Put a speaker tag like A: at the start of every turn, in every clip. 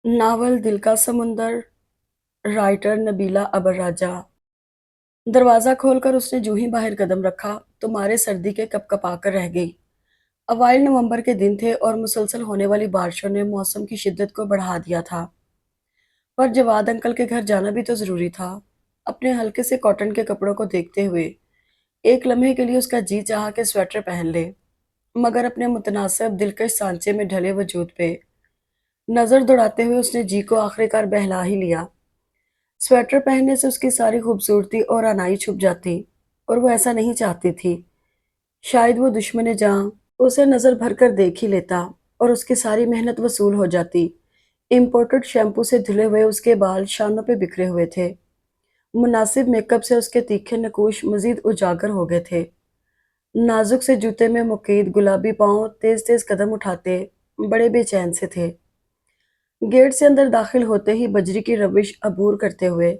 A: Novel दिल का समुंदर। राइटर नबीला अबर राजा। दरवाजा खोलकर उसने जूं ही बाहर कदम रखा तो मारे सर्दी के कपकपा कर रह गई। अवाइल नवंबर के दिन थे और मुसलसल होने वाली बारिशों ने मौसम की शिद्दत को बढ़ा दिया था। पर जवाद अंकल के घर जाना भी तो जरूरी था। अपने हल्के से कॉटन के कपड़ों को देखते हुए एक लम्हे के लिए उसका जी चाहा कि स्वेटर पहन ले, मगर अपने मुतनासिब दिलकश सांचे में ढले वजूद पे नजर दौड़ाते हुए उसने जी को आखिरकार बहला ही लिया। स्वेटर पहनने से उसकी सारी खूबसूरती और अनाई छुप जाती, और वो ऐसा नहीं चाहती थी। शायद वो दुश्मन जहां उसे नजर भर कर देख ही लेता और उसकी सारी मेहनत वसूल हो जाती। इम्पोर्टेड शैम्पू से धुले हुए उसके बाल शानों पे बिखरे हुए थे। मुनासिब मेकअप से उसके तीखे नकूश मजीद उजागर हो गए थे। नाजुक से जूते में मुकीद गुलाबी पांव तेज तेज कदम उठाते बड़े बेचैन से थे। गेट से अंदर दाखिल होते ही बजरी की रविश अबूर करते हुए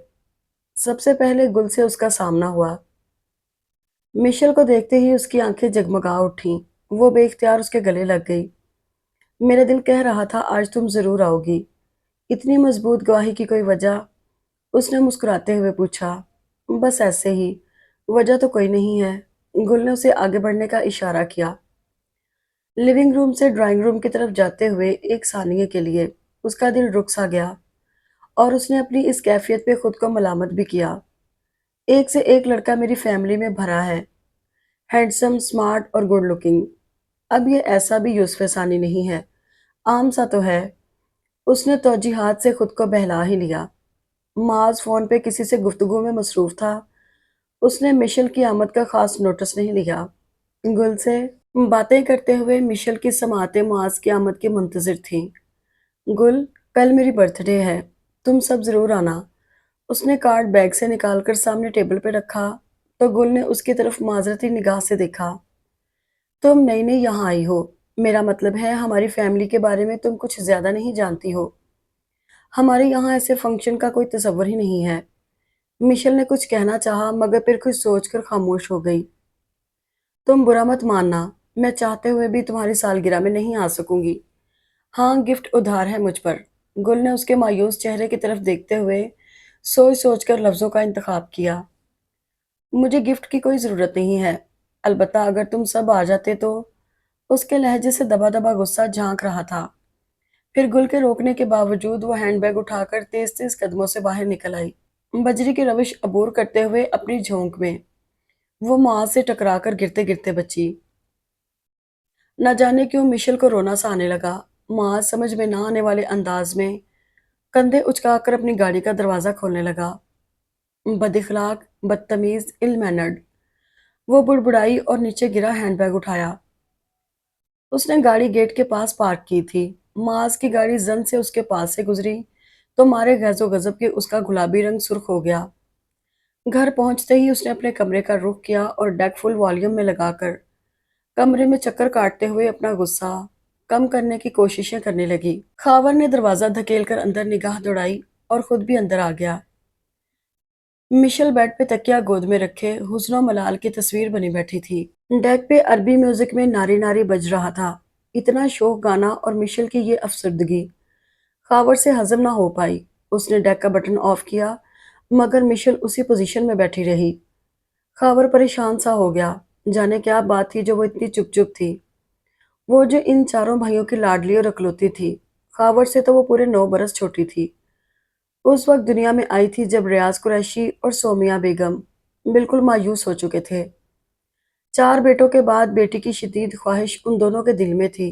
A: सबसे पहले गुल से उसका सामना हुआ। मिशेल को देखते ही उसकी आंखें जगमगा उठीं। वो बेख्तियार उसके गले लग गई। मेरा दिल कह रहा था आज तुम जरूर आओगी। इतनी मजबूत गवाही की कोई वजह? उसने मुस्कुराते हुए पूछा। बस ऐसे ही। वजह तो कोई नहीं है। गुल ने उसे आगे बढ़ने का इशारा किया। लिविंग रूम से ड्राइंग रूम की तरफ जाते हुए एक सानिये के लिए उसका दिल रुक सा गया, और उसने अपनी इस कैफियत पे खुद को मलामत भी किया। एक से एक लड़का मेरी फैमिली में भरा है, हैंडसम, स्मार्ट और गुड लुकिंग। अब ये ऐसा भी यूसुफ सानी नहीं है, आम सा तो है। उसने तौजीहात से खुद को बहला ही लिया। माज फोन पे किसी से गुफ्तगू में मसरूफ था। उसने मिशेल की आमद का खास नोटिस नहीं लिया। गुल से बातें करते हुए मिशेल की समातें माज की आमद की मुंतजिर थीं। गुल, कल मेरी बर्थडे है, तुम सब जरूर आना। उसने कार्ड बैग से निकालकर सामने टेबल पे रखा तो गुल ने उसकी तरफ माजरती निगाह से देखा। तुम नई नई यहाँ आई हो, मेरा मतलब है हमारी फैमिली के बारे में तुम कुछ ज्यादा नहीं जानती हो। हमारे यहाँ ऐसे फंक्शन का कोई तस्वर ही नहीं है। मिशेल ने कुछ कहना चाहा मगर फिर कुछ सोचकर खामोश हो गई। तुम बुरा मत मानना, मैं चाहते हुए भी तुम्हारी सालगिरह में नहीं आ सकूंगी। हाँ, गिफ्ट उधार है मुझ पर। गुल ने उसके मायूस चेहरे की तरफ देखते हुए सोच सोच कर लफ्जों का इंतखाब किया। मुझे गिफ्ट की कोई जरूरत नहीं है, अलबत्ता अगर तुम सब आ जाते तो। उसके लहजे से दबा दबा गुस्सा झांक रहा था। फिर गुल के रोकने के बावजूद वो हैंडबैग उठाकर तेज तेज कदमों से बाहर निकल आई। बजरी की रविश अबूर करते हुए अपनी झोंक में वो माँ से टकराकर गिरते गिरते बची। न जाने क्यों मिशेल को रोना सा आने लगा। माँ समझ में ना आने वाले अंदाज में कंधे उचकाकर अपनी गाड़ी का दरवाजा खोलने लगा। बदइखलाक, बदतमीज, इल मैनर्ड। वो बुड़बुड़ाई और नीचे गिरा हैंडबैग उठाया। उसने गाड़ी गेट के पास पार्क की थी। माज की गाड़ी जन से उसके पास से गुजरी तो मारे गैजो गजब के उसका गुलाबी रंग सुर्ख हो गया। घर पहुंचते ही उसने अपने कमरे का रुख किया और डेक फुल वॉल्यूम में लगाकर कमरे में चक्कर काटते हुए अपना गुस्सा कम करने की कोशिशें करने लगी। खावर ने दरवाजा धकेल कर अंदर निगाह दौड़ाई और खुद भी अंदर आ गया। मिशेल बेड पे तकिया गोद में रखे हुस्नो मलाल की तस्वीर बनी बैठी थी। डेक पे अरबी म्यूजिक में नारी नारी बज रहा था। इतना शोक गाना और मिशेल की ये अफसरदगी खावर से हजम ना हो पाई। उसने डेक का बटन ऑफ किया मगर मिशेल उसी पोजीशन में बैठी रही। खावर परेशान सा हो गया। जाने क्या बात थी जो वो इतनी चुप चुप थी। वो जो इन चारों भाइयों की लाडली और अकलौती थी। खावर से तो वो पूरे 9 बरस छोटी थी। उस वक्त दुनिया में आई थी जब रियाज कुरैशी और सोमिया बेगम बिल्कुल मायूस हो चुके थे। 4 बेटों के बाद बेटी की शदीद ख्वाहिश उन दोनों के दिल में थी।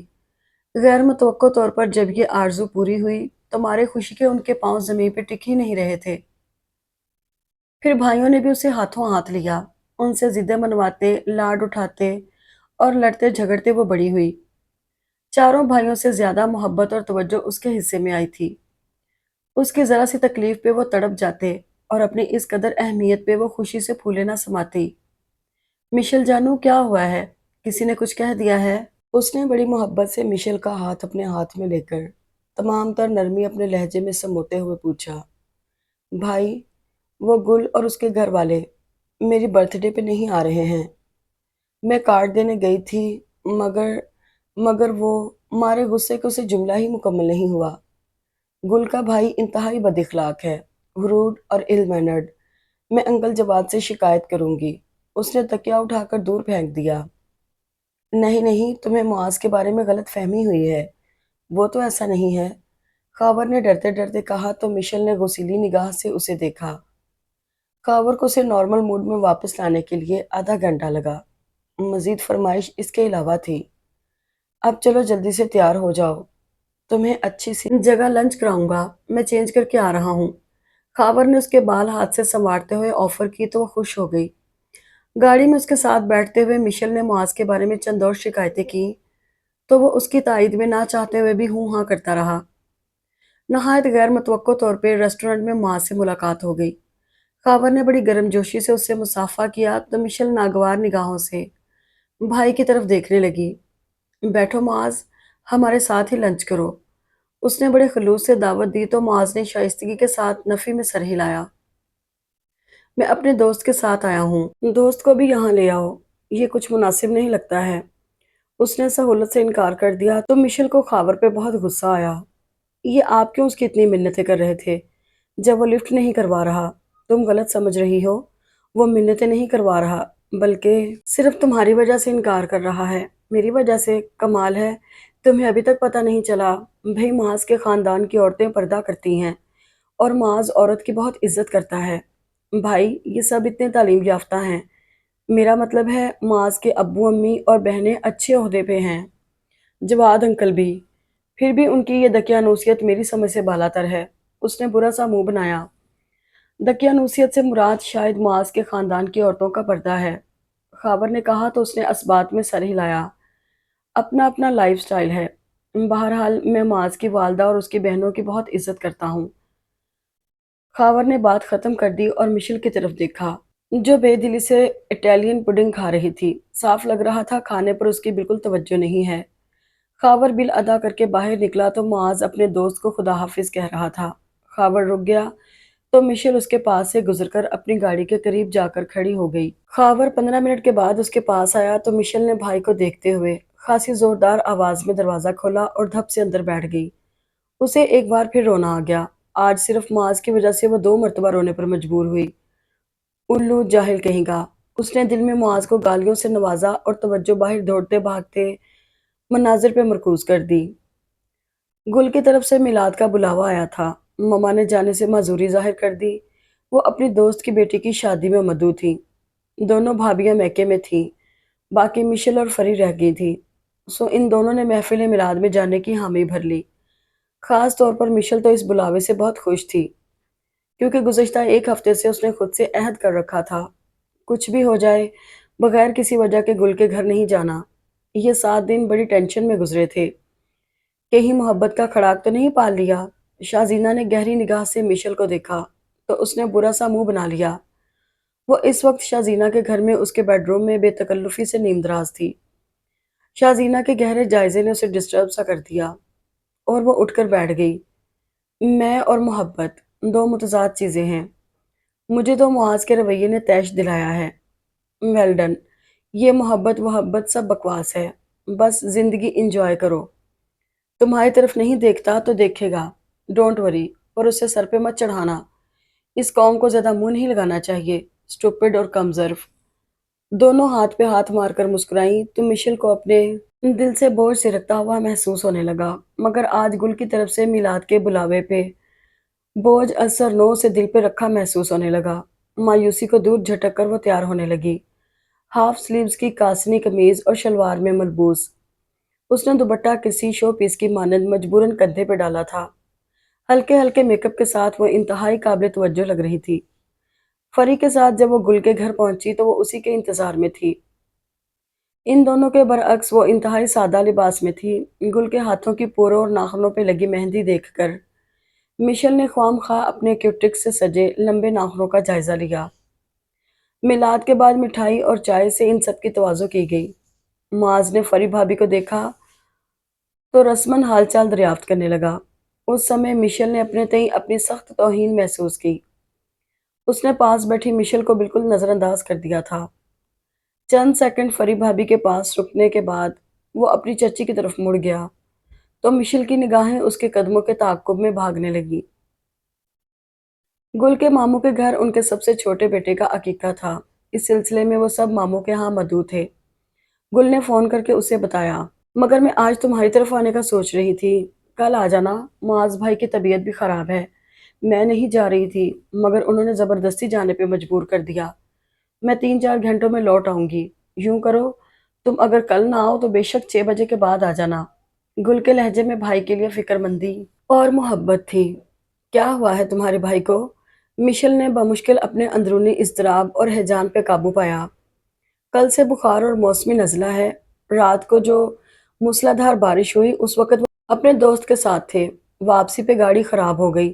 A: गैर मुतवक्को तौर पर जब ये आरजू पूरी हुई तो मारे खुशी के उनके पांव जमीन पर टिक ही नहीं रहे थे। फिर भाइयों ने भी उसे हाथों हाथ लिया। उनसे जिद्दें मनवाते, लाड उठाते और लड़ते झगड़ते वो बड़ी हुई। चारों भाइयों से ज्यादा मोहब्बत और तवज्जो उसके हिस्से में आई थी। उसकी जरा सी तकलीफ पे वो तड़प जाते और अपनी इस कदर अहमियत पे वो खुशी से फूले ना समाती। मिशेल जानू, क्या हुआ है? किसी ने कुछ कह दिया है? उसने बड़ी मोहब्बत से मिशेल का हाथ अपने हाथ में लेकर तमाम तर नरमी अपने लहजे में समोते हुए पूछा। भाई, वो गुल और उसके घर वाले मेरी बर्थडे पे नहीं आ रहे हैं। मैं कार्ड देने गई थी, मगर मगर वो मारे गुस्से के उसे जुमला ही मुकम्मल नहीं हुआ। گل کا بھائی انتہائی بد اخلاق ہے، روڈ اور ill mannered۔ میں انکل جواد سے شکایت کروں گی۔ اس نے تکیہ اٹھا کر دور پھینک دیا۔ نہیں نہیں، تمہیں معاذ کے بارے میں غلط فہمی ہوئی ہے، وہ تو ایسا نہیں ہے، خاور نے ڈرتے ڈرتے کہا تو مشل نے غصیلی نگاہ سے اسے دیکھا۔ خاور کو اسے نارمل موڈ میں واپس لانے کے لیے آدھا گھنٹہ لگا۔ مزید فرمائش اس کے علاوہ تھی۔ اب چلو جلدی سے تیار ہو جاؤ، تمہیں اچھی سی جگہ لنچ کراؤں گا، میں چینج کر کے آ رہا ہوں۔ خاور نے اس کے بال ہاتھ سے سنوارتے ہوئے آفر کی تو وہ خوش ہو گئی۔ گاڑی میں اس کے ساتھ بیٹھتے ہوئے مشل نے معاذ کے بارے میں چند اور شکایتیں کی تو وہ اس کی تائید میں نہ چاہتے ہوئے بھی ہوں ہاں کرتا رہا۔ نہایت غیر متوقع طور پہ ریسٹورنٹ میں معاذ سے ملاقات ہو گئی۔ خاور نے بڑی گرم جوشی سے اس سے مصافحہ کیا تو مشل ناگوار نگاہوں سے بھائی کی طرف دیکھنے لگی۔ بیٹھو معاذ، ہمارے ساتھ ہی لنچ کرو۔ اس نے بڑے خلوص سے دعوت دی تو معاذ نے شائستگی کے ساتھ نفی میں سر ہلایا۔ میں اپنے دوست کے ساتھ آیا ہوں، دوست کو بھی یہاں لے آؤ، یہ کچھ مناسب نہیں لگتا ہے۔ اس نے سہولت سے انکار کر دیا تو مشل کو خاور پہ بہت غصہ آیا۔ یہ آپ کیوں اس کی اتنی منتیں کر رہے تھے جب وہ لفٹ نہیں کروا رہا؟ تم غلط سمجھ رہی ہو، وہ منتیں نہیں کروا رہا بلکہ صرف تمہاری وجہ سے انکار کر رہا ہے۔ میری وجہ سے؟ کمال ہے، تمہیں ابھی تک پتہ نہیں چلا؟ بھئی معاذ کے خاندان کی عورتیں پردہ کرتی ہیں اور معاذ عورت کی بہت عزت کرتا ہے۔ بھائی یہ سب اتنے تعلیم یافتہ ہیں، میرا مطلب ہے معاذ کے ابو امی اور بہنیں اچھے عہدے پہ ہیں، جواد انکل بھی، پھر بھی ان کی یہ دقیانوسیت میری سمجھ سے بالاتر ہے۔ اس نے برا سا منہ بنایا۔ دقیانوسیت سے مراد شاید معاذ کے خاندان کی عورتوں کا پردہ ہے، خاور نے کہا تو اس نے اثبات میں سر ہلایا۔ اپنا اپنا لائف سٹائل ہے، بہرحال میں معاذ کی والدہ اور اس کی بہنوں کی بہت عزت کرتا ہوں۔ خاور نے بات ختم کر دی اور مشل کی طرف دیکھا جو بے دلی سے اٹیلین پڈنگ کھا رہی تھی۔ صاف لگ رہا تھا کھانے پر اس کی بالکل توجہ نہیں ہے۔ خاور بل ادا کر کے باہر نکلا تو معاذ اپنے دوست کو خدا حافظ کہہ رہا تھا۔ خاور رک گیا تو مشل اس کے پاس سے گزر کر اپنی گاڑی کے قریب جا کر کھڑی ہو گئی۔ خاور 15 منٹ کے بعد اس کے پاس آیا تو مشل نے بھائی کو دیکھتے ہوئے خاصی زوردار آواز میں دروازہ کھولا اور دھپ سے اندر بیٹھ گئی۔ اسے ایک بار پھر رونا آ گیا۔ آج صرف معاذ کی وجہ سے وہ 2 مرتبہ رونے پر مجبور ہوئی۔ الو جاہل کہیں گا، اس نے دل میں معاذ کو گالیوں سے نوازا اور توجہ باہر دوڑتے بھاگتے مناظر پہ مرکوز کر دی۔ گل کی طرف سے میلاد کا بلاوا آیا تھا، مما نے جانے سے معذوری ظاہر کر دی۔ وہ اپنی دوست کی بیٹی کی شادی میں مدعو تھیں، دونوں بھابیاں میکے میں تھیں، باقی مشل اور فری رہ گئی تھی، سو ان دونوں نے محفل میلاد میں جانے کی حامی بھر لی۔ خاص طور پر مشل تو اس بلاوے سے بہت خوش تھی کیونکہ گزشتہ ایک ہفتے سے اس نے خود سے عہد کر رکھا تھا کچھ بھی ہو جائے بغیر کسی وجہ کے گل کے گھر نہیں جانا۔ یہ 7 دن بڑی ٹینشن میں گزرے تھے، کہیں محبت کا کھڑاک تو نہیں پال لیا۔ شازینہ نے گہری نگاہ سے مشل کو دیکھا تو اس نے برا سا منہ بنا لیا۔ وہ اس وقت شازینہ کے گھر میں اس کے بیڈ روم میں بے تکلفی سے نیم دراز تھی۔ شازینہ کے گہرے جائزے نے اسے ڈسٹرب سا کر دیا اور وہ اٹھ کر بیٹھ گئی۔ میں اور محبت 2 متضاد چیزیں ہیں، مجھے تو معاذ کے رویے نے تیش دلایا ہے۔ ویل ڈن، یہ محبت سب بکواس ہے، بس زندگی انجوائے کرو۔ تمہاری طرف نہیں دیکھتا تو دیکھے گا، ڈونٹ وری، اور اسے سر پہ مت چڑھانا۔ اس قوم کو زیادہ منہ نہیں لگانا چاہیے، اسٹوپڈ اور کم ظرف۔ دونوں ہاتھ پہ ہاتھ مار کر مسکرائیں تو مشل کو اپنے دل سے بوجھ سرکتا ہوا محسوس ہونے لگا، مگر آج گل کی طرف سے میلاد کے بلاوے پہ بوجھ اثر نو سے دل پہ رکھا محسوس ہونے لگا۔ مایوسی کو دور جھٹک کر وہ تیار ہونے لگی، ہاف سلیوز کی کاسنی قمیض اور شلوار میں ملبوس۔ اس نے دوپٹہ کسی شو پیس کی مانند مجبوراً کندھے پہ ڈالا تھا۔ ہلکے ہلکے میک اپ کے ساتھ وہ انتہائی قابل توجہ لگ رہی تھی۔ فری کے ساتھ جب وہ گل کے گھر پہنچی تو وہ اسی کے انتظار میں تھی۔ ان دونوں کے برعکس وہ انتہائی سادہ لباس میں تھی۔ گل کے ہاتھوں کی پوروں اور ناخنوں پہ لگی مہندی دیکھ کر مشل نے خواہ مخواہ اپنے کیوٹکس سے سجے لمبے ناخنوں کا جائزہ لیا۔ میلاد کے بعد مٹھائی اور چائے سے ان سب کی تواضع کی گئی۔ معاذ نے فری بھابھی کو دیکھا تو رسماً حال چال دریافت کرنے لگا۔ اس سمے مشل نے اپنے تئیں اپنی سخت توہین محسوس کی۔ اس نے پاس بیٹھی مشل کو بالکل نظر انداز کر دیا تھا۔ چند سیکنڈ فری بھابھی کے پاس رکنے کے بعد وہ اپنی چچی کی طرف مڑ گیا تو मिशेल की निगाहें उसके कदमों के ताक़ुब में भागने लगी। गुल के मामू के घर उनके सबसे छोटे बेटे का अकीका था। इस सिलसिले में वो सब मामू के यहाँ मदऊ थे। गुल ने फोन करके उसे बताया, मगर मैं आज तुम्हारी तरफ आने का सोच रही थी। कल आ जाना, मुआज भाई की तबीयत भी खराब है। मैं नहीं जा रही थी, मगर उन्होंने जबरदस्ती जाने पे मजबूर कर दिया। मैं 3-4 घंटों में लौट आऊंगी। यूं करो, तुम अगर कल ना आओ तो बेशक 6 बजे के बाद आ जाना। गुल के लहजे में भाई के लिए फिक्रमंदी और मोहब्बत थी। क्या हुआ है तुम्हारे भाई को? मिशेल ने बमुश्किल अपने अंदरूनी इज़्तिराब और हैजान पे काबू पाया। कल से बुखार और मौसमी नज़ला है। रात को जो मूसलाधार बारिश हुई उस वक़्त वो अपने दोस्त के साथ थे। वापसी पे गाड़ी ख़राब हो गई।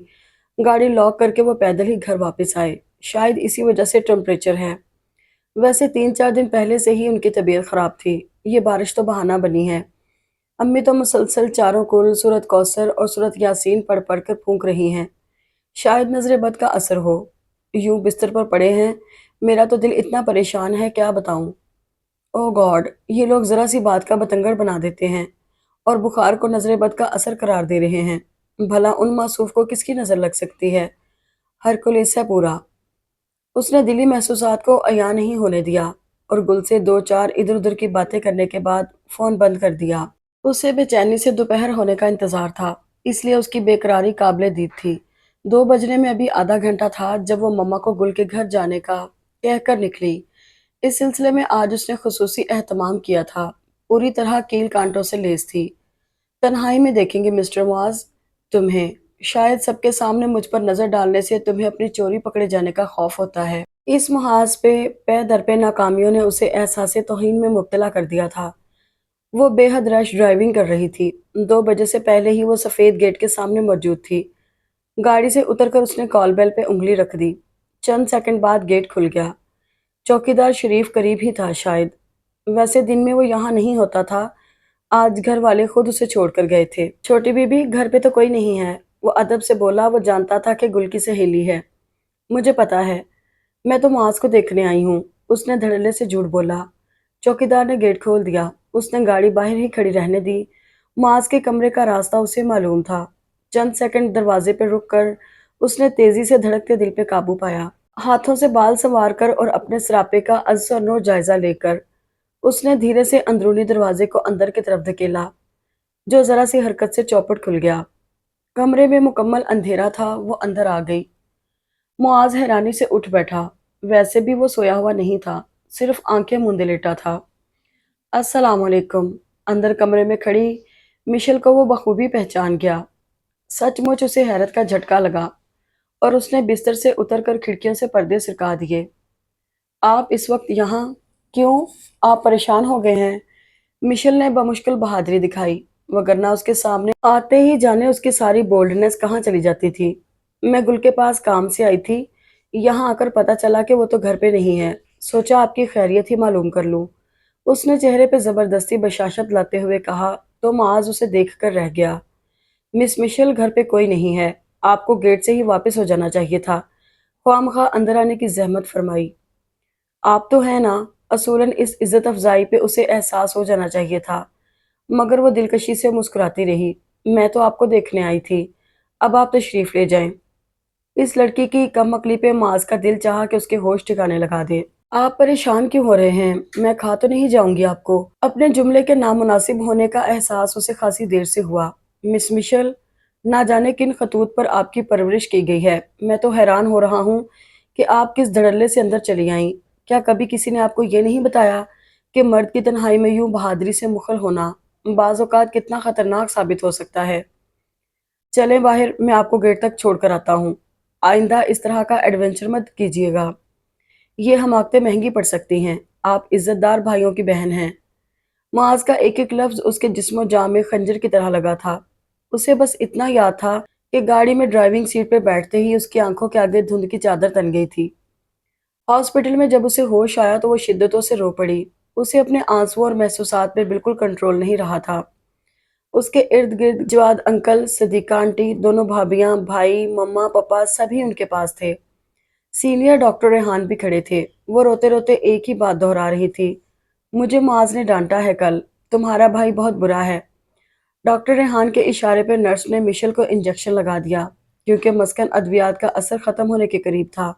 A: गाड़ी लॉक करके वो पैदल ही घर वापस आए। शायद इसी वजह से टेम्परेचर है। वैसे 3-4 दिन पहले से ही उनकी तबीयत ख़राब थी। ये बारिश तो बहाना बनी है। अम्मी तो मुसलसल चारों कुल, सूरत कौसर और सूरत यासीन पढ़ पढ़ कर फूंक रही हैं। शायद नज़र बद का असर हो। यूं बिस्तर पर पड़े हैं। मेरा तो दिल इतना परेशान है, क्या बताऊं। ओह गॉड, ये लोग ज़रा सी बात का बतंगड़ बना देते हैं और बुखार को नज़र बद का असर करार दे रहे हैं। भला उन मासूफ को किसकी नज़र लग सकती है? हरकुलिस है पूरा। उसने दिली महसूसात को अया नहीं होने दिया और गुल से 2-4 इधर उधर की बातें करने के बाद फ़ोन बंद कर दिया। उसे बेचैनी से दोपहर होने का इंतज़ार था, इसलिए उसकी बेकरारी काबिले दीद थी। 2 बजने में अभी आधा घंटा था जब वो मम्मा को गुल के घर जाने का कहकर निकली। इस सिलसिले में आज उसने खुसूसी एहतमाम किया था। पूरी तरह कील कांटों से लैस थी। तन्हाई में देखेंगे मिस्टर मुआज़, तुम्हें। शायद सबके सामने मुझ पर नज़र डालने से तुम्हें अपनी चोरी पकड़े जाने का खौफ होता है। इस मुहाज पे दर पे नाकामियों ने उसे एहसास तौहीन में मुब्तला कर दिया था। वो बेहद रश ड्राइविंग कर रही थी। 2 बजे से पहले ही वो सफ़ेद गेट के सामने मौजूद थी। गाड़ी से उतरकर उसने कॉल बेल पे उंगली रख दी। चंद सेकंड बाद गेट खुल गया। चौकीदार शरीफ करीब ही था शायद। वैसे दिन में वो यहाँ नहीं होता था। आज घर वाले खुद उसे छोड़कर गए थे। छोटी बीबी, घर पे तो कोई नहीं है। वो अदब से बोला। वो जानता था कि गुल की सहेली है। मुझे पता है, मैं तो मुआज को देखने आई हूँ। उसने धड़ल्ले से झूठ बोला। चौकीदार ने गेट खोल दिया। उसने गाड़ी बाहर ही खड़ी रहने दी। मुआज के कमरे का रास्ता उसे मालूम था। चंद सेकंड दरवाजे पर रुक कर उसने तेजी से धड़कते दिल पे काबू पाया। हाथों से बाल संवार कर और अपने सरापे का अज़्ज़ो नो जायजा लेकर उसने धीरे से अंदरूनी दरवाजे को अंदर की तरफ धकेला, जो जरा सी हरकत से चौपट खुल गया। कमरे में मुकम्मल अंधेरा था। वो अंदर आ गई। मुआज हैरानी से उठ बैठा। वैसे भी वो सोया हुआ नहीं था, सिर्फ आंखें मूंदे लेटा था। अस्सलाम वालेकुम। अंदर कमरे में खड़ी मिशेल को वो बखूबी पहचान गया। सचमुच उसे हैरत का झटका लगा और उसने बिस्तर से उतरकर खिड़कियों से पर्दे सरका दिए। आप इस वक्त यहाँ क्यों? आप परेशान हो गए हैं? मिशेल ने बमुश्किल बहादुरी दिखाई, वगरना उसके सामने आते ही जाने उसकी सारी बोल्डनेस कहाँ चली जाती थी। मैं गुल के पास काम से आई थी। यहाँ आकर पता चला कि वो तो घर पे नहीं है। सोचा आपकी खैरियत ही मालूम कर लूँ। उसने चेहरे पे जबरदस्ती बशाशत लाते हुए कहा, तो माज उसे देख कर रह गया। मिस मिशेल, घर पे कोई नहीं है। आपको गेट से ही वापस हो जाना चाहिए था। ख्वामखा अंदर आने की जहमत फरमाई। आप तो है ना। असूलन इस इज्जत अफजाई पे उसे एहसास हो जाना चाहिए था, मगर वो दिलकशी से मुस्कुराती रही। मैं तो आपको देखने आई थी। अब आप तशरीफ ले जाएं। इस लड़की की कम अकली पे माज का दिल चाहा कि उसके होश ठिकाने लगा दे। आप परेशान क्यों हो रहे हैं? मैं खा तो नहीं जाऊंगी आपको। अपने जुमले के नामुनासिब होने का एहसास उसे खासी देर से हुआ। मिस मिशेल, ना जाने किन खतूत पर आपकी परवरिश की गई है। मैं तो हैरान हो रहा हूँ कि आप किस धड़ल्ले से अंदर चली आईं। क्या कभी किसी ने आपको ये नहीं बताया कि मर्द की तन्हाई में यूं बहादुरी से मुखर होना बाज़ औक़ात कितना खतरनाक साबित हो सकता है? चलें बाहर, मैं आपको गेट तक छोड़ कर आता हूँ। आइंदा इस तरह का एडवेंचर मत कीजिएगा। ये हमाकतें महंगी पड़ सकती हैं। आप इज्जतदार भाइयों की बहन हैं। मुआज का एक एक लफ्ज उसके जिस्मो जान में खंजर की तरह लगा था। उसे बस इतना याद था कि गाड़ी में ड्राइविंग सीट पर बैठते ही उसकी आंखों के आगे धुंध की चादर तन गई थी। हॉस्पिटल में जब उसे होश आया तो वो शिद्दतों से रो पड़ी। उसे अपने आंसुओं और महसूसात पे बिल्कुल कंट्रोल नहीं रहा था। उसके इर्द गिर्द जवाद अंकल, सदीका आंटी, दोनों भाभियां, भाई, मम्मा, पापा सभी उनके पास थे। सीनियर डॉक्टर रेहान भी खड़े थे। वो रोते रोते एक ही बात दोहरा रही थी। मुझे मुआज ने डांटा है कल। तुम्हारा भाई बहुत बुरा है। ڈاکٹر ریحان کے اشارے پر نرس نے مشل کو انجیکشن لگا دیا کیونکہ مسکن ادویات کا اثر ختم ہونے کے قریب تھا۔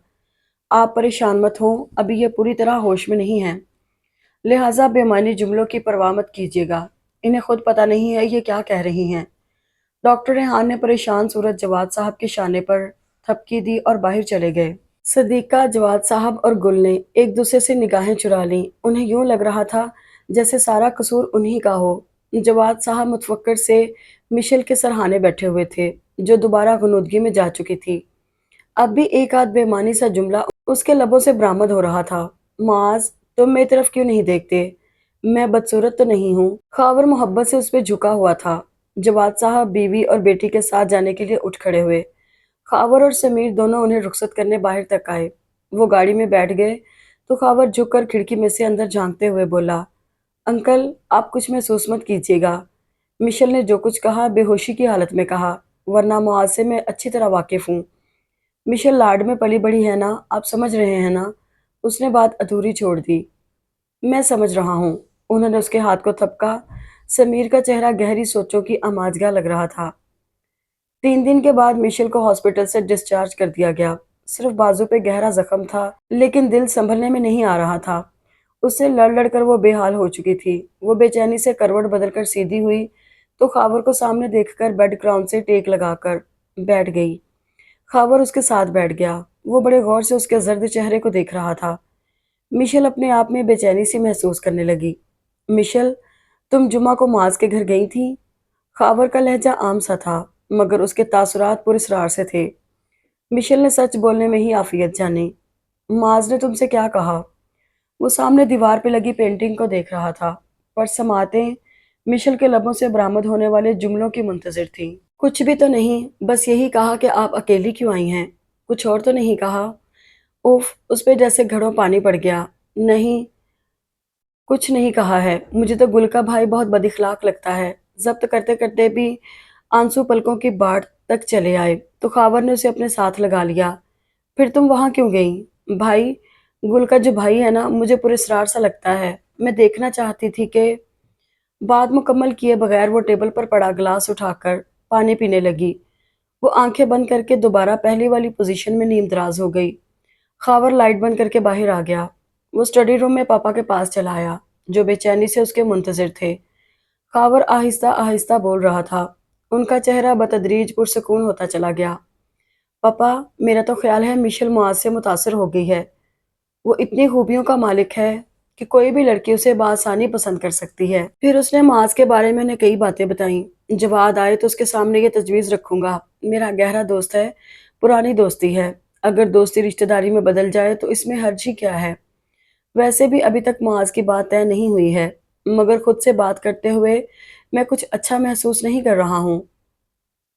A: آپ پریشان مت ہوں، ابھی یہ پوری طرح ہوش میں نہیں ہے، لہٰذا بے معنی جملوں کی پرواہ مت کیجیے گا۔ انہیں خود پتہ نہیں ہے یہ کیا کہہ رہی ہیں۔ ڈاکٹر ریحان نے پریشان صورت جواد صاحب کے شانے پر تھپکی دی اور باہر چلے گئے۔ صدیقہ، جواد صاحب اور گل نے ایک دوسرے سے نگاہیں چرا لیں۔ انہیں یوں لگ رہا تھا جیسے سارا قصور انہی کا ہو۔ جواد صاحب متفکر سے مشل کے سرہانے بیٹھے ہوئے تھے جو دوبارہ غنودگی میں جا چکی تھی۔ اب بھی ایک آدھ بے معنی سا جملہ اس کے لبوں سے برآمد ہو رہا تھا۔ معاذ، تم میری طرف کیوں نہیں دیکھتے؟ میں بدصورت تو نہیں ہوں؟ خاور محبت سے اس پہ جھکا ہوا تھا۔ جواد صاحب بیوی اور بیٹی کے ساتھ جانے کے لیے اٹھ کھڑے ہوئے۔ خاور اور سمیر دونوں انہیں رخصت کرنے باہر تک آئے۔ وہ گاڑی میں بیٹھ گئے تو خاور جھک کر کھڑکی میں سے اندر جھانکتے ہوئے بولا، انکل، آپ کچھ محسوس مت کیجیے گا۔ مشل نے جو کچھ کہا بے ہوشی کی حالت میں کہا، ورنہ معاذ سے میں اچھی طرح واقف ہوں۔ مشل لاڈ میں پلی بڑھی ہے نا، آپ سمجھ رہے ہیں نا؟ اس نے بات ادھوری چھوڑ دی۔ میں سمجھ رہا ہوں۔ انہوں نے اس کے ہاتھ کو تھپکا۔ سمیر کا چہرہ گہری سوچوں کی آماجگاہ لگ رہا تھا۔ 3 دن کے بعد مشل کو ہاسپٹل سے ڈسچارج کر دیا گیا۔ صرف بازو پہ گہرا زخم تھا، لیکن دل سنبھلنے میں نہیں آ رہا تھا۔ اس سے لڑ لڑ کر وہ بے حال ہو چکی تھی۔ وہ بے چینی سے کروٹ بدل کر سیدھی ہوئی تو خاور کو سامنے دیکھ کر بیڈ کراؤن سے ٹیک لگا کر بیٹھ گئی۔ خاور اس کے ساتھ بیٹھ گیا۔ وہ بڑے غور سے اس کے زرد چہرے کو دیکھ رہا تھا۔ مشل اپنے آپ میں بے چینی سی محسوس کرنے لگی۔ مشل، تم جمعہ کو معاذ کے گھر گئی تھی؟ خاور کا لہجہ عام سا تھا، مگر اس کے تاثرات پراسرار سے تھے۔ مشل نے سچ بولنے میں ہی عافیت جانی۔ معاذ نے تم سے کیا کہا؟ وہ سامنے دیوار پہ لگی پینٹنگ کو دیکھ رہا تھا، پر سماعتیں مشل کے لبوں سے برآمد ہونے والے جملوں کی منتظر تھیں۔ کچھ بھی تو نہیں، بس یہی کہا کہ آپ اکیلی کیوں آئی ہیں؟ کچھ اور تو نہیں کہا؟ اوف، اس پہ جیسے گھڑوں پانی پڑ گیا۔ نہیں، کچھ نہیں کہا ہے۔ مجھے تو گل کا بھائی بہت بد اخلاق لگتا ہے۔ ضبط کرتے کرتے بھی آنسو پلکوں کی باڑ تک چلے آئے تو خاور نے اسے اپنے ساتھ لگا لیا۔ پھر تم وہاں کیوں گئی؟ بھائی، گل کا جو بھائی ہے نا، مجھے پراسرار سا لگتا ہے۔ میں دیکھنا چاہتی تھی کہ… بات مکمل کیے بغیر وہ ٹیبل پر پڑا گلاس اٹھا کر پانی پینے لگی۔ وہ آنکھیں بند کر کے دوبارہ پہلی والی پوزیشن میں نیم دراز ہو گئی۔ خاور لائٹ بند کر کے باہر آ گیا۔ وہ اسٹڈی روم میں پاپا کے پاس چلا آیا جو بے چینی سے اس کے منتظر تھے۔ خاور آہستہ آہستہ بول رہا تھا۔ ان کا چہرہ بتدریج پرسکون ہوتا چلا گیا۔ پاپا، میرا تو خیال ہے مشل معاذ سے متاثر ہو گئی ہے۔ وہ اتنی خوبیوں کا مالک ہے کہ کوئی بھی لڑکی اسے بآسانی پسند کر سکتی ہے۔ پھر اس نے معاذ کے بارے میں انہیں کئی باتیں بتائیں۔ جواد آئے تو اس کے سامنے یہ تجویز رکھوں گا، میرا گہرا دوست ہے، پرانی دوستی ہے۔ اگر دوستی رشتہ داری میں بدل جائے تو اس میں حرج ہی کیا ہے؟ ویسے بھی ابھی تک معاذ کی بات طے نہیں ہوئی ہے، مگر خود سے بات کرتے ہوئے میں کچھ اچھا محسوس نہیں کر رہا ہوں۔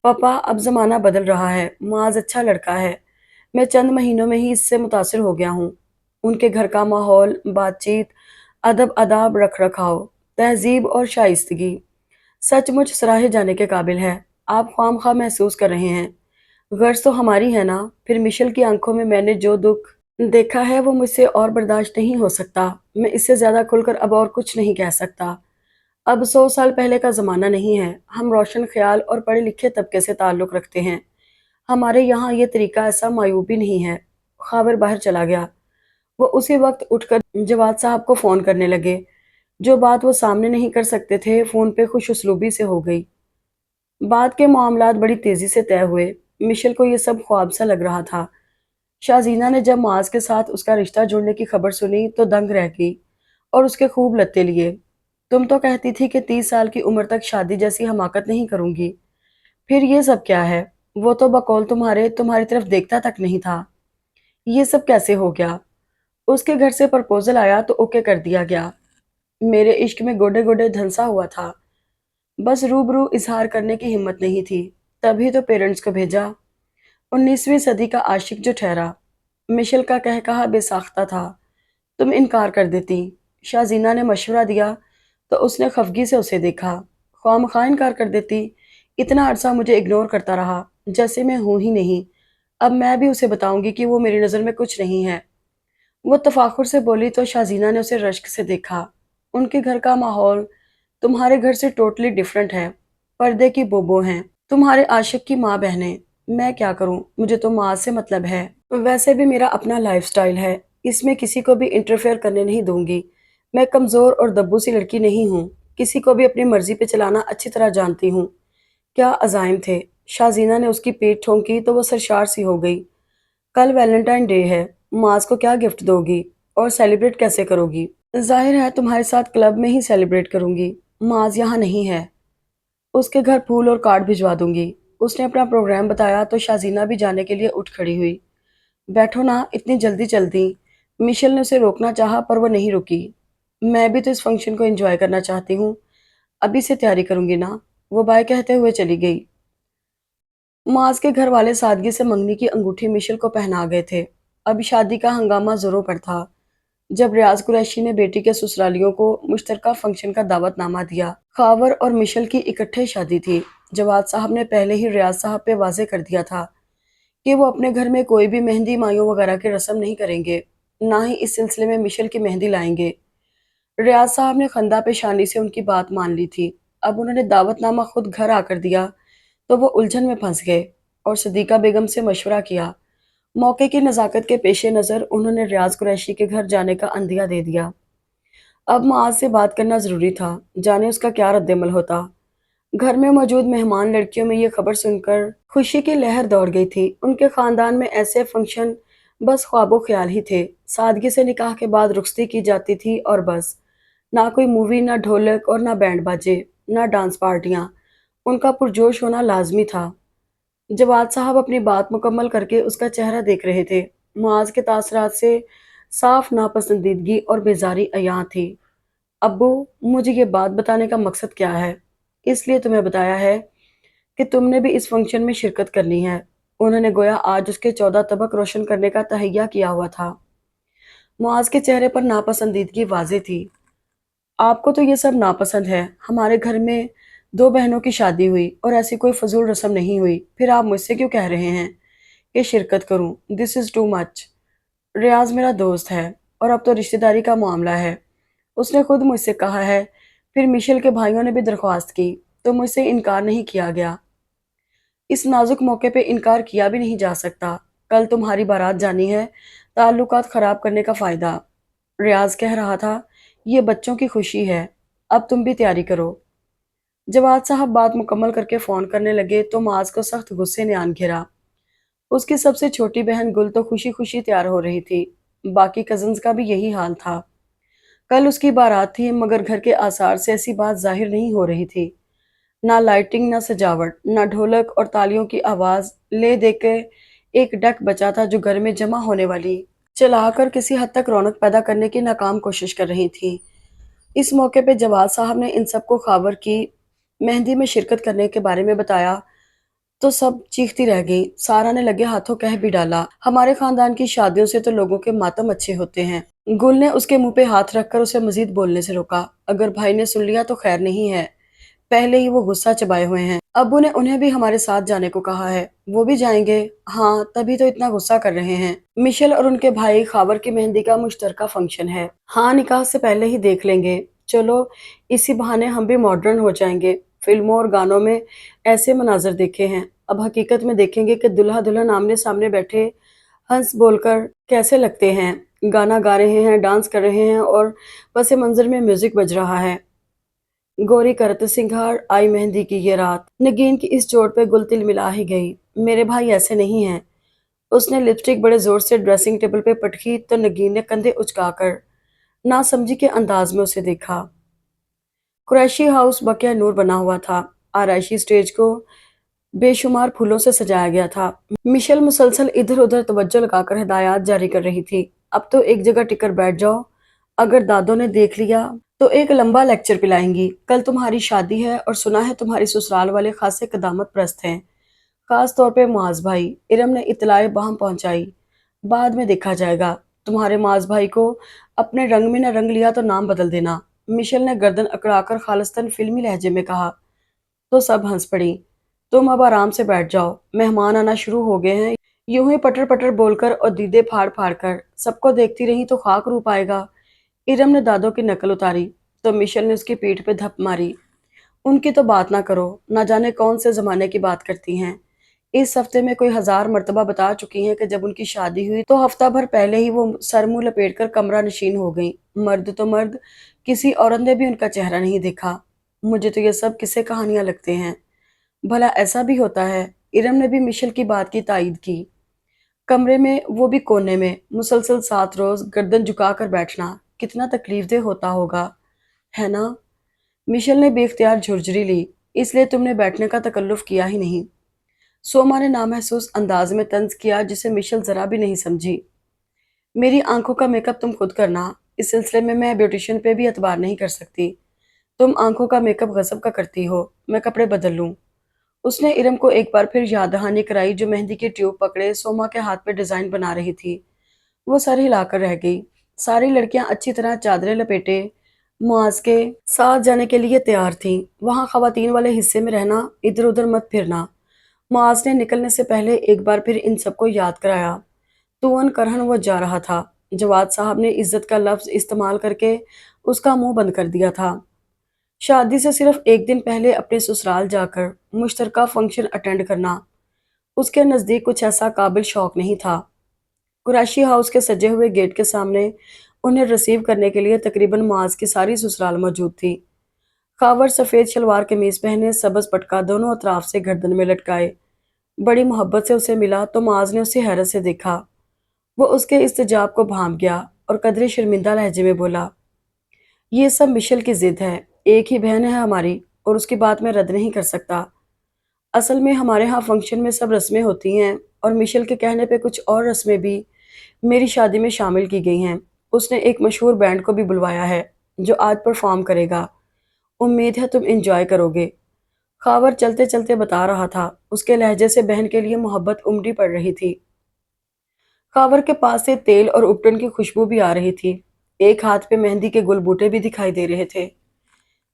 A: پاپا، اب زمانہ بدل رہا ہے، معاذ اچھا لڑکا ہے۔ میں چند مہینوں میں ہی اس سے متاثر ہو گیا ہوں۔ ان کے گھر کا ماحول، بات چیت، ادب آداب، رکھ رکھاؤ، تہذیب اور شائستگی سچ مچ سراہے جانے کے قابل ہے۔ آپ خواہ خواہ محسوس کر رہے ہیں، غرض تو ہماری ہے نا۔ پھر مشل کی آنکھوں میں نے جو دکھ دیکھا ہے وہ مجھ سے اور برداشت نہیں ہو سکتا۔ میں اس سے زیادہ کھل کر اب اور کچھ نہیں کہہ سکتا۔ اب 100 سال پہلے کا زمانہ نہیں ہے۔ ہم روشن خیال اور پڑھے لکھے طبقے سے تعلق رکھتے ہیں۔ ہمارے یہاں یہ طریقہ ایسا معیوب بھی نہیں ہے۔ خاور باہر چلا گیا۔ وہ اسی وقت اٹھ کر جواد صاحب کو فون کرنے لگے۔ جو بات وہ سامنے نہیں کر سکتے تھے، فون پہ خوش اسلوبی سے ہو گئی۔ بعد کے معاملات بڑی تیزی سے طے ہوئے۔ مشل کو یہ سب خواب سا لگ رہا تھا۔ شازینہ نے جب معاذ کے ساتھ اس کا رشتہ جڑنے کی خبر سنی تو دنگ رہ گئی اور اس کے خوب لتے لیے۔ تم تو کہتی تھی کہ 30 سال کی عمر تک شادی جیسی حماقت نہیں کروں گی، پھر یہ سب کیا ہے؟ وہ تو بقول تمہاری طرف دیکھتا تک نہیں تھا۔ یہ سب کیسے ہو گیا؟ اس کے گھر سے پرپوزل آیا تو اوکے کر دیا گیا۔ میرے عشق میں گوڈے گوڈے دھنسا ہوا تھا، بس روبرو اظہار کرنے کی ہمت نہیں تھی، تبھی تو پیرنٹس کو بھیجا۔ 19ویں صدی کا عاشق جو ٹھہرا۔ مشل کا کہہ کہا بے ساختہ تھا۔ تم انکار کر دیتی۔ شازینہ نے مشورہ دیا تو اس نے خفگی سے اسے دیکھا۔ خواہ مخواہ انکار کر دیتی۔ اتنا عرصہ مجھے اگنور کرتا رہا جیسے میں ہوں ہی نہیں۔ اب میں بھی اسے بتاؤں گی کہ وہ میری نظر میں کچھ نہیں ہے۔ وہ تفاخر سے بولی تو شازینہ نے اسے رشک سے دیکھا۔ ان کے گھر کا ماحول تمہارے گھر سے ٹوٹلی ڈیفرنٹ ہے۔ पर्दे की बोबो हैं, तुम्हारे आशिक की माँ बहनें। मैं क्या करूं, मुझे तो माँ से मतलब है। वैसे भी मेरा अपना लाइफस्टाइल है, इसमें किसी को भी इंटरफेयर करने नहीं दूंगी। मैं कमजोर और दब्बू सी लड़की नहीं हूँ, किसी को भी अपनी मर्जी पे चलाना अच्छी तरह जानती हूँ। क्या अजाइम थे। शाजीना ने उसकी पीठ ठोंकी तो वो सरशार सी हो गई। कल वैलेंटाइन डे है, माज को क्या गिफ्ट दोगी और सेलिब्रेट कैसे करोगी? जाहिर है तुम्हारे साथ क्लब में ही सेलिब्रेट करूंगी। माज यहाँ नहीं है, उसके घर फूल और कार्ड भिजवा दूंगी। उसने अपना प्रोग्राम बताया तो शाजीना भी जाने के लिए उठ खड़ी हुई। बैठो ना, इतनी जल्दी चलती। मिशेल ने उसे रोकना चाहा पर वो नहीं रुकी। मैं भी तो इस फंक्शन को एंजॉय करना चाहती हूँ, अभी से तैयारी करूंगी ना, वो बाय कहते हुए चली गई। माज के घर वाले सादगी से मंगनी की अंगूठी मिशेल को पहना गए थे। अब शादी का हंगामा जोरों पर था। जब रियाज कुरैशी ने बेटी के ससुरालियों को मुश्तरका फंक्शन का दावतनामा दिया। खावर और मिशेल की इकट्ठे शादी थी। जवाद साहब ने पहले ही रियाज साहब पे वाजे कर दिया था कि वो अपने घर में कोई भी मेहंदी मायों वगैरह की रस्म नहीं करेंगे, ना ही इस सिलसिले में मिशेल की मेहंदी लाएंगे। रियाज साहब ने खंदा पेशानी से उनकी बात मान ली थी। अब उन्होंने दावतनामा खुद घर आकर दिया तो वो उलझन में फंस गए और सदीका बेगम से मशवरा किया। मौके की नज़ाकत के पेश नज़र उन्होंने रियाज कुरैशी के घर जाने का अंदिया दे दिया। अब माज से बात करना ज़रूरी था, जाने उसका क्या रद्दमल होता। घर में मौजूद मेहमान लड़कियों में ये खबर सुनकर खुशी की लहर दौड़ गई थी। उनके खानदान में ऐसे फंक्शन बस ख्वाबो ख्याल ही थे। सादगी से निकाह के बाद रुखसती की जाती थी और बस। ना कोई मूवी, ना ढोलक और ना बैंड बाजे, ना डांस पार्टियां। उनका पुरजोश होना लाजमी था। जवाद साहब अपनी बात मुकम्मल करके उसका चेहरा देख रहे थे। मुआज के तासरात से साफ नापसंदीदगी और बेजारी अयां थी। अब्बू, मुझे ये बात बताने का मकसद क्या है? इसलिए तुम्हें बताया है कि तुमने भी इस फंक्शन में शिरकत करनी है। उन्होंने गोया आज उसके 14 तबक रोशन करने का तहैया किया हुआ था। मुआज के चेहरे पर नापसंदीदगी वाज़ेह थी। आपको तो ये सब नापसंद है। हमारे घर में दो बहनों की शादी हुई और ऐसी कोई फजूल रस्म नहीं हुई, फिर आप मुझसे क्यों कह रहे हैं कि शिरकत करूं? This is too much. Riyaz मेरा दोस्त है और अब तो रिश्तेदारी का मामला है। उसने खुद मुझसे कहा है, फिर मिशेल के भाइयों ने भी दरख्वास्त की तो मुझसे इनकार नहीं किया गया। इस नाजुक मौके पे इनकार किया भी नहीं जा सकता। कल तुम्हारी बारात जानी है, ताल्लुकात खराब करने का फायदा। रियाज कह रहा था, ये बच्चों की खुशी है, अब तुम भी तैयारी करो। जवाद साहब बात मुकम्मल करके फोन करने लगे तो माज को सख्त गुस्से ने आन घेरा। उसकी सबसे छोटी बहन गुल तो खुशी खुशी तैयार हो रही थी। बाकी कजन्स का भी यही हाल था। कल उसकी बारात थी मगर घर के आसार से ऐसी बात जाहिर नहीं हो रही थी। ना लाइटिंग, ना सजावट, ना ढोलक और तालियों की आवाज ले दे के एक डक बचा था जो घर में जमा होने वाली चलाकर किसी हद तक रौनक पैदा करने की नाकाम कोशिश कर रही थी। इस मौके पे जवाद साहब ने इन सबको खबर की मेहंदी में शिरकत करने के बारे में बताया तो सब चीखती रह गई। सारा ने लगे हाथों कह भी डाला, हमारे खानदान की शादियों से तो लोगों के मातम अच्छे होते हैं। गुल ने उसके मुंह पे हाथ रखकर उसे मजीद बोलने से रोका। अगर भाई ने सुन लिया तो खैर नहीं है, पहले ही वो गुस्सा चबाए हुए हैं। अब्बू ने उन्हें भी हमारे साथ जाने को कहा है। वो भी जाएंगे? हाँ, तभी तो इतना गुस्सा कर रहे हैं। मिशेल और उनके भाई खावर की मेहंदी का मुश्तरका फंक्शन है। हाँ, निकाह से पहले ही देख लेंगे। चलो, इसी बहाने हम भी मॉडर्न हो जाएंगे। फिल्मों और गानों में ऐसे मनाजर देखे हैं, अब हकीकत में देखेंगे कि दुल्हा दुल्हन आमने सामने बैठे हंस बोलकर कैसे लगते हैं। गाना गा रहे हैं, डांस कर रहे हैं और पस मंजर में म्यूजिक बज रहा है। गोरी करत सिंगार आई मेहंदी की ये रात। नगीन की इस चोट पे गुल तिल मिला ही गई। मेरे भाई ऐसे नहीं हैं। उसने लिपस्टिक बड़े जोर से ड्रेसिंग टेबल पे पटकी तो नगीन ने कंधे उचकाकर ना समझी के अंदाज में उसे देखा। कुरैशी हाउस बकिया नूर बना हुआ था। आराइशी स्टेज को बेशुमार फूलों से सजाया गया था। मिशेल मुसलसल इधर उधर तवज्जो लगाकर हिदायत जारी कर रही थी। अब तो एक जगह टिकर बैठ जाओ, अगर दादों ने देख लिया तो एक लंबा लेक्चर पिलाएंगी। कल तुम्हारी शादी है और सुना है तुम्हारी ससुराल वाले खासे कदामत प्रस्त हैं, खास तौर पे मुआज भाई। इरम ने इतलाए बहम पहुंचाई, बाद में देखा जाएगा। तुम्हारे मुआज भाई को अपने रंग में न रंग लिया तो नाम बदल देना। मिशेल ने गर्दन अकड़ाकर खालिस्तान फिल्मी लहजे में कहा तो सब हंस पड़ी। तुम अब आराम से बैठ जाओ, मेहमान आना शुरू हो गए हैं। यूं ही पटर पटर बोलकर और दीदे फाड़ फाड़ कर सबको देखती रही तो खाक रूप आएगा। इरम ने दादों की नकल उतारी तो मिशेल ने उसकी पीठ पे धप मारी। ان کی تو بات نہ کرو، نہ جانے کون سے زمانے کی بات کرتی ہیں۔ اس ہفتے میں کوئی 1000 مرتبہ بتا چکی ہیں کہ جب ان کی شادی ہوئی تو ہفتہ بھر پہلے ہی وہ سر منہ لپیٹ کر کمرہ نشین ہو گئیں۔ مرد تو مرد، کسی عورت نے بھی ان کا چہرہ نہیں دیکھا۔ مجھے تو یہ سب قصے کہانیاں لگتے ہیں۔ بھلا ایسا بھی ہوتا ہے؟ ارم نے بھی مشل کی بات کی تائید کی۔ کمرے میں، وہ بھی کونے میں، مسلسل 7 روز گردن جھکا کر بیٹھنا کتنا تکلیف دہ ہوتا ہوگا، ہے نا؟ مشل نے بے اختیار جھرجھری لی۔ اس لیے تم نے بیٹھنے کا تکلف کیا ہی نہیں، سوما نے نامحسوس انداز میں طنز کیا جسے مشل ذرا بھی نہیں سمجھی۔ میری آنکھوں کا میک اپ تم خود کرنا، اس سلسلے میں بیوٹیشین پہ بھی اعتبار نہیں کر سکتی۔ تم آنکھوں کا میک اپ غضب کا کرتی ہو، میں کپڑے بدل لوں؟ اس نے ارم کو ایک بار پھر یاد دہانی کرائی جو مہندی کی ٹیوب پکڑے سوما کے ہاتھ پہ ڈیزائن بنا رہی تھی۔ وہ سر ہلا کر رہ گئی۔ ساری لڑکیاں اچھی طرح چادریں لپیٹے معاذ کے ساتھ جانے کے لیے تیار تھیں۔ وہاں خواتین والے حصے میں رہنا، ادھر ادھر مت پھرنا۔ معاذ نے نکلنے سے پہلے ایک بار پھر ان سب کو یاد کرایا۔ تو ان کرہن وہ جا رہا تھا۔ جواد صاحب نے عزت کا لفظ استعمال کر کے اس کا منہ بند کر دیا تھا۔ شادی سے صرف ایک دن پہلے اپنے سسرال جا کر مشترکہ فنکشن اٹینڈ کرنا اس کے نزدیک کچھ ایسا قابل شوق نہیں تھا۔ قریشی ہاؤس کے سجے ہوئے گیٹ کے سامنے انہیں ریسیو کرنے کے لیے تقریباً معاذ کی ساری سسرال موجود تھی۔ خاور سفید شلوار قمیض پہنے، سبز پٹکا دونوں اطراف سے گردن میں لٹکائے بڑی محبت سے اسے ملا تو معاذ نے اسے حیرت سے دیکھا۔ وہ اس کے استجاب کو بھانپ گیا اور قدرے شرمندہ لہجے میں بولا، یہ سب مشل کی ضد ہے، ایک ہی بہن ہے ہماری اور اس کی بات میں رد نہیں کر سکتا۔ اصل میں ہمارے ہاں فنکشن میں سب رسمیں ہوتی ہیں اور مشل کے کہنے پہ کچھ اور رسمیں بھی میری شادی میں شامل کی گئی ہیں۔ اس نے ایک مشہور بینڈ کو بھی بلوایا ہے جو آج پرفارم کرے گا۔ امید ہے تم انجوائے کرو گے۔ خاور چلتے چلتے بتا رہا تھا۔ اس کے لہجے سے بہن کے لیے محبت امڑی پڑ رہی تھی۔ خاور کے پاس سے تیل اور اپٹن کی خوشبو بھی آ رہی تھی۔ ایک ہاتھ پہ مہندی کے گل بوٹے بھی دکھائی دے رہے تھے۔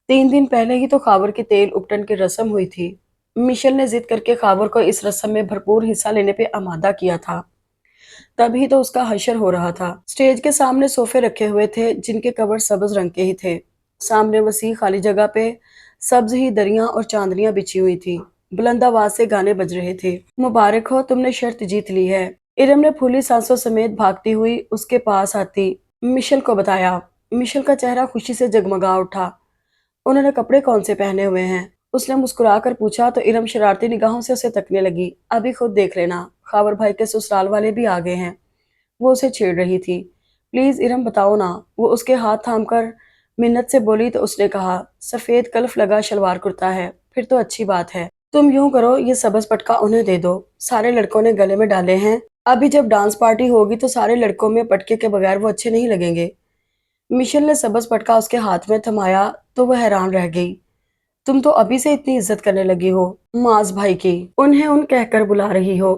A: 3 دن پہلے ہی تو خاور کی تیل اپٹن کی رسم ہوئی تھی۔ مشل نے ضد کر کے خاور کو اس رسم میں بھرپور حصہ لینے پہ آمادہ کیا تھا۔ تب ہی تو اس کا حشر ہو رہا تھا۔ سٹیج کے سامنے صوفے رکھے ہوئے تھے جن کے کور سبز رنگ کے ہی تھے۔ سامنے وسیع خالی جگہ پہ سبز ہی دریاں اور چاندنیاں بچھی ہوئی تھی۔ بلند آواز سے گانے بج رہے تھے۔ مبارک ہو، تم نے شرط جیت لی ہے، ارم نے پھولی سانسوں سمیت بھاگتی ہوئی اس کے پاس آتی مشل کو بتایا۔ مشل کا چہرہ خوشی سے جگمگا اٹھا۔ انہوں نے کپڑے کون سے پہنے ہوئے ہیں؟ اس نے مسکرا کر پوچھا تو ارم شرارتی نگاہوں سے اسے تکنے لگی۔ ابھی خود دیکھ لینا، خاور بھائی کے سسرال والے بھی آ گئے ہیں۔ وہ اسے چھیڑ رہی تھی۔ پلیز ارم بتاؤ نا، وہ اس کے ہاتھ تھام کر منت سے بولی تو اس نے کہا، سفید کلف لگا شلوار کرتا ہے، پھر تو اچھی بات ہے۔ تم یوں کرو، یہ سبز پٹکا انہیں دے دو، سارے لڑکوں نے گلے میں ڈالے ہیں، ابھی جب ڈانس پارٹی ہوگی تو سارے لڑکوں میں پٹکے کے بغیر وہ اچھے نہیں لگیں گے۔ مشل نے سبز پٹکا اس کے ہاتھ میں تھمایا تو وہ حیران رہ گئی۔ تم تو ابھی سے اتنی عزت کرنے لگی ہو معاذ بھائی کی، انہیں ان کہہ کر بلا رہی ہو۔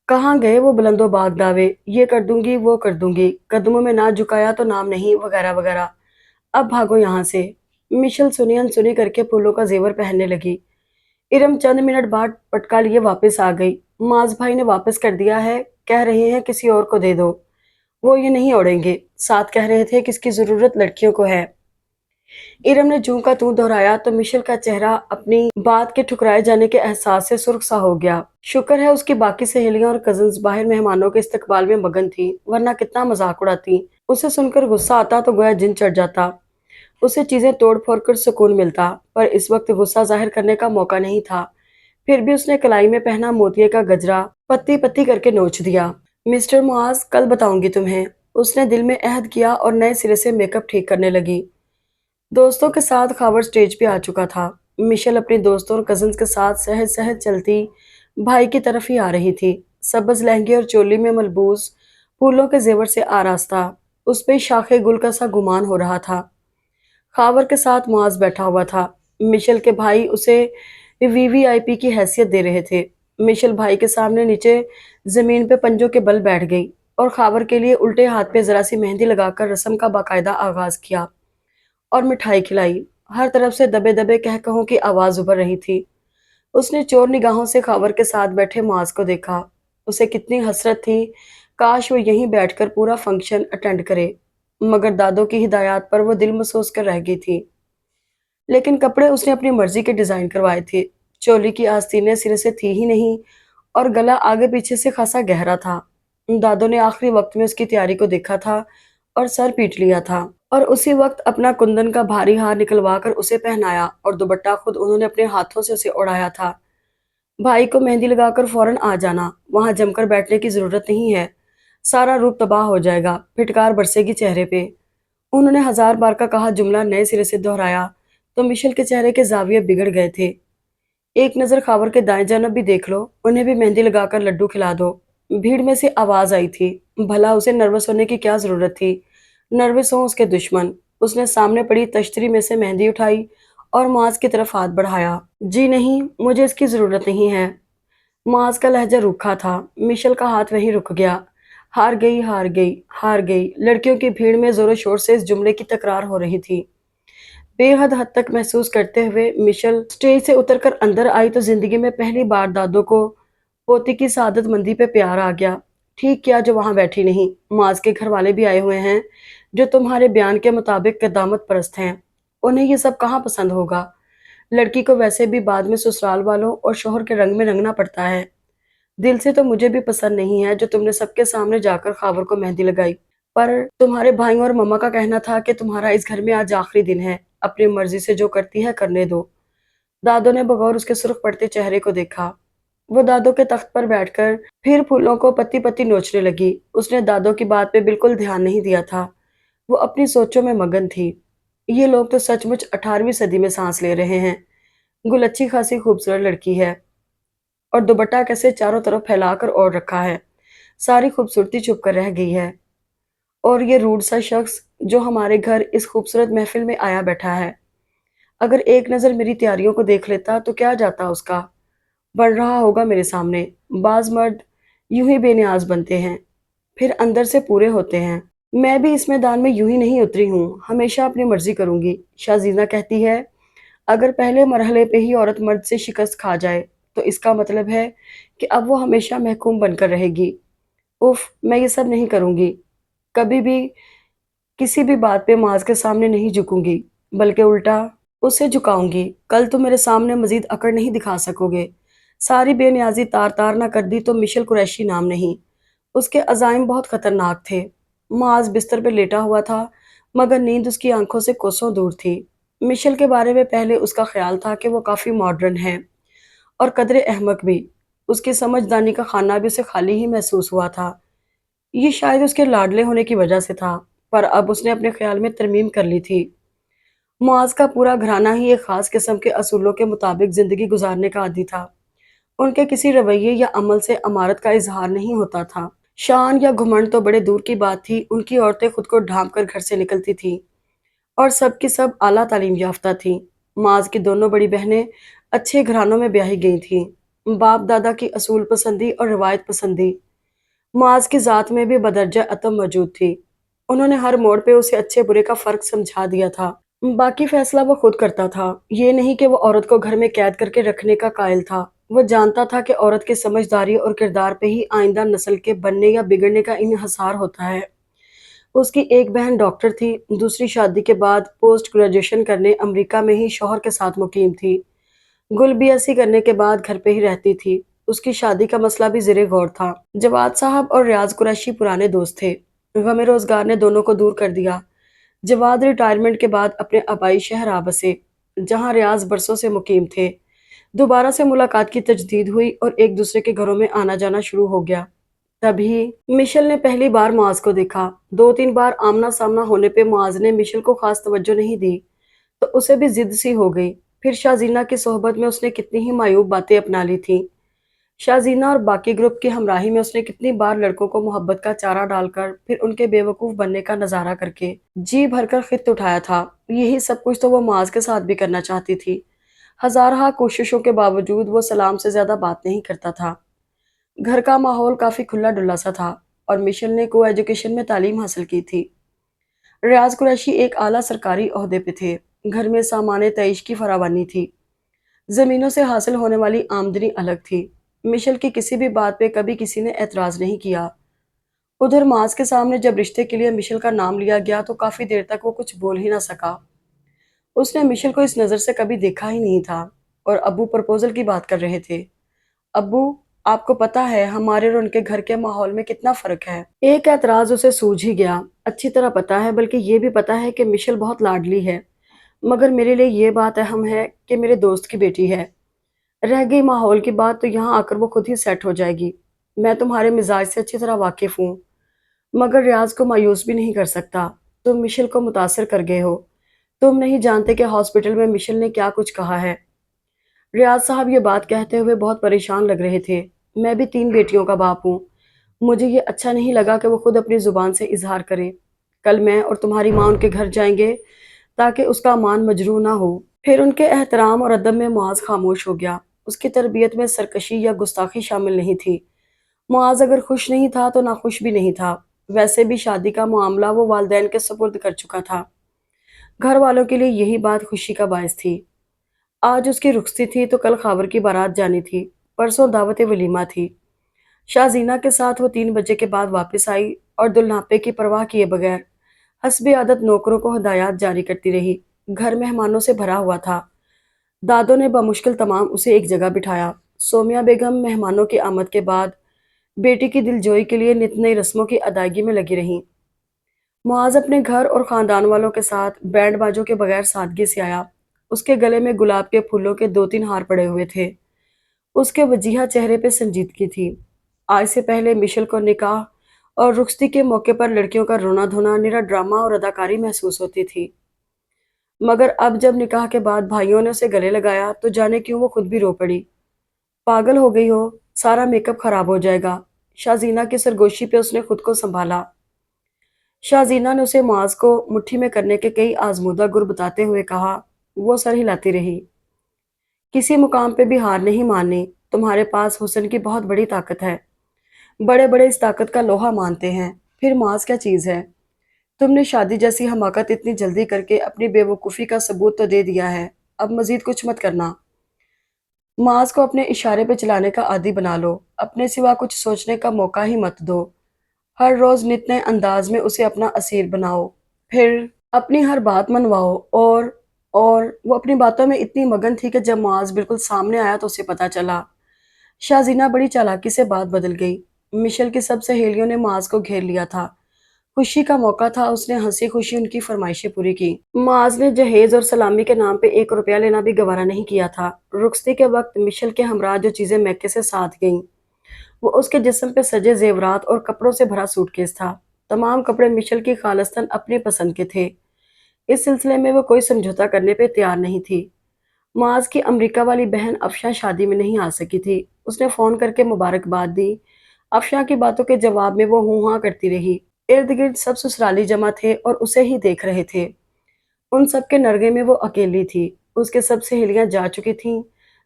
A: کہاں گئے وہ بلند و باغ دعوے، یہ کر دوں گی وہ کر دوں گی، قدموں میں نہ جھکایا تو نام نہیں، وغیرہ وغیرہ۔ اب بھاگو یہاں سے۔ مشل سنی انسنی کر کے پھولوں کا زیور پہننے لگی۔ ارم چند منٹ بعد پٹکا لیے واپس آ گئی۔ معاذ بھائی نے واپس کر دیا ہے، کہہ رہے ہیں کسی اور کو دے دو، وہ یہ نہیں اوڑیں گے، ساتھ کہہ رہے تھے کس کی ضرورت لڑکیوں کو ہے۔ ارم نے جوں کا توں دہرایا تو مشل کا چہرہ اپنی بات کے ٹھکرائے جانے کے احساس سے سرخ سا ہو گیا۔ شکر ہے اس کی باقی سہیلیاں اور کزنز باہر مہمانوں کے استقبال میں مگن تھیں، ورنہ کتنا مذاق اڑاتی۔ اسے سن کر غصہ آتا تو گویا جن چڑھ جاتا۔ اسے چیزیں توڑ پھوڑ کر سکون ملتا، پر اس وقت غصہ ظاہر کرنے کا موقع نہیں تھا۔ پھر بھی اس نے کلائی میں پہنا موتیے کا گجرا پتی پتی کر کے نوچ دیا۔ مسٹر معاذ، کل بتاؤں گی تمہیں، اس نے دل میں عہد کیا اور نئے سرے سے میک اپ ٹھیک کرنے لگی۔ دوستوں کے ساتھ خاور سٹیج پہ آ چکا تھا۔ مشل اپنی دوستوں اور کزنز کے ساتھ سہج سہج چلتی بھائی کی طرف ہی آ رہی تھی۔ سبز لہنگے اور چولی میں ملبوس پھولوں کے زیور سے آراستہ، اس پہ شاخ گل کا سا گمان ہو رہا تھا۔ خاور کے ساتھ معاذ بیٹھا ہوا تھا۔ مشل کے بھائی اسے وی وی آئی پی کی حیثیت دے رہے تھے۔ مشل بھائی کے سامنے نیچے زمین پہ پنجوں کے بل بیٹھ گئی اور خاور کے لیے الٹے ہاتھ پہ ذرا سی مہندی لگا کر رسم کا باقاعدہ آغاز کیا اور مٹھائی کھلائی۔ ہر طرف سے دبے دبے کہوں کی آواز ابھر رہی تھی۔ اس نے چور نگاہوں سے خاور کے ساتھ بیٹھے معاذ کو دیکھا۔ اسے کتنی حسرت تھی، کاش وہ یہیں بیٹھ کر پورا فنکشن اٹینڈ کرے، مگر دادوں کی ہدایات پر وہ دل مسوس کر رہ گئی تھی۔ لیکن کپڑے उसने अपनी मर्जी के डिजाइन करवाए थे। चोली की आस्तीनें सिरे से थी ही नहीं और गला आगे पीछे से खासा गहरा था। दादो ने आखिरी वक्त में उसकी तैयारी को देखा था और सर पीट लिया था और उसी वक्त अपना कुंदन का भारी हार निकलवा कर उसे पहनाया और दुपट्टा खुद उन्होंने अपने हाथों से उसे उड़ाया था। भाई को मेहंदी लगाकर फौरन आ जाना, वहां जमकर बैठने की जरूरत नहीं है, सारा रूप तबाह हो जाएगा, फिटकार बरसेगी चेहरे पे। उन्होंने हजार बार का कहा जुमला नए सिरे से दोहराया तो मिशेल के चेहरे के जाविये बिगड़ गए थे। एक नजर खावर के दाएं जानब भी देख लो, उन्हें भी मेहंदी लगाकर लड्डू खिला दो। भीड़ में से आवाज आई थी। भला उसे नर्वस होने की क्या जरूरत थी? नर्वस हो उसके दुश्मन। उसने सामने पड़ी तश्तरी में से मेहंदी उठाई और मुआज की तरफ हाथ बढ़ाया। जी नहीं, मुझे इसकी जरूरत नहीं है। मुआज का लहजा रूखा था। मिशेल का हाथ वहीं रुक गया। हार गई, हार गई, हार गई। लड़कियों की भीड़ में जोरों शोर से इस जुमले की तकरार हो रही थी। बेहद हद तक महसूस करते हुए मिशेल स्टेज से उतरकर अंदर आई तो जिंदगी में पहली बार दादो को पोती की सादत मंदी पे प्यार आ गया। ठीक किया जो वहां बैठी नहीं। माज के घर वाले भी आए हुए हैं जो तुम्हारे बयान के मुताबिक कदामत परस्त हैं। उन्हें ये सब कहाँ पसंद होगा? लड़की को वैसे भी बाद में ससुराल वालों और शोहर के रंग में रंगना पड़ता है। दिल से तो मुझे भी पसंद नहीं है जो तुमने सबके सामने जाकर खावर को मेहंदी लगाई। पर तुम्हारे भाई और मम्मा का कहना था कि तुम्हारा इस घर में आज आखिरी दिन है, अपनी मर्जी से जो करती है करने दो। दादो ने बगौर उसके सुर्ख पड़ते चेहरे को देखा। वो दादो के तख्त पर बैठकर फिर फूलों को पत्ती पत्ती नोचने लगी। उसने दादो की बात पे बिल्कुल ध्यान नहीं दिया था। वो अपनी सोचों में मगन थी। ये लोग तो सचमुच 18वीं सदी में सांस ले रहे हैं। गुल अच्छी खासी खूबसूरत लड़की है और दुपट्टा कैसे चारों तरफ फैलाकर ओढ़ रखा है। सारी खूबसूरती छुप कर रह गई है। और ये रूड सा शख्स जो हमारे घर इस खूबसूरत महफिल में आया बैठा है, अगर एक नज़र मेरी तैयारियों को देख लेता तो क्या जाता उसका? बढ़ रहा होगा मेरे सामने। बाज मर्द यूं ही बेनियाज बनते हैं, फिर अंदर से पूरे होते हैं। मैं भी इस मैदान में यूं ही नहीं उतरी हूँ, हमेशा अपनी मर्जी करूंगी। शाजीना कहती है अगर पहले मरहले पे ही औरत मर्द से शिकस्त खा जाए तो इसका मतलब है कि अब वो हमेशा महकूम बनकर रहेगी। उफ, मैं ये सब नहीं करूंगी। कभी भी किसी भी बात पे माज के सामने नहीं झुकूंगी, बल्कि उल्टा उसे झुकाऊंगी। कल तुम मेरे सामने मजीद अकड़ नहीं दिखा सकोगे। सारी बेनियाजी तार तार ना कर दी तो मिशेल कुरैशी नाम नहीं। उसके अजाइम बहुत खतरनाक थे। माज बिस्तर पर लेटा हुआ था, मगर नींद उसकी आंखों से कोसों दूर थी। मिशेल के बारे में पहले उसका ख्याल था कि वो काफी मॉडर्न है और कदरे अहमक भी। उसकी समझदारी का खाना भी उसे खाली ही महसूस हुआ था। ये शायद उसके लाडले होने की वजह से था, पर अब उसने अपने ख्याल में तरमीम कर ली थी। मुआज का पूरा घराना ही एक खास किस्म के असूलों के मुताबिक जिंदगी गुजारने का आदी था। उनके किसी रवैये या अमल से अमारत का इजहार नहीं होता था। शान या घुमंड तो बड़े दूर की बात थी। उनकी औरतें खुद को ढांप कर घर से निकलती थीं और सब की सब आला तालीम याफ्ता थीं। माज की दोनों बड़ी बहनें अच्छे घरानों में ब्याही गई थीं। बाप दादा की असूल पसंदी और रिवायत पसंदी मुआज़ की ज़ात में भी बदरजा अतम मौजूद थी। उन्होंने हर मोड़ पे उसे अच्छे बुरे का फ़र्क समझा दिया था। बाकी फ़ैसला वो खुद करता था। ये नहीं कि वो औरत को घर में कैद करके रखने का कायल था। वो जानता था कि औरत की समझदारी और किरदार पे ही आइंदा नस्ल के बनने या बिगड़ने का इन्हिसार होता है। उसकी एक बहन डॉक्टर थी, दूसरी शादी के बाद पोस्ट ग्रेजुएशन करने अमेरिका में ही शौहर के साथ मुकीम थी। गुल बीएससी करने के बाद घर पे ही रहती थी। उसकी शादी का मसला भी ज़ेरे गौर था। जवाद साहब और रियाज कुरैशी पुराने दोस्त थे। गमे रोजगार ने दोनों को दूर कर दिया। जवाद रिटायरमेंट के बाद अपने आबाई शहर आ बसे, जहाँ रियाज बरसों से मुकीम थे। दोबारा से मुलाकात की तजदीद हुई और एक दूसरे के घरों में आना जाना शुरू हो गया। तभी मिशेल ने पहली बार मुआज को देखा। 2-3 बार आमना सामना होने पे मुआज ने मिशेल को खास तवज्जो नहीं दी तो उसे भी जिद सी हो गई। फिर शाजीना की सोहबत में उसने कितनी ही मायूब बातें अपना ली थीं। शाजीना और बाकी ग्रुप की हमराही में उसने कितनी बार लड़कों को मोहब्बत का चारा डालकर फिर उनके बेवकूफ़ बनने का नज़ारा करके जी भरकर खित उठाया था। यही सब कुछ तो वो मुआज के साथ भी करना चाहती थी। हज़ारहा कोशिशों के बावजूद वो सलाम से ज़्यादा बात नहीं करता था। घर का माहौल काफ़ी खुला-डुला सा था और मिशेल ने को एजुकेशन में तालीम हासिल की थी। रियाज कुरैशी एक आला सरकारी ओहदे पे थे। घर में सामाने तईश की फरावानी थी। जमीनों से हासिल होने वाली आमदनी अलग थी। मिशेल की किसी भी बात पे कभी किसी ने एतराज नहीं किया। उधर माज के सामने जब रिश्ते के लिए मिशेल का नाम लिया गया तो काफी देर तक वो कुछ बोल ही ना सका। اس نے مشل کو اس نظر سے کبھی دیکھا ہی نہیں تھا، اور ابو پرپوزل کی بات کر رہے تھے۔ ابو، آپ کو پتا ہے ہمارے اور ان کے گھر کے ماحول میں کتنا فرق ہے؟ ایک اعتراض اسے سوجھ ہی گیا۔ اچھی طرح پتا ہے، بلکہ یہ بھی پتا ہے کہ مشل بہت لاڈلی ہے، مگر میرے لیے یہ بات اہم ہے کہ میرے دوست کی بیٹی ہے۔ رہ گئی ماحول کی بات، تو یہاں آ کر وہ خود ہی سیٹ ہو جائے گی۔ میں تمہارے مزاج سے اچھی طرح واقف ہوں، مگر ریاض کو مایوس بھی نہیں کر سکتا۔ تم مشل کو متاثر کر گئے ہو۔ تم نہیں جانتے کہ ہاسپٹل میں مشل نے کیا کچھ کہا ہے۔ ریاض صاحب یہ بات کہتے ہوئے بہت پریشان لگ رہے تھے۔ میں بھی 3 بیٹیوں کا باپ ہوں۔ مجھے یہ اچھا نہیں لگا کہ وہ خود اپنی زبان سے اظہار کرے۔ کل میں اور تمہاری ماں ان کے گھر جائیں گے تاکہ اس کا امان مجروح نہ ہو۔ پھر ان کے احترام اور ادب میں معاذ خاموش ہو گیا۔ اس کی تربیت میں سرکشی یا گستاخی شامل نہیں تھی۔ معاذ اگر خوش نہیں تھا تو ناخوش بھی نہیں تھا۔ ویسے بھی شادی کا معاملہ وہ والدین کے سپرد کر چکا تھا۔ گھر والوں کے لیے یہی بات خوشی کا باعث تھی۔ آج اس کی رخصتی تھی تو کل خاور کی بارات جانی تھی۔ پرسوں دعوت ولیمہ تھی۔ شازینہ کے ساتھ وہ 3 بجے کے بعد واپس آئی اور دلہنپے کی پرواہ کیے بغیر حسب عادت نوکروں کو ہدایات جاری کرتی رہی۔ گھر مہمانوں سے بھرا ہوا تھا۔ دادوں نے بمشکل تمام اسے ایک جگہ بٹھایا۔ سومیا بیگم مہمانوں کی آمد کے بعد بیٹی کی دلجوئی کے لیے نت نئی رسموں کی ادائیگی میں لگی رہیں۔ معاذ اپنے گھر اور خاندان والوں کے ساتھ بینڈ باجوں کے بغیر سادگی سے آیا۔ اس کے گلے میں گلاب کے پھولوں کے 2-3 ہار پڑے ہوئے تھے۔ اس کے وجیہہ چہرے پہ سنجیدگی تھی۔ آج سے پہلے مشل کو نکاح اور رخصتی کے موقع پر لڑکیوں کا رونا دھونا نرا ڈرامہ اور اداکاری محسوس ہوتی تھی، مگر اب جب نکاح کے بعد بھائیوں نے اسے گلے لگایا تو جانے کیوں وہ خود بھی رو پڑی۔ پاگل ہو گئی ہو، سارا میک اپ خراب ہو جائے گا۔ شازینہ کی سرگوشی پہ اس نے خود کو سنبھالا۔ شازینہ نے اسے معاذ کو مٹھی میں کرنے کے کئی آزمودہ گر بتاتے ہوئے کہا۔ وہ سر ہلاتی رہی۔ کسی مقام پہ بھی ہار نہیں ماننی۔ تمہارے پاس حسن کی بہت بڑی طاقت ہے۔ بڑے بڑے اس طاقت کا لوہا مانتے ہیں، پھر معاذ کیا چیز ہے؟ تم نے شادی جیسی حماقت اتنی جلدی کر کے اپنی بے وقوفی کا ثبوت تو دے دیا ہے، اب مزید کچھ مت کرنا۔ معاذ کو اپنے اشارے پہ چلانے کا عادی بنا لو، اپنے سوا کچھ سوچنے کا موقع ہی مت دو۔ ہر روز نت نئے انداز میں اسے اپنا اسیر بناؤ، پھر اپنی ہر بات منواؤ۔ اور وہ اپنی باتوں میں اتنی مگن تھی کہ جب معاذ بالکل سامنے آیا تو اسے پتا چلا۔ شازینہ بڑی چالاکی سے بات بدل گئی۔ مشل کی سب سہیلیوں نے معاذ کو گھیر لیا تھا۔ خوشی کا موقع تھا، اس نے ہنسی خوشی ان کی فرمائشیں پوری کی۔ معاذ نے جہیز اور سلامی کے نام پہ 1 روپیہ لینا بھی گوارا نہیں کیا تھا۔ رخصتی کے وقت مشل کے ہمراہ جو چیزیں میکے سے ساتھ گئیں، وہ اس کے جسم پہ سجے زیورات اور کپڑوں سے بھرا سوٹ کیس تھا۔ تمام کپڑے مشل کی خالصتاً اپنی پسند کے تھے۔ اس سلسلے میں وہ کوئی سمجھوتا کرنے پہ تیار نہیں تھی۔ معاذ کی امریکہ والی بہن افشاں شادی میں نہیں آ سکی تھی۔ اس نے فون کر کے مبارکباد دی۔ افشاں کی باتوں کے جواب میں وہ ہوں ہاں کرتی رہی۔ ارد گرد سب سسرالی جمع تھے اور اسے ہی دیکھ رہے تھے۔ ان سب کے نرغے میں وہ اکیلی تھی۔ اس کے سب سہیلیاں جا چکی تھیں۔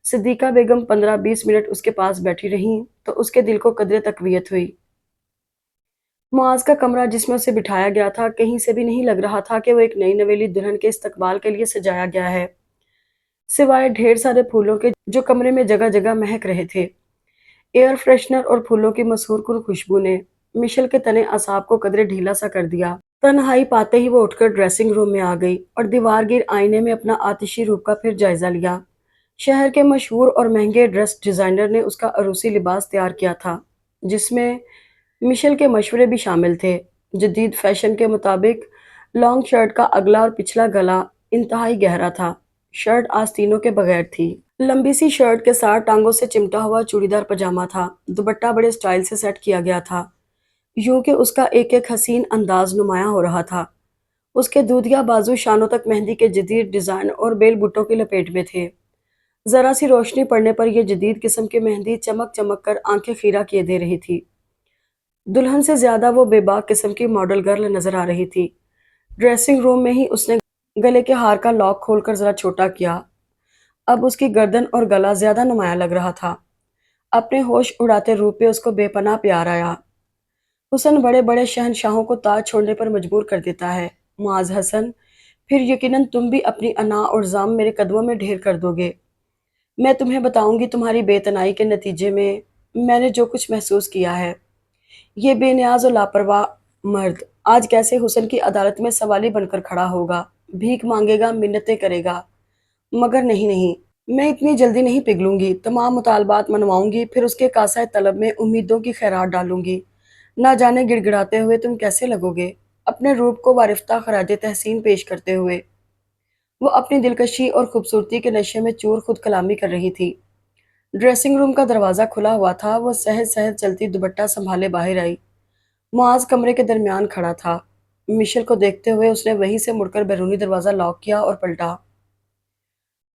A: صدیقہ بیگم 15-20 منٹ اس کے پاس بیٹھی رہیں تو اس کے دل کو قدرے تقویت ہوئی۔ معاذ کا کمرہ جس میں اسے بٹھایا گیا تھا کہیں سے بھی نہیں لگ رہا تھا کہ وہ ایک نئی نویلی دلہن کے استقبال کے لیے سجایا گیا ہے، سوائے ڈھیر سارے پھولوں کے جو کمرے میں جگہ جگہ مہک رہے تھے۔ ایئر فریشنر اور پھولوں کی مسحور کن خوشبو نے مشل کے تنے اعصاب کو قدرے ڈھیلا سا کر دیا۔ تنہائی پاتے ہی وہ اٹھ کر ڈریسنگ روم میں آ گئی اور دیوار گیر آئینے میں اپنا آتشی روپ کا پھر جائزہ لیا۔ شہر کے مشہور اور مہنگے ڈریس ڈیزائنر نے اس کا عروسی لباس تیار کیا تھا، جس میں مشل کے مشورے بھی شامل تھے۔ جدید فیشن کے مطابق لانگ شرٹ کا اگلا اور پچھلا گلا انتہائی گہرا تھا۔ شرٹ آستینوں کے بغیر تھی۔ لمبی سی شرٹ کے ساتھ ٹانگوں سے چمٹا ہوا چوڑی دار پاجامہ تھا۔ دوپٹہ بڑے سٹائل سے سیٹ کیا گیا تھا، یوں کہ اس کا ایک ایک حسین انداز نمایاں ہو رہا تھا۔ اس کے دودھیا بازو شانوں تک مہندی کے جدید ڈیزائن اور بیل بوٹوں کی لپیٹ میں تھے۔ ذرا سی روشنی پڑنے پر یہ جدید قسم کی مہندی چمک چمک کر آنکھیں خیرہ کیے دے رہی تھی۔ دلہن سے زیادہ وہ بے باک قسم کی ماڈل گرل نظر آ رہی تھی۔ ڈریسنگ روم میں ہی اس نے گلے کے ہار کا لاک کھول کر ذرا چھوٹا کیا۔ اب اس کی گردن اور گلا زیادہ نمایاں لگ رہا تھا۔ اپنے ہوش اڑاتے روپ پہ اس کو بے پناہ پیار آیا۔ حسن بڑے بڑے شہنشاہوں کو تاج چھوڑنے پر مجبور کر دیتا ہے، معاذ حسن، پھر یقیناً تم بھی اپنی انا اور ذام میرے قدموں میں ڈھیر کر دو گے۔ میں تمہیں بتاؤں گی تمہاری بے تنائی کے نتیجے میں نے جو کچھ محسوس کیا ہے۔ یہ بے نیاز اور لاپرواہ مرد آج کیسے حسن کی عدالت میں سوالی بن کر کھڑا ہوگا۔ بھیک مانگے گا، منتیں کرے گا، مگر نہیں نہیں، میں اتنی جلدی نہیں پگھلوں گی، تمام مطالبات منواؤں گی، پھر اس کے کاسہ طلب میں امیدوں کی خیرات ڈالوں گی۔ نہ جانے گڑ گڑاتے ہوئے تم کیسے لگو گے، اپنے روپ کو وارفتہ خراج تحسین پیش کرتے ہوئے۔ وہ اپنی دلکشی اور خوبصورتی کے نشے میں چور خود کلامی کر رہی تھی۔ ڈریسنگ روم کا دروازہ کھلا ہوا تھا، وہ سہج سہج چلتی دوپٹہ سنبھالے باہر آئی۔ معاذ کمرے کے درمیان کھڑا تھا۔ مشل کو دیکھتے ہوئے اس نے وہیں سے مڑ کر بیرونی دروازہ لاک کیا اور پلٹا۔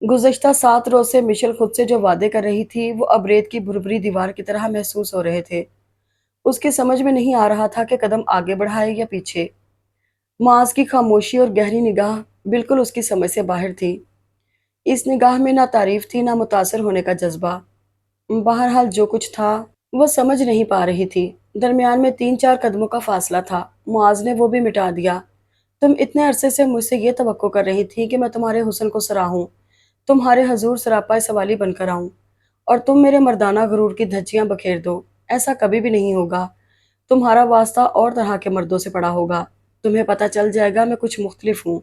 A: گزشتہ 7 روز سے مشل خود سے جو وعدے کر رہی تھی وہ اب ریت کی بھربھری دیوار کی طرح محسوس ہو رہے تھے۔ اس کی سمجھ میں نہیں آ رہا تھا کہ قدم آگے بڑھائے یا پیچھے۔ معاذ کی خاموشی اور گہری نگاہ بالکل اس کی سمجھ سے باہر تھی۔ اس نگاہ میں نہ تعریف تھی، نہ متاثر ہونے کا جذبہ۔ بہرحال جو کچھ تھا وہ سمجھ نہیں پا رہی تھی۔ درمیان میں 3-4 قدموں کا فاصلہ تھا، معاذ نے وہ بھی مٹا دیا۔ تم اتنے عرصے سے مجھ سے یہ توقع کر رہی تھی کہ میں تمہارے حسن کو سراہوں، تمہارے حضور سراپا سوالی بن کر آؤں، اور تم میرے مردانہ غرور کی دھجیاں بکھیر دو۔ ایسا کبھی بھی نہیں ہوگا۔ تمہارا واسطہ اور طرح کے مردوں سے پڑا ہوگا۔ تمہیں پتہ چل جائے گا میں کچھ مختلف ہوں۔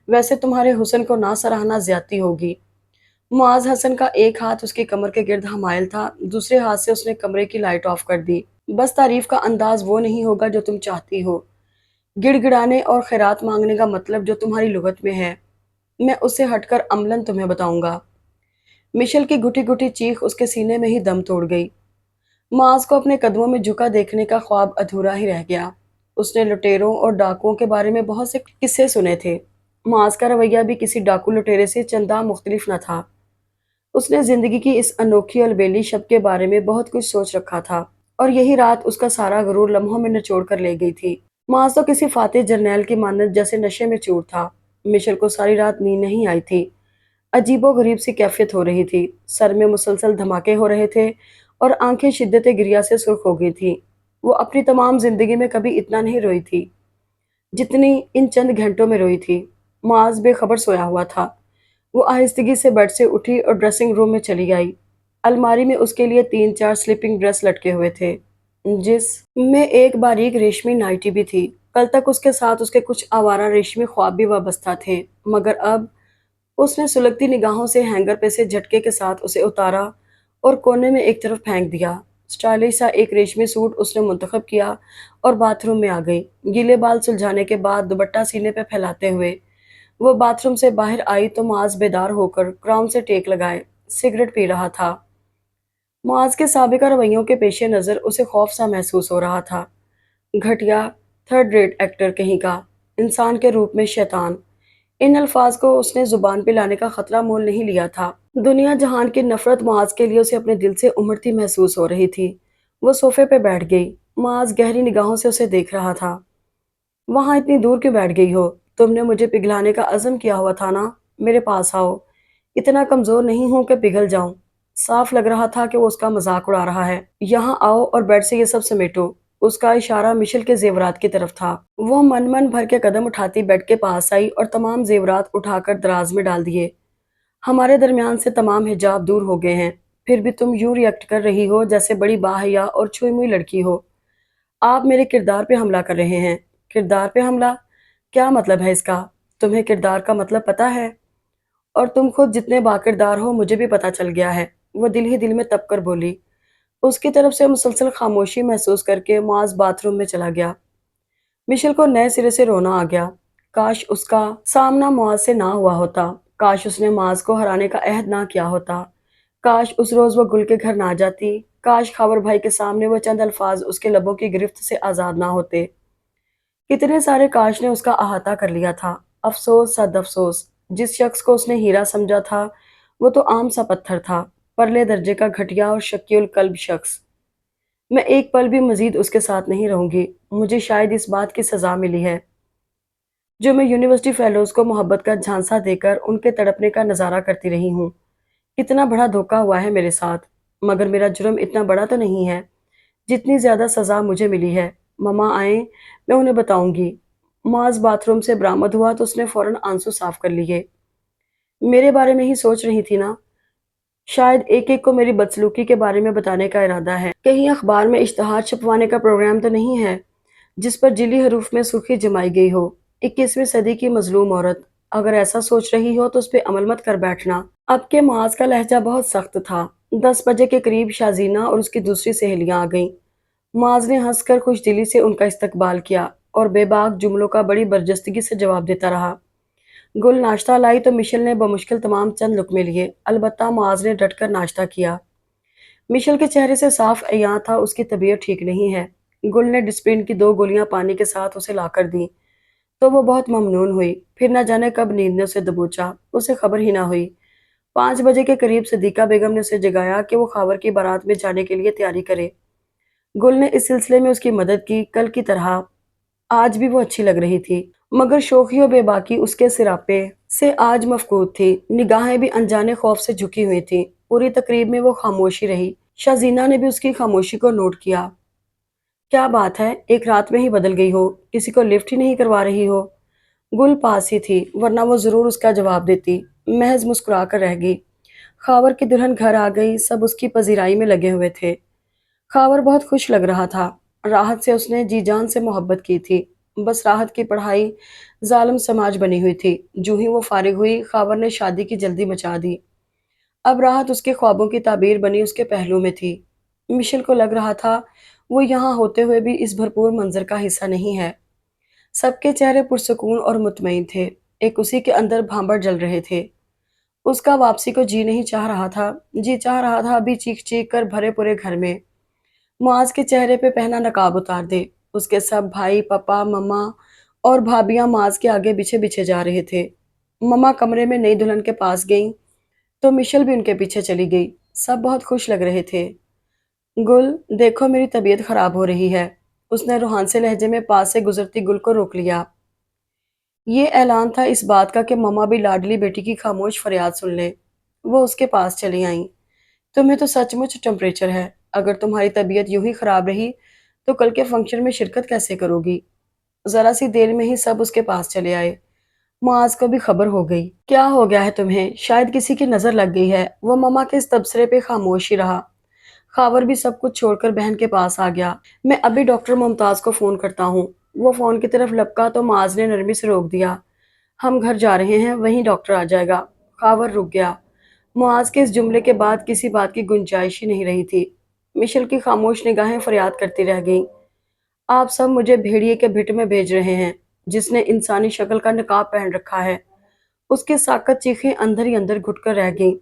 A: ویسے تمہارے حسن کو نہ سراہنا زیادتی ہوگی۔ معاذ حسن کا ایک ہاتھ اس کی کمر کے گرد حمائل تھا، دوسرے ہاتھ سے اس نے کمرے کی لائٹ آف کر دی۔ بس تعریف کا انداز وہ نہیں ہوگا جو تم چاہتی ہو۔ گڑ گڑانے اور خیرات مانگنے کا مطلب جو تمہاری لغت میں ہے، میں اسے ہٹ کر عملاً تمہیں بتاؤں گا۔ مشل کی گھٹی گھٹی چیخ اس کے سینے میں ہی دم توڑ گئی۔ معاذ کو اپنے قدموں میں جھکا دیکھنے کا خواب ادھورا ہی رہ گیا۔ اس نے لٹیروں اور ڈاکوؤں کے بارے میں بہت سے قصے سنے تھے۔ معاذ کا رویہ بھی کسی ڈاکو لٹیرے سے چنداں مختلف نہ تھا۔ اس نے زندگی کی اس انوکھی البیلی شب کے بارے میں بہت کچھ سوچ رکھا تھا، اور یہی رات اس کا سارا غرور لمحوں میں نچوڑ کر لے گئی تھی۔ معاذ تو کسی فاتح جرنیل کی مانند جیسے نشے میں چور تھا۔ مشل کو ساری رات نیند نہیں آئی تھی۔ عجیب و غریب سی کیفیت ہو رہی تھی، سر میں مسلسل دھماکے ہو رہے تھے اور آنکھیں شدت گریہ سے سرخ ہو گئی تھیں۔ وہ اپنی تمام زندگی میں کبھی اتنا نہیں روئی تھی جتنی ان چند گھنٹوں میں روئی تھی۔ معاذ بے خبر سویا ہوا تھا۔ وہ آہستگی سے بیڈ سے اٹھی اور ڈریسنگ روم میں چلی آئی۔ الماری میں اس کے لیے 3-4 سلیپنگ ڈریس لٹکے ہوئے تھے، جس میں ایک باریک ریشمی نائٹی بھی تھی۔ کل تک اس کے ساتھ اس کے کچھ آوارہ ریشمی خواب بھی وابستہ تھے، مگر اب اس نے سلگتی نگاہوں سے ہینگر پہ سے جھٹکے کے ساتھ اسے اتارا اور کونے میں ایک طرف پھینک دیا۔ سٹائلش سا ایک ریشمی سوٹ اس نے منتخب کیا اور باتھ روم میں آ گئی۔ گیلے بال سلجھانے کے بعد دوپٹہ سینے پہ پھیلاتے ہوئے وہ باتھ روم سے باہر آئی تو معاذ بیدار ہو کر کراؤن سے ٹیک لگائے سگریٹ پی رہا تھا۔ معاذ کے سابقہ رویوں کے پیش نظر اسے خوف سا محسوس ہو رہا تھا۔ گھٹیا، تھرڈ ریٹ ایکٹر کہیں کا، انسان کے روپ میں شیطان۔ ان الفاظ کو اس نے زبان پہ لانے کا خطرہ مول نہیں لیا تھا۔ دنیا جہان کی نفرت معاذ کے لیے اسے اپنے دل سے امڑتی محسوس ہو رہی تھی۔ وہ صوفے پہ بیٹھ گئی۔ معاذ گہری نگاہوں سے اسے دیکھ رہا تھا۔ وہاں اتنی دور کیوں بیٹھ گئی ہو؟ تم نے مجھے پگھلانے کا عزم کیا ہوا تھا نا؟ میرے پاس آؤ۔ اتنا کمزور نہیں ہوں کہ پگھل جاؤں۔ صاف لگ رہا تھا کہ وہ اس کا مذاق اڑا رہا ہے۔ یہاں آؤ اور بیڈ سے یہ سب سمیٹو۔ اس کا اشارہ مشل کے زیورات کی طرف تھا۔ وہ من بھر کے قدم اٹھاتی بیڈ کے پاس آئی اور تمام زیورات اٹھا کر دراز میں ڈال دیے۔ ہمارے درمیان سے تمام حجاب دور ہو گئے ہیں، پھر بھی تم یوں ریئیکٹ کر رہی ہو جیسے بڑی باحیا اور چھوئی موئی لڑکی ہو۔ آپ میرے کردار پہ حملہ کر رہے ہیں۔ کردار پہ حملہ؟ کیا مطلب ہے اس کا؟ تمہیں کردار کا مطلب پتہ ہے؟ اور تم خود جتنے باکردار ہو مجھے بھی پتہ چل گیا ہے۔ وہ دل ہی دل میں تپ کر بولی۔ اس کی طرف سے مسلسل خاموشی محسوس کر کے معاذ باتھ روم میں چلا گیا۔ مشل کو نئے سرے سے رونا آ گیا۔ کاش اس کا سامنا معاذ سے نہ ہوا ہوتا، کاش اس نے معاذ کو ہرانے کا عہد نہ کیا ہوتا، کاش اس روز وہ گل کے گھر نہ جاتی، کاش خاور بھائی کے سامنے وہ چند الفاظ اس کے لبوں کی گرفت سے آزاد نہ ہوتے۔ کتنے سارے کاش نے اس کا احاطہ کر لیا تھا۔ افسوس صد افسوس، جس شخص کو اس نے ہیرا سمجھا تھا وہ تو عام سا پتھر تھا، پرلے درجے کا گھٹیا اور شکی القلب شخص۔ میں ایک پل بھی مزید اس کے ساتھ نہیں رہوں گی۔ مجھے شاید اس بات کی سزا ملی ہے جو میں یونیورسٹی فیلوز کو محبت کا جھانسا دے کر ان کے تڑپنے کا نظارہ کرتی رہی ہوں۔ اتنا بڑا دھوکہ ہوا ہے میرے ساتھ، مگر میرا جرم اتنا بڑا تو نہیں ہے جتنی زیادہ سزا مجھے ملی ہے۔ مما آئیں، میں انہیں بتاؤں گی۔ معاذ باتھ روم سے برآمد ہوا تو اس نے فوراً آنسو صاف کر لیے۔ میرے بارے میں ہی سوچ رہی تھی نا؟ شاید ایک ایک کو میری بدسلوکی کے بارے میں بتانے کا ارادہ ہے۔ کہیں اخبار میں اشتہار چھپوانے کا پروگرام تو نہیں ہے جس پر جلی حروف میں سرخی جمائی گئی ہو، 21ویں صدی کی مظلوم عورت، अगर ऐसा सोच रही हो तो उस पे अमल मत कर बैठना। अब के माज का लहजा बहुत सख्त था। 10 बजे के करीब शाजीना और उसकी दूसरी सहेलियां आ गईं। माज ने हंसकर खुश दिली से उनका इस्तकबाल किया और बेबाक जुमलों का बड़ी बर्जस्तगी से जवाब देता रहा। गुल नाश्ता लाई तो मिशेल ने बमुश्किल तमाम चंद लुकमे लिए। अलबत्ता मुआज ने डटकर नाश्ता किया। मिशेल के चेहरे से साफ अयां था उसकी तबीयत ठीक नहीं है। गुल ने डिस्प्रिन की 2 गोलियां पानी के साथ उसे लाकर दी तो वो बहुत ममनून हुई। फिर न जाने कब नींद ने उसे दबोचा, उसे खबर ही ना हुई। 5 बजे के करीब सदीका बेगम ने उसे जगाया कि वो खावर की बारात में जाने के लिए तैयारी करे। गुल ने इस सिलसिले में उसकी मदद की। कल की तरह आज भी वो अच्छी लग रही थी, मगर शोखी और बेबाकी उसके सिरापे से आज मफकूद थी। निगाहें भी अनजाने खौफ से झुकी हुई थी। पूरी तकरीब में वो खामोशी रही। शाजीना ने भी उसकी खामोशी को नोट किया। क्या बात है, एक रात में ही बदल गई हो, किसी को लिफ्ट ही नहीं करवा रही हो। गुल पास ही थी, वरना वो जरूर उसका जवाब देती। महज मुस्कुरा कर रह गई। खावर की दुल्हन घर आ गई, सब उसकी पजीराई में लगे हुए थे। खावर बहुत खुश लग रहा था। राहत से उसने जी जान से मोहब्बत की थी। बस राहत की पढ़ाई जालिम समाज बनी हुई थी। जो ही वो फारिग हुई, खावर ने शादी की जल्दी मचा दी। अब राहत उसके ख्वाबों की ताबीर बनी उसके पहलू में थी। मिशेल को लग रहा था वो यहाँ होते हुए भी इस भरपूर मंजर का हिस्सा नहीं है। सबके चेहरे पुरसकून और मुतमईन थे। एक उसी के अंदर भांबर जल रहे थे। उसका वापसी को जी नहीं चाह रहा था। जी चाह रहा था अभी चीख चीख कर भरे पूरे घर में मुआज के चेहरे पे पहना नकाब उतार दे। उसके सब भाई, पापा, मम्मा और भाभियां माज के आगे पीछे बिछे जा रहे थे। मम्मा कमरे में नई दुल्हन के पास गईं तो मिशेल भी उनके पीछे चली गई। सब बहुत खुश लग रहे थे। गुल, देखो मेरी तबीयत खराब हो रही है। उसने रूहान से लहजे में पास से गुजरती गुल को रोक लिया। ये ऐलान था इस बात का कि मम्मा भी लाडली बेटी की खामोश फरियाद सुन ले। वो उसके पास चली आईं। तुम्हें तो सचमुच टेम्परेचर है। अगर तुम्हारी तबीयत यूं ही खराब रही तो कल के फंक्शन में शिरकत कैसे करोगी। जरा सी देर में ही सब उसके पास चले आए। मुआज को भी खबर हो गई। क्या हो गया है तुम्हें, शायद किसी की नजर लग गई है। वो मम्मा के इस तबसरे पे खामोश ही रहा। खावर भी सब कुछ छोड़कर बहन के पास आ गया। मैं अभी डॉक्टर मुमताज को फोन करता हूँ। वो फोन की तरफ लपका तो मुआज ने नरमी से रोक दिया। हम घर जा रहे हैं, वहीं डॉक्टर आ जाएगा। खावर रुक गया। मुआज के इस जुमले के बाद किसी बात की गुंजाइश ही नहीं रही थी। मिशेल की खामोश निगाहें फरियाद करती रह गईं। आप सब मुझे भेड़िए के भिट में भेज रहे हैं, जिसने इंसानी शक्ल का नकाब पहन रखा है। उसकी साकत चीखें अंदर ही अंदर घुटकर रह गईं।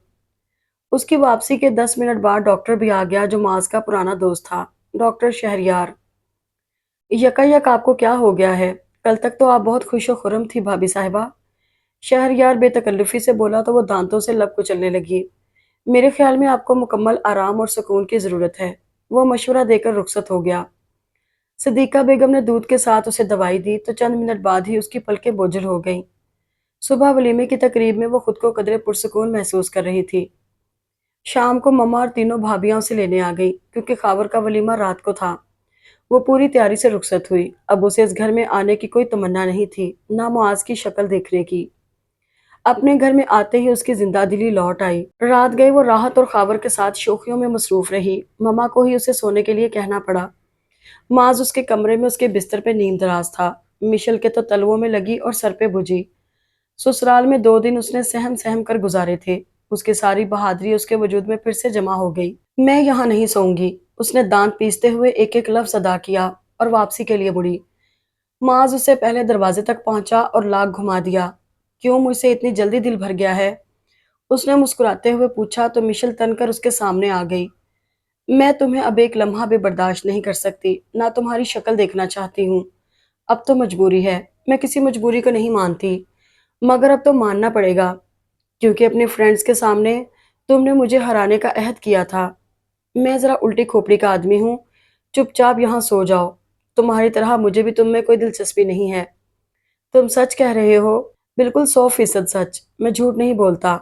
A: उसकी वापसी के 10 मिनट बाद डॉक्टर भी आ गया, जो माज का पुराना दोस्त था। डॉक्टर शहरयार। यकायक आपको क्या हो गया है? कल तक तो आप बहुत खुश व खुर्रम थी भाभी साहिबा। शहरयार बेतकल्लुफी से बोला तो वो दांतों से लब कुचलने लगी। मेरे ख्याल में आपको मुकम्मल आराम और सुकून की जरूरत है। वो मशवरा देकर रुखसत हो गया। सदीका बेगम ने दूध के साथ उसे दवाई दी तो चंद मिनट बाद ही उसकी पलकें बोझल हो गईं। सुबह वलीमे की तकरीब में वो खुद को कदरे पुरसकून महसूस कर रही थी। शाम को मम्मा और तीनों भाभियां उसे लेने आ गई, क्योंकि खावर का वलीमा रात को था। वो पूरी तैयारी से रुखसत हुई। अब उसे इस घर में आने की कोई तमन्ना नहीं थी, ना मुआज की शक्ल देखने की। अपने घर में आते ही उसकी जिंदा दिली लौट आई। रात गई वो राहत और खावर के साथ शोखियों में मसरूफ रही। मम्मा को ही उसे सोने के लिए कहना पड़ा। माज उसके कमरे में उसके बिस्तर पे नींद दराज था। मिशेल के तो तलवों में लगी और सर पे बुझी। ससुराल में 2 दिन उसने सहम सहम कर गुजारे थे। उसकी सारी बहादुरी उसके वजूद में फिर से जमा हो गई। मैं यहाँ नहीं सोऊंगी। उसने दांत पीसते हुए एक एक लफ्ज अदा किया और वापसी के लिए मुड़ी। माज उससे पहले दरवाजे तक पहुंचा और लाख घुमा दिया। क्यों मुझसे इतनी जल्दी दिल भर गया है? उसने मुस्कुराते हुए पूछा तो मिशेल तनकर उसके सामने आ गई। मैं तुम्हें अब एक लम्हा भी बर्दाश्त नहीं कर सकती, ना तुम्हारी शक्ल देखना चाहती हूँ। अब तो मजबूरी है। मैं किसी मजबूरी को नहीं मानती, मगर अब तो मानना पड़ेगा, क्योंकि अपने फ्रेंड्स के सामने तुमने मुझे हराने का अहद किया था। मैं जरा उल्टी खोपड़ी का आदमी हूँ। चुपचाप यहाँ सो जाओ। तुम्हारी तरह मुझे भी तुम में कोई दिलचस्पी नहीं है। तुम सच कह रहे हो? बिल्कुल 100% सच। मैं झूठ नहीं बोलता।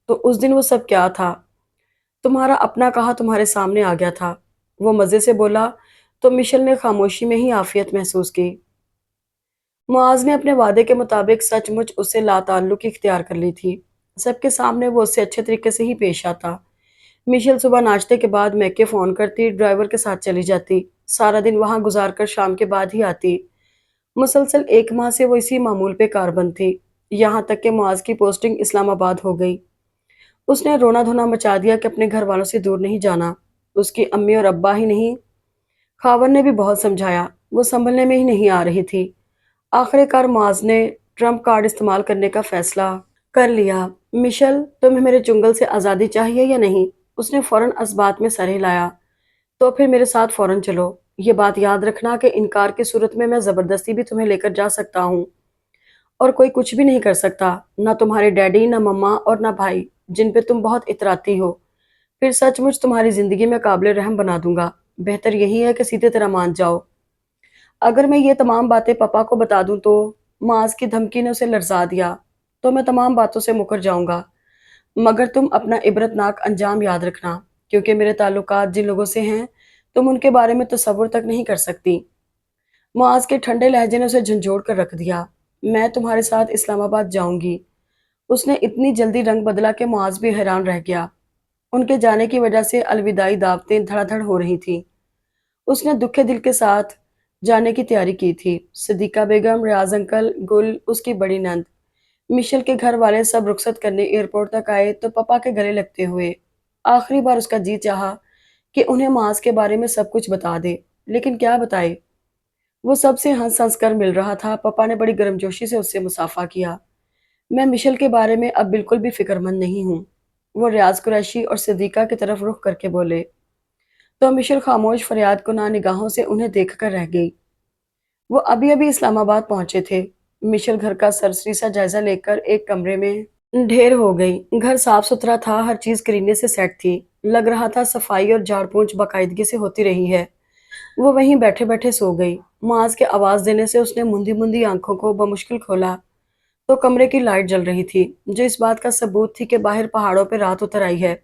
A: तो उस दिन वो सब क्या था? तुम्हारा अपना कहा तुम्हारे सामने आ गया था। वो मजे से बोला तो मिशेल ने खामोशी में ही आफियत महसूस की। मुआज ने अपने वादे के मुताबिक सचमुच उससे लाताल्लुकी इख्तियार कर ली थी। सबके सामने वो उससे अच्छे तरीके से ही पेश आता। मिशेल सुबह नाश्ते के बाद मैके फोन करती, ड्राइवर के साथ चली जाती। सारा दिन वहां गुजार कर शाम के बाद ही आती। मुसलसल 1 माह से वो इसी मामूल पे कारबंद थी। یہاں تک کہ معاذ کی پوسٹنگ اسلام آباد ہو گئی۔ اس نے رونا دھونا مچا دیا کہ اپنے گھر والوں سے دور نہیں جانا۔ اس کی امی اور ابا ہی نہیں، خاون نے بھی بہت سمجھایا، وہ سنبھلنے میں ہی نہیں آ رہی تھی۔ آخر کار معاذ نے ٹرمپ کارڈ استعمال کرنے کا فیصلہ کر لیا۔ مشل، تمہیں میرے چنگل سے آزادی چاہیے یا نہیں؟ اس نے فوراً اس بات میں سر ہلایا۔ تو پھر میرے ساتھ فوراً چلو۔ یہ بات یاد رکھنا کہ انکار کی صورت میں زبردستی بھی تمہیں لے کر جا سکتا ہوں، اور کوئی کچھ بھی نہیں کر سکتا، نہ تمہارے ڈیڈی، نہ مما اور نہ بھائی جن پہ تم بہت اتراتی ہو۔ پھر سچ مچ تمہاری زندگی میں قابل رحم بنا دوں گا۔ بہتر یہی ہے کہ سیدھے طرح مان جاؤ۔ اگر میں یہ تمام باتیں پاپا کو بتا دوں تو؟ معاذ کی دھمکی نے اسے لرزا دیا۔ تو میں تمام باتوں سے مکر جاؤں گا، مگر تم اپنا عبرتناک انجام یاد رکھنا، کیونکہ میرے تعلقات جن لوگوں سے ہیں تم ان کے بارے میں تصور تک نہیں کر سکتی۔ معاذ کے ٹھنڈے لہجے نے اسے جھنجھوڑ کر رکھ دیا۔ میں تمہارے ساتھ اسلام آباد جاؤں گی۔ اس نے اتنی جلدی رنگ بدلا کہ معاذ بھی حیران رہ گیا۔ ان کے جانے کی وجہ سے الوداعی دعوتیں دھڑا دھڑ ہو رہی تھیں۔ اس نے دکھے دل کے ساتھ جانے کی تیاری کی تھی۔ صدیقہ بیگم، ریاض انکل، گل، اس کی بڑی نند، مشل کے گھر والے سب رخصت کرنے ایئرپورٹ تک آئے تو پپا کے گلے لگتے ہوئے۔ آخری بار اس کا جی چاہا کہ انہیں معاذ کے بارے میں سب کچھ بتا دے، لیکن کیا بتائے؟ وہ سب سے ہنس ہنس کر مل رہا تھا۔ پپا نے بڑی گرمجوشی سے اس سے مصافحہ کیا۔ میں مشل کے بارے میں اب بالکل بھی فکر مند نہیں ہوں، وہ ریاض قریشی اور صدیقہ کی طرف رخ کر کے بولے۔ تو مشل خاموش فریاد کناں نگاہوں سے انہیں دیکھ کر رہ گئی۔ وہ ابھی ابھی اسلام آباد پہنچے تھے۔ مشل گھر کا سرسری سا جائزہ لے کر ایک کمرے میں ڈھیر ہو گئی۔ گھر صاف ستھرا تھا، ہر چیز کرینے سے سیٹ تھی، لگ رہا تھا صفائی اور جھاڑ پونچھ باقاعدگی سے ہوتی رہی ہے۔ وہ وہیں بیٹھے بیٹھے سو گئی۔ معاذ کے آواز دینے سے اس نے مندی مندی آنکھوں کو بمشکل کھولا تو کمرے کی لائٹ جل رہی تھی، جو اس بات کا ثبوت تھی کہ باہر پہاڑوں پہ رات اتر آئی ہے۔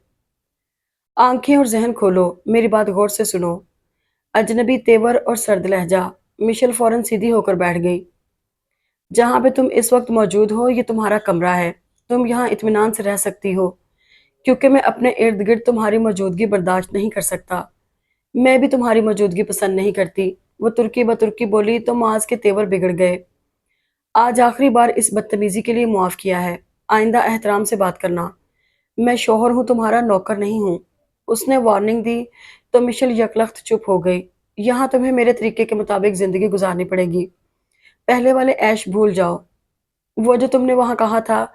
A: آنکھیں اور ذہن کھولو، میری بات غور سے سنو۔ اجنبی تیور اور سرد لہجہ۔ مشل فوراً سیدھی ہو کر بیٹھ گئی۔ جہاں پہ تم اس وقت موجود ہو یہ تمہارا کمرہ ہے، تم یہاں اطمینان سے رہ سکتی ہو، کیونکہ میں اپنے ارد گرد تمہاری موجودگی برداشت نہیں کر سکتا۔ میں بھی تمہاری موجودگی پسند نہیں کرتی۔ وہ ترکی بترکی بولی تو معاذ کے تیور بگڑ گئے۔ آج آخری بار اس بدتمیزی کے لیے معاف کیا ہے، آئندہ احترام سے بات کرنا۔ میں شوہر ہوں، تمہارا نوکر نہیں ہوں۔ اس نے وارننگ دی تو مشل یکلخت چپ ہو گئی۔ یہاں تمہیں میرے طریقے کے مطابق زندگی گزارنی پڑے گی۔ پہلے والے عیش بھول جاؤ۔ وہ جو تم نے وہاں کہا تھا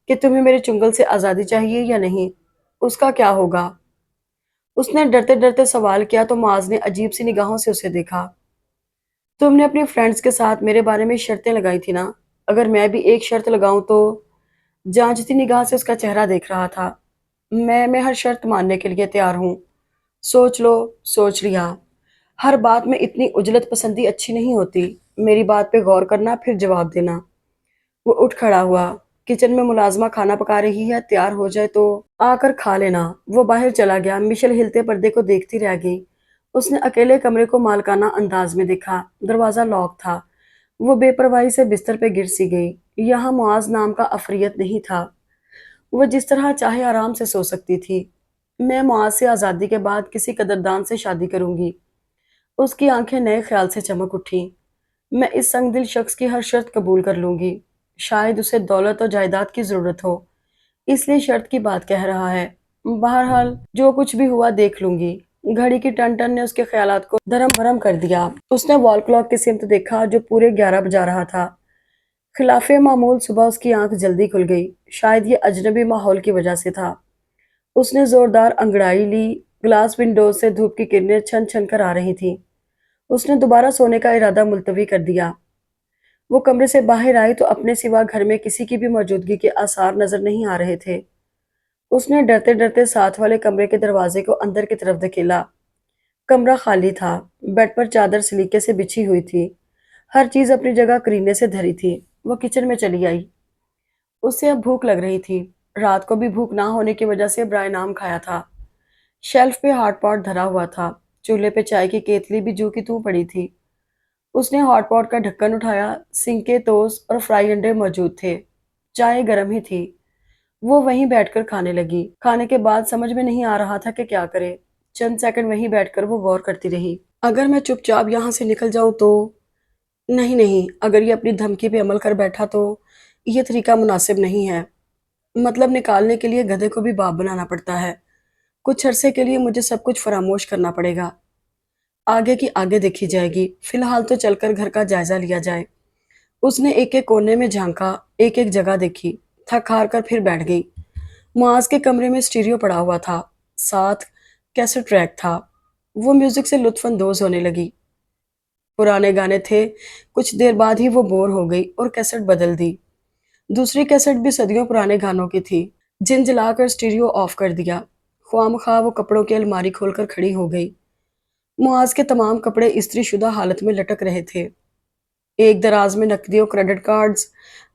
A: کہ تمہیں میرے چنگل سے آزادی چاہیے یا نہیں، اس کا کیا ہوگا؟ اس نے ڈرتے ڈرتے سوال کیا تو معاذ نے عجیب سی نگاہوں سے اسے دیکھا۔ تم نے اپنی فرینڈز کے ساتھ میرے بارے میں شرطیں لگائی تھی نا، اگر میں بھی ایک شرط لگاؤں تو؟ جانچتی نگاہ سے اس کا چہرہ دیکھ رہا تھا۔ میں ہر شرط ماننے کے لیے تیار ہوں۔ سوچ لو۔ سوچ لیا۔ ہر بات میں اتنی عجلت پسندی اچھی نہیں ہوتی، میری بات پہ غور کرنا پھر جواب دینا۔ وہ اٹھ کھڑا ہوا۔ کچن میں ملازمہ کھانا پکا رہی ہے، تیار ہو جائے تو آ کر کھا لینا۔ وہ باہر چلا گیا۔ مشل ہلتے پردے کو دیکھتی رہ گئی۔ اس نے اکیلے کمرے کو مالکانہ انداز میں دیکھا۔ دروازہ لاک تھا۔ وہ بے پرواہی سے بستر پہ گر سی گئی۔ یہاں معاذ نام کا عفریت نہیں تھا، وہ جس طرح چاہے آرام سے سو سکتی تھی۔ میں معاذ سے آزادی کے بعد کسی قدردان سے شادی کروں گی۔ اس کی آنکھیں نئے خیال سے چمک اٹھیں۔ میں اس سنگ دل شخص کی ہر شرط قبول کر لوں گی۔ شاید اسے دولت اور جائیداد کی ضرورت ہو، اس لیے شرط کی بات کہہ رہا ہے۔ بہرحال جو کچھ بھی ہوا دیکھ لوں گی۔ گھڑی کی ٹن ٹن نے اس کے خیالات کو دھرم بھرم کر دیا۔ اس نے وال کلاک کی سمت دیکھا جو پورے 11 بجا رہا تھا۔ خلاف معمول صبح اس کی آنکھ جلدی کھل گئی۔ شاید یہ اجنبی ماحول کی وجہ سے تھا۔ اس نے زوردار انگڑائی لی۔ گلاس ونڈوز سے دھوپ کی کرنیں چھن چھن کر آ رہی تھیں۔ اس نے دوبارہ سونے کا ارادہ ملتوی کر دیا۔ وہ کمرے سے باہر آئی تو اپنے سوا گھر میں کسی کی بھی موجودگی کے آثار نظر نہیں آ رہے تھے۔ اس نے ڈرتے ڈرتے ساتھ والے کمرے کے دروازے کو اندر کی طرف دھکیلا۔ کمرہ خالی تھا۔ بیڈ پر چادر سلیقے سے بچھی ہوئی تھی۔ ہر چیز اپنی جگہ کرینے سے دھری تھی۔ وہ کچن میں چلی آئی۔ اسے اب بھوک لگ رہی تھی۔ رات کو بھی بھوک نہ ہونے کی وجہ سے برائے نام کھایا تھا۔ شیلف پہ ہاٹ پاٹ دھرا ہوا تھا۔ چولہے پہ چائے کی کیتلی بھی جو کی توں پڑی تھی۔ اس نے ہاٹ پاٹ کا ڈھکن اٹھایا۔ سنکے ٹوسٹ اور فرائی انڈے موجود تھے۔ چائے گرم ہی تھی۔ وہ وہیں بیٹھ کر کھانے لگی۔ کھانے کے بعد سمجھ میں نہیں آ رہا تھا کہ کیا کرے۔ چند سیکنڈ وہیں بیٹھ کر وہ غور کرتی رہی۔ اگر میں چپ چاپ یہاں سے نکل جاؤں تو؟ نہیں نہیں، اگر یہ اپنی دھمکی پہ عمل کر بیٹھا تو؟ یہ طریقہ مناسب نہیں ہے۔ مطلب نکالنے کے لیے گدھے کو بھی باپ بنانا پڑتا ہے۔ کچھ عرصے کے لیے مجھے سب کچھ فراموش کرنا پڑے گا۔ آگے کی آگے دیکھی جائے گی، فی الحال تو چل کر گھر کا جائزہ لیا جائے۔ اس نے ایک ایک کونے میں جھانکا، ایک ایک جگہ دیکھی، تھک ہار کر پھر بیٹھ گئی۔ معاذ کے کمرے میں اسٹیریو پڑا ہوا تھا، ساتھ کیسٹ ٹریک تھا۔ وہ میوزک سے لطف اندوز ہونے لگی۔ پرانے گانے تھے، کچھ دیر بعد ہی وہ بور ہو گئی اور کیسٹ بدل دی۔ دوسری کیسٹ بھی صدیوں پرانے گانوں کی تھی۔ جن جلا کر اسٹیریو آف کر دیا۔ خواہ مخواہ وہ کپڑوں کی الماری کھول کر کھڑی ہو گئی۔ معاذ کے تمام کپڑے استری شدہ حالت میں لٹک رہے تھے۔ ایک دراز میں نقدی اور کریڈٹ کارڈز،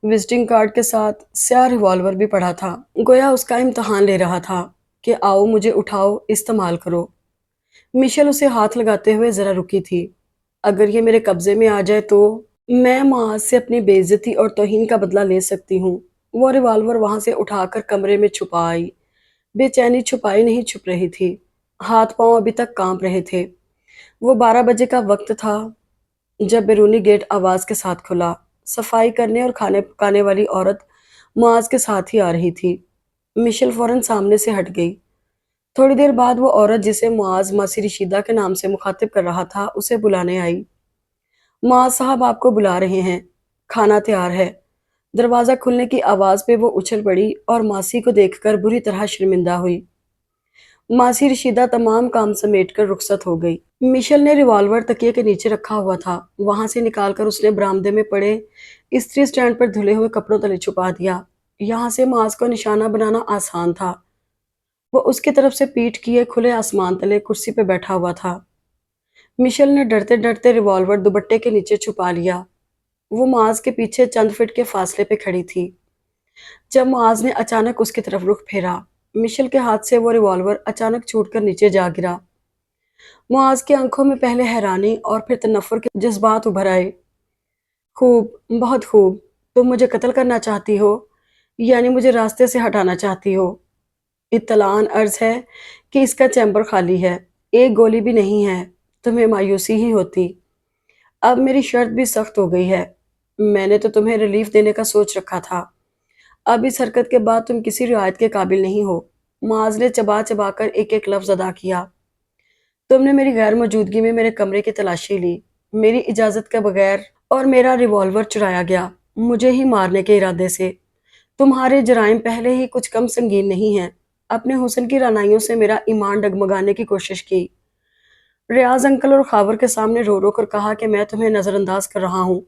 A: وزٹنگ کارڈ کے ساتھ سیاہ ریوالور بھی پڑا تھا۔ گویا اس کا امتحان لے رہا تھا کہ آؤ مجھے اٹھاؤ، استعمال کرو۔ مشیل اسے ہاتھ لگاتے ہوئے ذرا رکی تھی۔ اگر یہ میرے قبضے میں آ جائے تو میں معاذ سے اپنی بے عزتی اور توہین کا بدلہ لے سکتی ہوں۔ وہ ریوالور وہاں سے اٹھا کر کمرے میں چھپا آئی۔ بے چینی چھپائی نہیں چھپ رہی تھی، ہاتھ پاؤں ابھی تک کانپ رہے تھے۔ وہ 12 بجے کا وقت تھا جب بیرونی گیٹ آواز کے ساتھ کھلا۔ صفائی کرنے اور کھانے پکانے والی عورت معاذ کے ساتھ ہی آ رہی تھی۔ مشیل فوراً سامنے سے ہٹ گئی۔ تھوڑی دیر بعد وہ عورت جسے معاذ ماسی رشیدہ کے نام سے مخاطب کر رہا تھا اسے بلانے آئی۔ معاذ صاحب آپ کو بلا رہے ہیں، کھانا تیار ہے۔ دروازہ کھلنے کی آواز پہ وہ اچھل پڑی اور ماسی کو دیکھ کر بری طرح شرمندہ ہوئی۔ ماسی رشیدہ تمام کام سمیٹ کر رخصت ہو گئی۔ مشیل نے ریوالور تکیے کے نیچے رکھا ہوا تھا، وہاں سے نکال کر اس نے برآمدے میں پڑے استری سٹینڈ پر دھلے ہوئے کپڑوں تلے چھپا دیا۔ یہاں سے معاذ کو نشانہ بنانا آسان تھا۔ وہ اس کی طرف سے پیٹھ کیے کھلے آسمان تلے کرسی پہ بیٹھا ہوا تھا۔ مشیل نے ڈرتے ڈرتے ریوالور دوپٹے کے نیچے چھپا لیا۔ وہ معاذ کے پیچھے چند فٹ کے فاصلے پہ کھڑی تھی۔ جب معاذ نے اچانک اس کی طرف رخ پھیرا، مشیل کے ہاتھ سے وہ ریوالور اچانک چھوٹ کر نیچے جا گرا۔ معاذ کی آنکھوں میں پہلے حیرانی اور پھر تنفر کے جذبات ابھر آئے۔ خوب، بہت خوب، تم مجھے قتل کرنا چاہتی ہو، یعنی مجھے راستے سے ہٹانا چاہتی ہو۔ اطلاعاً عرض ہے کہ اس کا چیمبر خالی ہے، ایک گولی بھی نہیں ہے، تمہیں مایوسی ہی ہوتی۔ اب میری شرط بھی سخت ہو گئی ہے، میں نے تو تمہیں ریلیف دینے کا سوچ رکھا تھا، اب اس حرکت کے بعد تم کسی رعایت کے قابل نہیں ہو۔ معاذ نے چبا چبا کر ایک ایک لفظ ادا کیا۔ تم نے میری غیر موجودگی میں میرے کمرے کی تلاشی لی، میری اجازت کے بغیر، اور میرا ریوالور چرایا گیا، مجھے ہی مارنے کے ارادے سے۔ تمہارے جرائم پہلے ہی کچھ کم سنگین نہیں ہیں۔ اپنے حسن کی رعنائیوں سے میرا ایمان ڈگمگانے کی کوشش کی۔ ریاض انکل اور خاور کے سامنے رو رو کر کہا کہ میں تمہیں نظر انداز کر رہا ہوں۔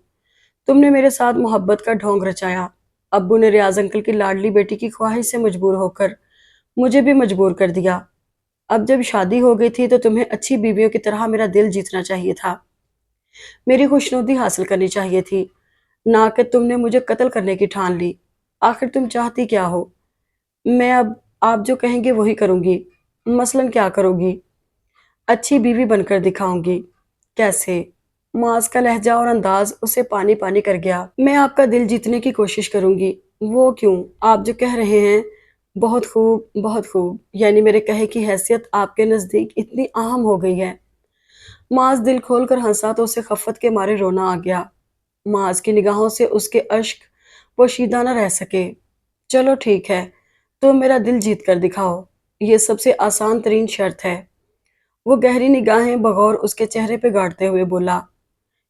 A: تم نے میرے ساتھ محبت کا ڈھونگ رچایا۔ ابو نے ریاض انکل کی لاڈلی بیٹی کی خواہش سے مجبور ہو کر مجھے بھی مجبور کر دیا۔ اب جب شادی ہو گئی تھی تو تمہیں اچھی بیویوں کی طرح میرا دل جیتنا چاہیے تھا، میری خوشنودی حاصل کرنی چاہیے تھی، نہ کہ تم نے مجھے قتل کرنے کی ٹھان لی۔ آخر تم چاہتی کیا ہو؟ میں اب آپ جو کہیں گے وہی کروں گی۔ مثلاً کیا کرو گی؟ اچھی بیوی بن کر دکھاؤں گی۔ کیسے؟ معاذ کا لہجہ اور انداز اسے پانی پانی کر گیا۔ میں آپ کا دل جیتنے کی کوشش کروں گی۔ وہ کیوں؟ آپ جو کہہ رہے ہیں، بہت خوب، بہت خوب، یعنی میرے کہے کی حیثیت آپ کے نزدیک اتنی اہم ہو گئی ہے۔ معاذ دل کھول کر ہنسا تو اسے خفت کے مارے رونا آ گیا۔ معاذ کی نگاہوں سے اس کے اشک پوشیدہ نہ رہ سکے۔ چلو ٹھیک ہے، تم میرا دل جیت کر دکھاؤ، یہ سب سے آسان ترین شرط ہے۔ وہ گہری نگاہیں بغور اس کے چہرے پہ گاڑتے ہوئے بولا،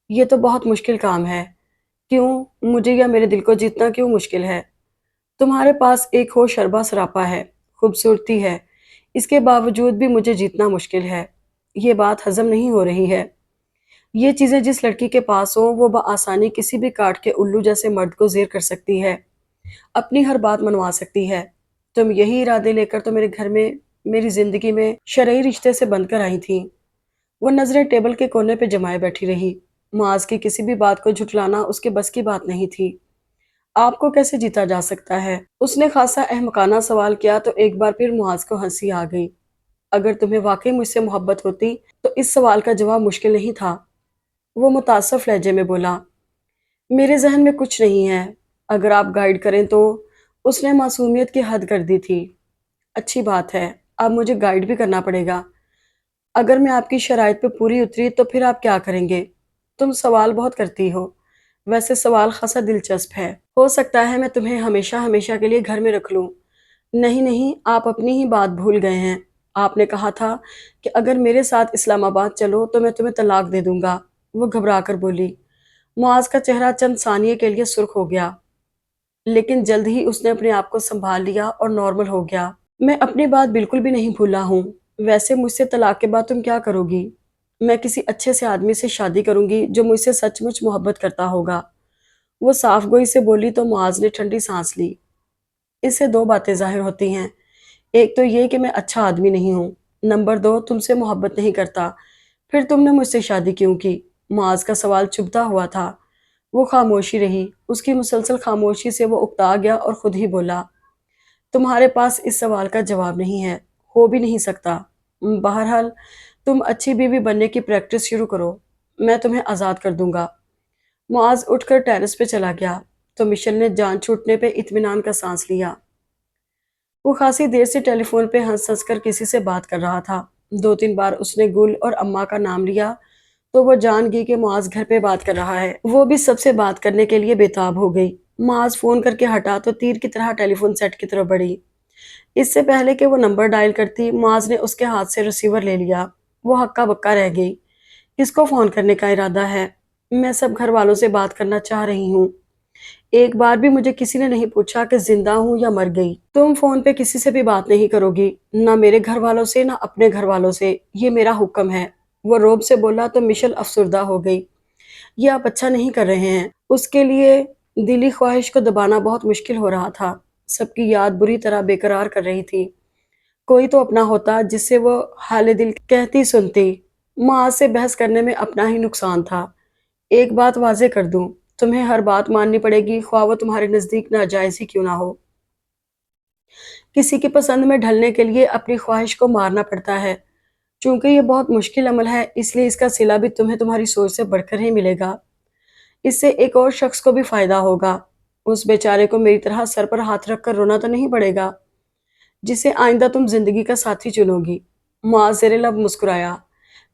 A: یہ تو بہت مشکل کام ہے۔ کیوں؟ مجھے یا میرے دل کو جیتنا کیوں مشکل ہے؟ تمہارے پاس ایک ہوش اربا سراپا ہے، خوبصورتی ہے، اس کے باوجود بھی مجھے جیتنا مشکل ہے۔ یہ بات ہضم نہیں ہو رہی ہے۔ یہ چیزیں جس لڑکی کے پاس ہوں وہ بآسانی کسی بھی کاٹ کے الو جیسے مرد کو زیر کر سکتی ہے، اپنی ہر بات منوا سکتی ہے۔ تم یہی ارادے لے کر تو میرے گھر میں، میری زندگی میں شرعی رشتے سے بند کر آئی تھیں۔ وہ نظریں ٹیبل کے کونے پہ جمائے بیٹھی رہی۔ معاذ کی کسی بھی بات کو جھٹلانا اس کے بس کی بات نہیں تھی۔ آپ کو کیسے جیتا جا سکتا ہے؟ اس نے خاصا احمقانہ سوال کیا تو ایک بار پھر معاذ کو ہنسی آ گئی۔ اگر تمہیں واقعی مجھ سے محبت ہوتی تو اس سوال کا جواب مشکل نہیں تھا۔ وہ متاسف لہجے میں بولا، میرے ذہن میں کچھ نہیں ہے، اگر آپ گائیڈ کریں تو۔ اس نے معصومیت کی حد کر دی تھی۔ اچھی بات ہے، اب مجھے گائیڈ بھی کرنا پڑے گا۔ اگر میں آپ کی شرائط پہ پوری اتری تو پھر آپ کیا کریں گے؟ تم سوال بہت کرتی ہو، वैसे सवाल खासा दिलचस्प है। हो सकता है मैं तुम्हें हमेशा हमेशा के लिए घर में रख लूं। नहीं नहीं, आप अपनी ही बात भूल गए हैं। आपने कहा था कि अगर मेरे साथ इस्लामाबाद चलो तो मैं तुम्हें तलाक दे दूंगा। वो घबरा कर बोली। मुआज का चेहरा चंद सानिये के लिए सुर्ख हो गया, लेकिन जल्द ही उसने अपने आप को संभाल लिया और नॉर्मल हो गया। मैं अपनी बात बिल्कुल भी नहीं भूला हूँ। वैसे मुझसे तलाक के बाद तुम क्या करोगी? मैं किसी अच्छे से आदमी से शादी करूंगी जो मुझसे सचमुच मोहब्बत करता होगा। वो साफ गोई से बोली तो मुआज ने ठंडी सांस ली। इससे दो बातें जाहिर होती हैं। एक तो ये कि मैं अच्छा आदमी नहीं हूँ। नंबर दो, तुमसे मोहब्बत नहीं करता। फिर तुमने मुझसे शादी क्यों की? मुआज का सवाल चुभता हुआ था। वो खामोशी रही। उसकी मुसलसल खामोशी से वो उकता गया और खुद ही बोला, तुम्हारे पास इस सवाल का जवाब नहीं है, हो भी नहीं सकता। बहरहाल तुम अच्छी बीवी बनने की प्रैक्टिस शुरू करो, मैं तुम्हें आज़ाद कर दूंगा। मुआज उठकर टेरेस पे चला गया तो मिशेल ने जान छूटने पे इत्मीनान का सांस लिया। वो खासी देर से टेलीफोन पे हंस हंस कर किसी से बात कर रहा था। दो तीन बार उसने गुल और अम्मा का नाम लिया तो वो जान गई कि मुआज घर पे बात कर रहा है। वो भी सबसे बात करने के लिए बेताब हो गई। मुआज फोन करके हटा तो तीर की तरह टेलीफोन सेट की तरफ बढ़ी। इससे पहले कि वो नंबर डायल करती, मुआज ने उसके हाथ से रिसीवर ले लिया। वो हक्का बक्का रह गई। किसको फोन करने का इरादा है? मैं सब घर वालों से बात करना चाह रही हूँ। एक बार भी मुझे किसी ने नहीं पूछा कि जिंदा हूं या मर गई। तुम फोन पे किसी से भी बात नहीं करोगी, ना मेरे घर वालों से ना अपने घर वालों से, ये मेरा हुक्म है। वो रोब से बोला तो मिशेल अफसुर्दा हो गई। ये आप अच्छा नहीं कर रहे हैं। उसके लिए दिली ख्वाहिश को दबाना बहुत मुश्किल हो रहा था। सबकी याद बुरी तरह बेकरार कर रही थी। कोई तो अपना होता जिससे वो हाले दिल कहती सुनती। माँ से बहस करने में अपना ही नुकसान था। एक बात वाजे कर दूं, तुम्हें हर बात माननी पड़ेगी, ख्वाह वो तुम्हारे नजदीक नाजायज ही क्यों ना हो। किसी की पसंद में ढलने के लिए अपनी ख्वाहिश को मारना पड़ता है। चूंकि ये बहुत मुश्किल अमल है, इसलिए इसका सिला भी तुम्हें तुम्हारी सोच से बढ़कर ही मिलेगा। इससे एक और शख्स को भी फायदा होगा। उस बेचारे को मेरी तरह सर पर हाथ रखकर रोना तो नहीं पड़ेगा, जिसे आइंदा तुम जिंदगी का साथी चुनोगी। मुआज ज़ेरे लब मुस्कुराया।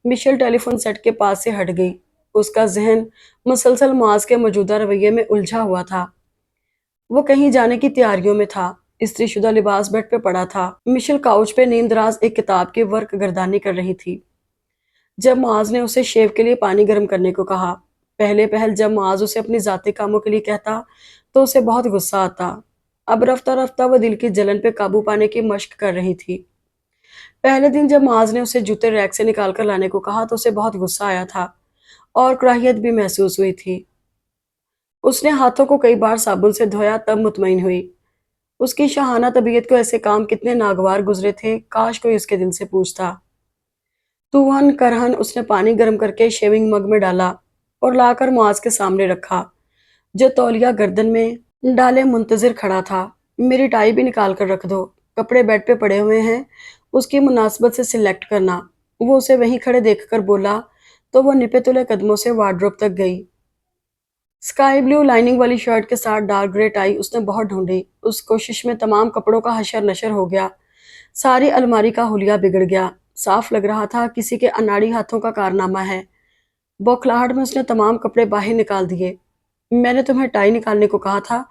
A: मिशेल टेलीफोन सेट के पास से हट गई। उसका जहन मुसलसल मुआज के मौजूदा रवैये में उलझा हुआ था। वो कहीं जाने की तैयारियों में था। इस्त्रीशुदा लिबास बेड पे पड़ा था। मिशेल काउच पे नींदराज एक किताब की वर्क गर्दानी कर रही थी जब मुआज ने उसे शेव के लिए पानी गर्म करने को कहा। पहले पहल जब मुआज उसे अपनी जाती कामों के लिए कहता तो उसे बहुत गुस्सा आता। अब रफ्ता रफ्ता वो दिल की जलन पे काबू पाने की मशक कर रही थी। पहले दिन जब मुआज ने उसे जूते रैक से निकाल कर लाने को कहा तो उसे बहुत गुस्सा आया था और कराहियत भी महसूस हुई थी। उसने हाथों को कई बार साबुन से धोया तब मुतमईन हुई। उसकी शाहाना तबीयत को ऐसे काम कितने नागवार गुजरे थे, काश कोई उसके दिल से पूछता। तूहन करहन उसने पानी गर्म करके शेविंग मग में डाला और लाकर मुआज के सामने रखा, जो तौलिया गर्दन में डाले मुंतजिर खड़ा था। मेरी टाई भी निकाल कर रख दो, कपड़े बेड पे पड़े हुए हैं, उसकी मुनासबत से सिलेक्ट करना। वो उसे वहीं खड़े देखकर बोला तो वो निपे तुले कदमों से वार्डरोब तक गई। स्काई ब्लू लाइनिंग वाली शर्ट के साथ डार्क ग्रे टाई उसने बहुत ढूंढी। उस कोशिश में तमाम कपड़ों का हशर नशर हो गया। सारी अलमारी का हुलिया बिगड़ गया। साफ लग रहा था किसी के अनाड़ी हाथों का कारनामा है। बौखलाहट में उसने तमाम कपड़े बाहर निकाल दिए। मैंने तुम्हें टाई निकालने को कहा था,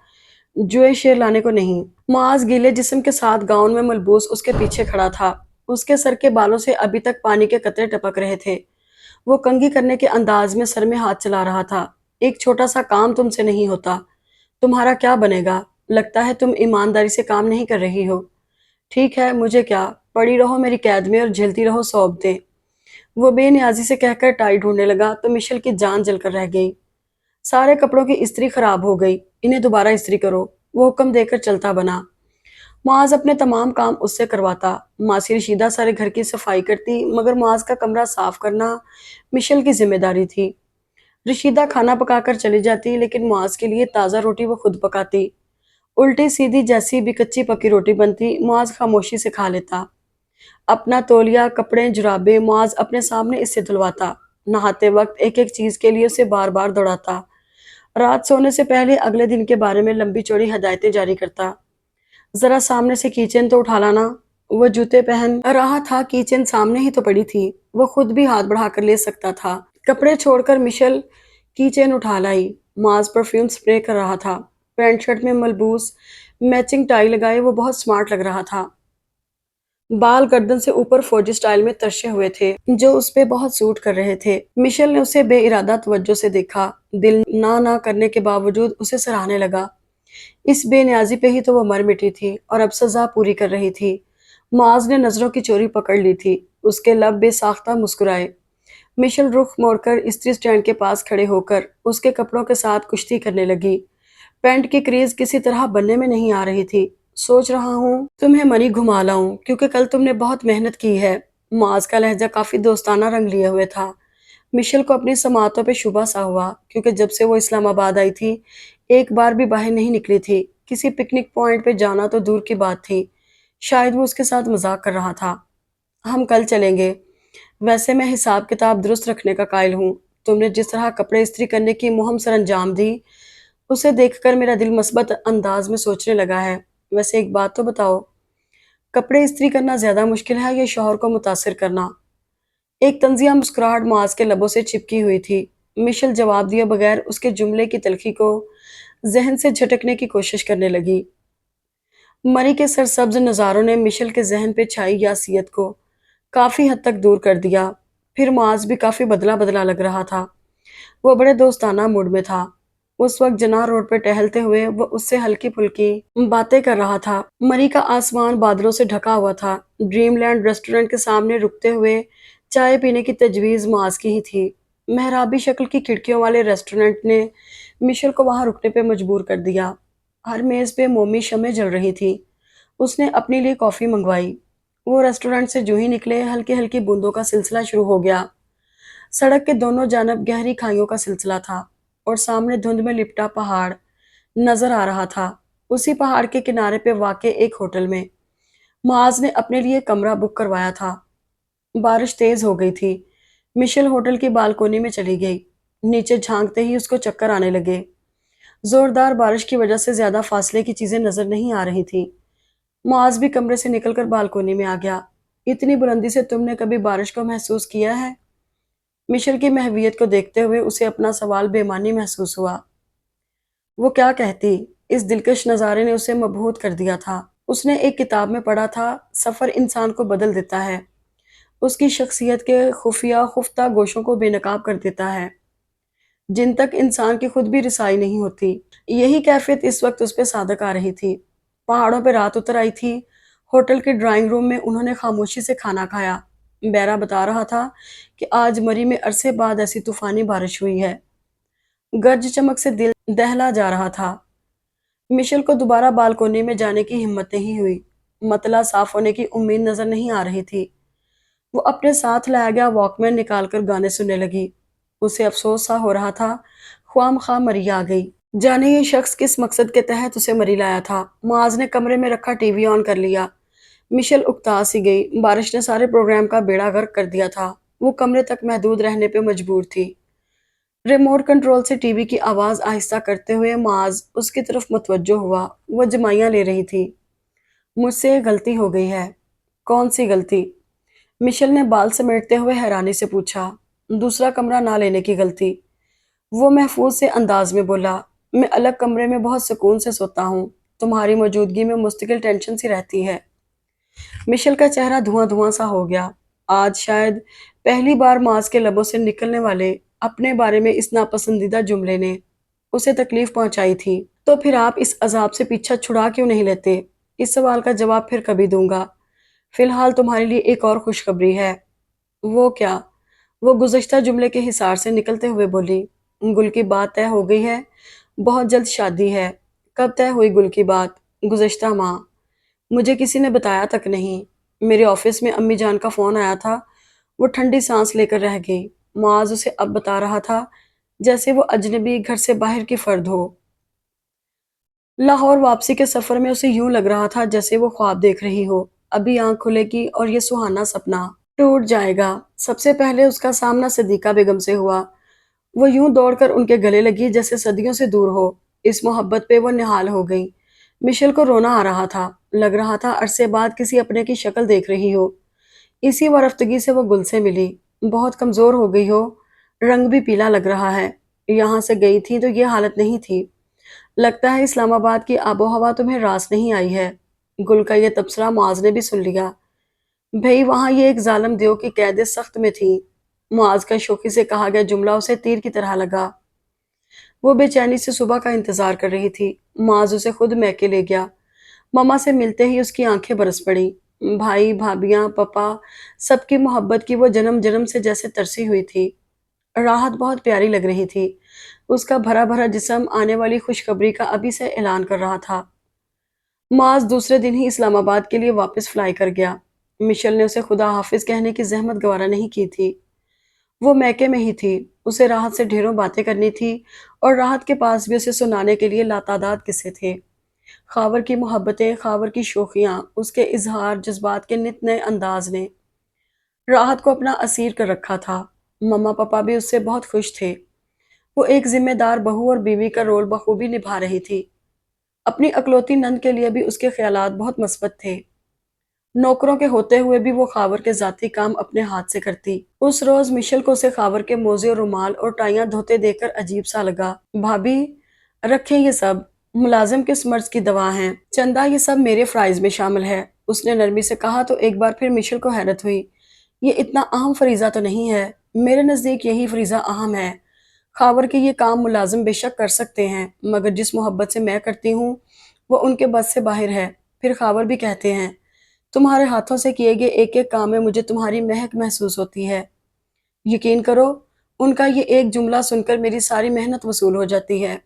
A: जुए शेर लाने को नहीं। मुआज गीले जिस्म के साथ गाउन में मलबूस उसके पीछे खड़ा था। उसके सर के बालों से अभी तक पानी के कतरे टपक रहे थे। वो कंघी करने के अंदाज में सर में हाथ चला रहा था। एक छोटा सा काम तुमसे नहीं होता, तुम्हारा क्या बनेगा? लगता है तुम ईमानदारी से काम नहीं कर रही हो। ठीक है, मुझे क्या, पड़ी रहो मेरी कैद में और झेलती रहो सौंपते। वो बेनियाजी से कहकर टाई ढूंढने लगा तो मिशेल की जान जलकर रह गई। सारे कपड़ों की इस्त्री खराब हो गई, इन्हें दोबारा इस्त्री करो। वो हुक्म देकर चलता बना। मुआज अपने तमाम काम उससे करवाता। मासी रशीदा सारे घर की सफाई करती, मगर मुआज का कमरा साफ करना मिशेल की जिम्मेदारी थी। रशीदा खाना पकाकर चली जाती, लेकिन मुआज के लिए ताज़ा रोटी वो खुद पकाती। उल्टी सीधी जैसी भी कच्ची पकी रोटी बनती, मुआज खामोशी से खा लेता। अपना तौलिया, कपड़े, जुराबे मुआज अपने सामने इससे धुलवाता। नहाते वक्त एक एक चीज के लिए उसे बार बार दौड़ाता। रात सोने से पहले अगले दिन के बारे में लंबी चौड़ी हदायतें जारी करता। जरा सामने से कीचेन तो उठा लाना। वो जूते पहन रहा था, कीचेन सामने ही तो पड़ी थी, वो खुद भी हाथ बढ़ाकर ले सकता था। कपड़े छोड़कर मिशेल कीचेन उठा लाई। माज परफ्यूम स्प्रे कर रहा था। पैंट शर्ट में मलबूस मैचिंग टाई लगाए वो बहुत स्मार्ट लग रहा था। बाल गर्दन से ऊपर फौजी स्टाइल में तर्शे हुए थे जो उस पे बहुत सूट कर रहे थे। मिशेल ने उसे बेइरादा तवज्जो से देखा। दिल ना करने के बावजूद उसे सराहने लगा। इस बेनियाजी पे ही तो वो मर मिटी थी और अब सजा पूरी कर रही थी। माज ने नजरों की चोरी पकड़ ली थी। उसके लब बेसाख्ता मुस्कुराए। मिशेल रुख मोड़कर इस्त्री स्टैंड के पास खड़े होकर उसके कपड़ों के साथ कुश्ती करने लगी। पैंट की क्रीज किसी तरह बनने में नहीं आ रही थी। सोच रहा हूँ तुम्हें मरी घुमा लाऊं क्योंकि कल तुमने बहुत मेहनत की है। माज का लहजा काफी दोस्ताना रंग लिए हुए था। मिशेल को अपनी समातों पे शुबा सा हुआ क्योंकि जब से वो इस्लामाबाद आई थी एक बार भी बाहर नहीं निकली थी। किसी पिकनिक पॉइंट पे जाना तो दूर की बात थी। शायद वो उसके साथ मजाक कर रहा था। हम कल चलेंगे। वैसे मैं हिसाब किताब दुरुस्त रखने का कायल हूँ। तुमने जिस तरह कपड़े इस्त्री करने की मुहिम सर अंजाम दी उसे देखकर मेरा दिल मस्बत अंदाज में सोचने लगा है। वैसे एक बात तो बताओ, कपड़े इस्त्री करना ज्यादा मुश्किल है या शौहर को मुतासिर करना? एक तंजिया मुस्कुराहट मुआज के लबों से चिपकी हुई थी। मिशेल जवाब दिए बगैर उसके जुमले की तलखी को जहन से झटकने की कोशिश करने लगी। मरी के सरसब्ज नज़ारों ने मिशेल के जहन पे छाई यासियत को काफी हद तक दूर कर दिया। फिर मुआज भी काफी बदला बदला लग रहा था। वो बड़े दोस्ताना मूड में था। उस वक्त जना रोड पर टहलते हुए वो उससे हल्की फुल्की बातें कर रहा था। मरी का आसमान बादलों से ढका हुआ था। ड्रीमलैंड रेस्टोरेंट के सामने रुकते हुए चाय पीने की तजवीज मुआज की ही थी। मेहराबी शक्ल की खिड़कियों वाले रेस्टोरेंट ने मिशेल को वहां रुकने पे मजबूर कर दिया। हर मेज पे मोमी शमें जल रही थी। उसने अपने लिए कॉफी मंगवाई। वो रेस्टोरेंट से जो ही निकले हल्की हल्की बूंदों का सिलसिला शुरू हो गया। सड़क के दोनों जानब गहरी खाइयों का सिलसिला था और सामने धुंध में लिपटा पहाड़ नजर आ रहा था। उसी पहाड़ के किनारे पे वाक़े एक होटल में मुआज ने अपने लिए कमरा बुक करवाया था। बारिश तेज हो गई थी। मिशेल होटल की बालकोनी में चली गई। नीचे झांकते ही उसको चक्कर आने लगे। जोरदार बारिश की वजह से ज्यादा फासले की चीजें नजर नहीं आ रही थी। मुआज भी कमरे से निकलकर बालकोनी में आ गया। इतनी बुलंदी से तुमने कभी बारिश को महसूस किया है? मिशेल की महवियत को देखते हुए उसे अपना सवाल बेमानी महसूस हुआ। वो क्या कहती? इस दिलकश नज़ारे ने उसे मबहूत कर दिया था। उसने एक किताब में पढ़ा था, सफ़र इंसान को बदल देता है। उसकी शख्सियत के खुफिया खुफ्ता गोशों को बेनकाब कर देता है जिन तक इंसान की खुद भी रिसाई नहीं होती। यही कैफियत इस वक्त उस पर सादक आ रही थी। पहाड़ों पर रात उतर आई थी। होटल के ड्राइंग रूम में उन्होंने खामोशी से खाना खाया। बैरा बता रहा था कि आज मरी में अरसे बाद ऐसी तूफानी बारिश हुई है। गर्ज चमक से दिल दहला जा रहा था। मिशेल को दोबारा बालकोनी में जाने की हिम्मत नहीं हुई। मतला साफ होने की उम्मीद नजर नहीं आ रही थी। वो अपने साथ लाया गया वॉकमैन निकालकर गाने सुनने लगी। उसे अफसोस सा हो रहा था, ख्वामखा मरी आ गई। जाने ये शख्स किस मकसद के तहत उसे मरी लाया था। मुआज ने कमरे में रखा टीवी ऑन कर लिया। मिशेल उकता सी गई। बारिश ने सारे प्रोग्राम का बेड़ा गर्क कर दिया था। वो कमरे तक महदूद रहने पे मजबूर थी। रिमोट कंट्रोल से टीवी की आवाज आहिस्ता करते हुए माज उसकी तरफ मुतवज्जो हुआ। वो जमाइयां ले रही थी। मुझसे गलती हो गई है। कौन सी गलती? मिशेल ने बाल समेटते हुए हैरानी से पूछा। दूसरा कमरा ना लेने की गलती। वो महफूज से अंदाज में बोला। मैं अलग कमरे में बहुत सुकून से सोता हूँ। तुम्हारी मौजूदगी में मुस्तकिल टेंशन सी रहती है। मिशेल का चेहरा धुआं धुआं सा हो गया। आज शायद पहली बार माज के लबों से निकलने वाले अपने बारे में इस नापसंदीदा जुमले ने उसे तकलीफ पहुंचाई थी। तो फिर आप इस अजाब से पीछा छुड़ा क्यों नहीं लेते? इस सवाल का जवाब फिर कभी दूंगा। फिलहाल तुम्हारे लिए एक और खुशखबरी है। वो क्या? वो गुज़श्ता जुमले के हिसार से निकलते हुए बोली। गुल की बात तय हो गई है। बहुत जल्द शादी है। कब तय हुई गुल की बात? गुज़श्ता माह। मुझे किसी ने बताया तक नहीं। मेरे ऑफिस में अम्मी जान का फोन आया था। वो ठंडी सांस लेकर रह गई। मुआज उसे अब बता रहा था जैसे वो अजनबी घर से बाहर की फर्द हो। लाहौर वापसी के सफर में उसे यूं लग रहा था जैसे वो ख्वाब देख रही हो। अभी आंख खुलेगी और ये सुहाना सपना टूट जाएगा। सबसे पहले उसका सामना सदीका बेगम से हुआ। वो यूं दौड़कर उनके गले लगी जैसे सदियों से दूर हो। इस मोहब्बत पे वो निहाल हो गई। मिशेल को रोना आ रहा था। लग रहा था अरसे बाद किसी अपने की शक्ल देख रही हो। इसी वरफ्तगी से वो गुल से मिली। बहुत कमजोर हो गई हो। रंग भी पीला लग रहा है। यहाँ से گئی تھی تو یہ حالت نہیں تھی۔ لگتا ہے اسلام آباد کی آب و ہوا تمہیں راس نہیں آئی ہے۔ گل کا یہ تبصرہ معاذ نے بھی سن لیا۔ بھئی وہاں یہ ایک ظالم دیو کی قید سخت میں تھی۔ معاذ کا شوخی سے کہا گیا جملہ اسے تیر کی طرح لگا۔ وہ بے چینی سے صبح کا انتظار کر رہی تھی۔ معاذ اسے خود میکے لے گیا۔ ماما سے ملتے ہی اس کی آنکھیں برس پڑیں۔ بھائی بھابیاں پپا سب کی محبت کی وہ جنم جنم سے جیسے ترسی ہوئی تھی۔ راحت بہت پیاری لگ رہی تھی۔ اس کا بھرا بھرا جسم آنے والی خوشخبری کا ابھی سے اعلان کر رہا تھا۔ معاذ دوسرے دن ہی اسلام آباد کے لیے واپس فلائی کر گیا۔ مشل نے اسے خدا حافظ کہنے کی زحمت گوارا نہیں کی تھی۔ وہ میکے میں ہی تھی۔ اسے راحت سے ڈھیروں باتیں کرنی تھی اور راحت کے پاس بھی اسے سنانے کے لیے لاتعداد قصے تھے۔ خاور کی محبتیں، خاور کی شوخیاں، اس کے اظہار جذبات کے نت نئے انداز نے راحت کو اپنا اسیر کر رکھا تھا۔ مما پاپا بھی اس سے بہت خوش تھے۔ وہ ایک ذمہ دار بہو اور بیوی کا رول بخوبی نبھا رہی تھی۔ اپنی اکلوتی نند کے لیے بھی اس کے خیالات بہت مثبت تھے۔ نوکروں کے ہوتے ہوئے بھی وہ خاور کے ذاتی کام اپنے ہاتھ سے کرتی۔ اس روز مشل کو اسے خاور کے موزے اور رومال اور ٹائیاں دھوتے دیکھ کر عجیب سا لگا۔ بھابی رکھیں یہ سب، ملازم کس مرض کی دوا ہیں، چندہ یہ سب میرے فرائض میں شامل ہے۔ اس نے نرمی سے کہا تو ایک بار پھر مشل کو حیرت ہوئی۔ یہ اتنا اہم فریضہ تو نہیں ہے۔ میرے نزدیک یہی فریضہ اہم ہے۔ خاور کے یہ کام ملازم بے شک کر سکتے ہیں، مگر جس محبت سے میں کرتی ہوں وہ ان کے بس سے باہر ہے۔ پھر خاور بھی کہتے ہیں تمہارے ہاتھوں سے کیے گئے ایک ایک کام میں مجھے تمہاری مہک محسوس ہوتی ہے۔ یقین کرو ان کا یہ ایک جملہ سن کر میری ساری محنت وصول ہو جاتی ہے۔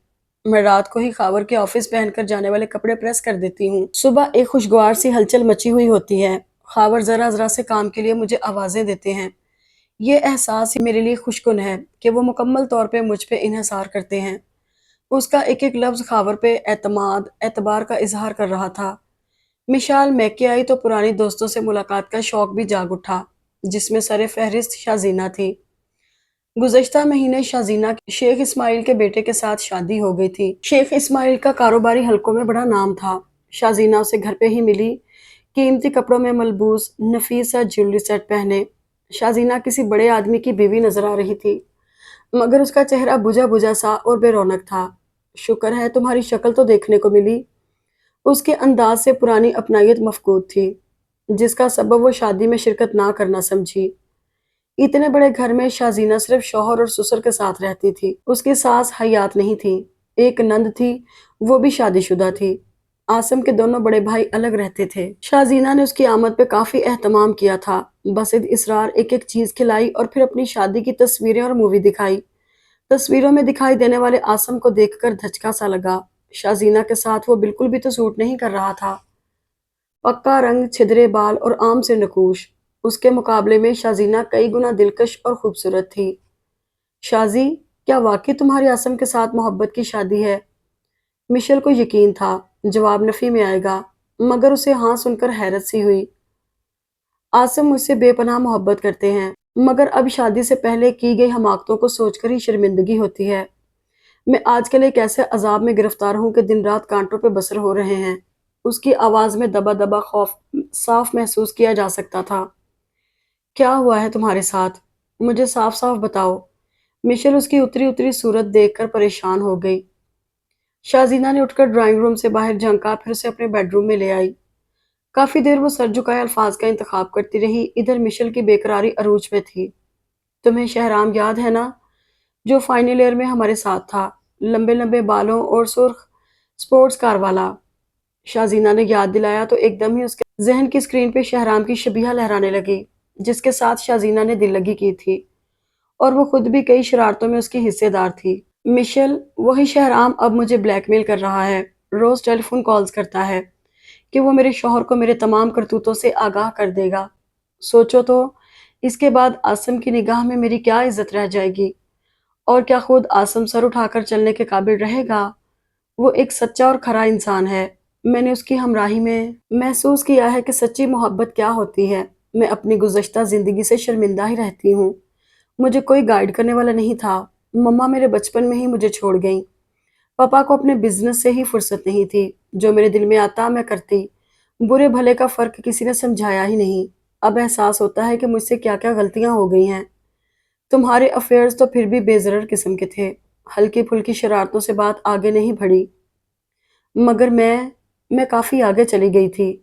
A: میں رات کو ہی خاور کے آفس پہن کر جانے والے کپڑے پریس کر دیتی ہوں۔ صبح ایک خوشگوار سی ہلچل مچی ہوئی ہوتی ہے۔ خاور ذرا ذرا سے کام کے لیے مجھے آوازیں دیتے ہیں۔ یہ احساس ہی میرے لیے خوشکن ہے کہ وہ مکمل طور پہ مجھ پہ انحصار کرتے ہیں۔ اس کا ایک ایک لفظ خاور پہ اعتماد اعتبار کا اظہار کر رہا تھا۔ مشال میکے آئی تو پرانی دوستوں سے ملاقات کا شوق بھی جاگ اٹھا، جس میں سر فہرست شازینہ تھی۔ گزشتہ مہینے شازینہ کی شیخ اسماعیل کے بیٹے کے ساتھ شادی ہو گئی تھی۔ شیخ اسماعیل کا کاروباری حلقوں میں بڑا نام تھا۔ شازینہ اسے گھر پہ ہی ملی، قیمتی کپڑوں میں ملبوس، نفیس سا جیولری سیٹ پہنے۔ شازینہ کسی بڑے آدمی کی بیوی نظر آ رہی تھی، مگر اس کا چہرہ بجھا بجھا سا اور بے رونق تھا۔ شکر ہے تمہاری شکل تو دیکھنے کو ملی۔ اس کے انداز سے پرانی اپنائیت مفقود تھی، جس کا سبب وہ شادی میں شرکت نہ کرنا سمجھی۔ اتنے بڑے گھر میں شازینہ صرف شوہر اور سسر کے ساتھ رہتی تھی۔ اس کی ساس حیات نہیں تھی، ایک نند تھی، وہ بھی شادی شدہ تھی۔ عاصم کے دونوں بڑے بھائی الگ رہتے تھے۔ شازینہ نے اس کی آمد پہ کافی اہتمام کیا تھا، بسد اصرار ایک ایک چیز کھلائی اور پھر اپنی شادی کی تصویریں اور مووی دکھائی۔ تصویروں میں دکھائی دینے والے عاصم کو دیکھ کر دھچکا سا لگا۔ شازینہ کے ساتھ وہ بالکل بھی تو سوٹ نہیں کر رہا تھا۔ پکا رنگ، چھدرے بال اور عام سے نقوش، اس کے مقابلے میں شازینہ کئی گنا دلکش اور خوبصورت تھی۔ شازی، کیا واقعی تمہاری عاصم کے ساتھ محبت کی شادی ہے؟ مشل کو یقین تھا جواب نفی میں آئے گا، مگر اسے ہاں سن کر حیرت سی ہوئی۔ عاصم مجھ سے بے پناہ محبت کرتے ہیں، مگر اب شادی سے پہلے کی گئی حماقتوں کو سوچ کر ہی شرمندگی ہوتی ہے۔ میں آج کل ایک ایسے عذاب میں گرفتار ہوں کہ دن رات کانٹوں پہ بسر ہو رہے ہیں۔ اس کی آواز میں دبا دبا خوف صاف محسوس کیا جا سکتا تھا۔ کیا ہوا ہے تمہارے ساتھ؟ مجھے صاف صاف بتاؤ۔ مشل اس کی اتری اتری صورت دیکھ کر پریشان ہو گئی۔ شازینہ نے اٹھ کر ڈرائنگ روم سے باہر جھانکا، پھر اسے اپنے بیڈ روم میں لے آئی۔ کافی دیر وہ سر جھکائے الفاظ کا انتخاب کرتی رہی۔ ادھر مشل کی بے قراری عروج پہ تھی۔ تمہیں شہرام یاد ہے نا، جو فائنل ایئر میں ہمارے ساتھ تھا، لمبے لمبے بالوں اور سرخ سپورٹس کار والا؟ شازینہ نے یاد دلایا تو ایک دم ہی اس کے ذہن کی اسکرین پہ شہرام کی شبیہ لہرانے لگی، جس کے ساتھ شازینہ نے دل لگی کی تھی، اور وہ خود بھی کئی شرارتوں میں اس کی حصے دار تھی۔ مشل، وہی شہرام اب مجھے بلیک میل کر رہا ہے، روز ٹیلی فون کالز کرتا ہے کہ وہ میرے شوہر کو میرے تمام کرتوتوں سے آگاہ کر دے گا۔ سوچو تو، اس کے بعد عاصم کی نگاہ میں میری کیا عزت رہ جائے گی، اور کیا خود عاصم سر اٹھا کر چلنے کے قابل رہے گا؟ وہ ایک سچا اور کھرا انسان ہے۔ میں نے اس کی ہمراہی میں محسوس کیا ہے کہ سچی محبت کیا ہوتی ہے۔ میں اپنی گزشتہ زندگی سے شرمندہ ہی رہتی ہوں۔ مجھے کوئی گائیڈ کرنے والا نہیں تھا۔ مما میرے بچپن میں ہی مجھے چھوڑ گئیں۔ پاپا کو اپنے بزنس سے ہی فرصت نہیں تھی۔ جو میرے دل میں آتا میں کرتی۔ برے بھلے کا فرق کسی نے سمجھایا ہی نہیں۔ اب احساس ہوتا ہے کہ مجھ سے کیا کیا غلطیاں ہو گئی ہیں۔ تمہارے افیئرز تو پھر بھی بے ضرر قسم کے تھے۔ ہلکی پھلکی شرارتوں سے بات آگے نہیں بڑھی، مگر میں کافی آگے چلی گئی تھی۔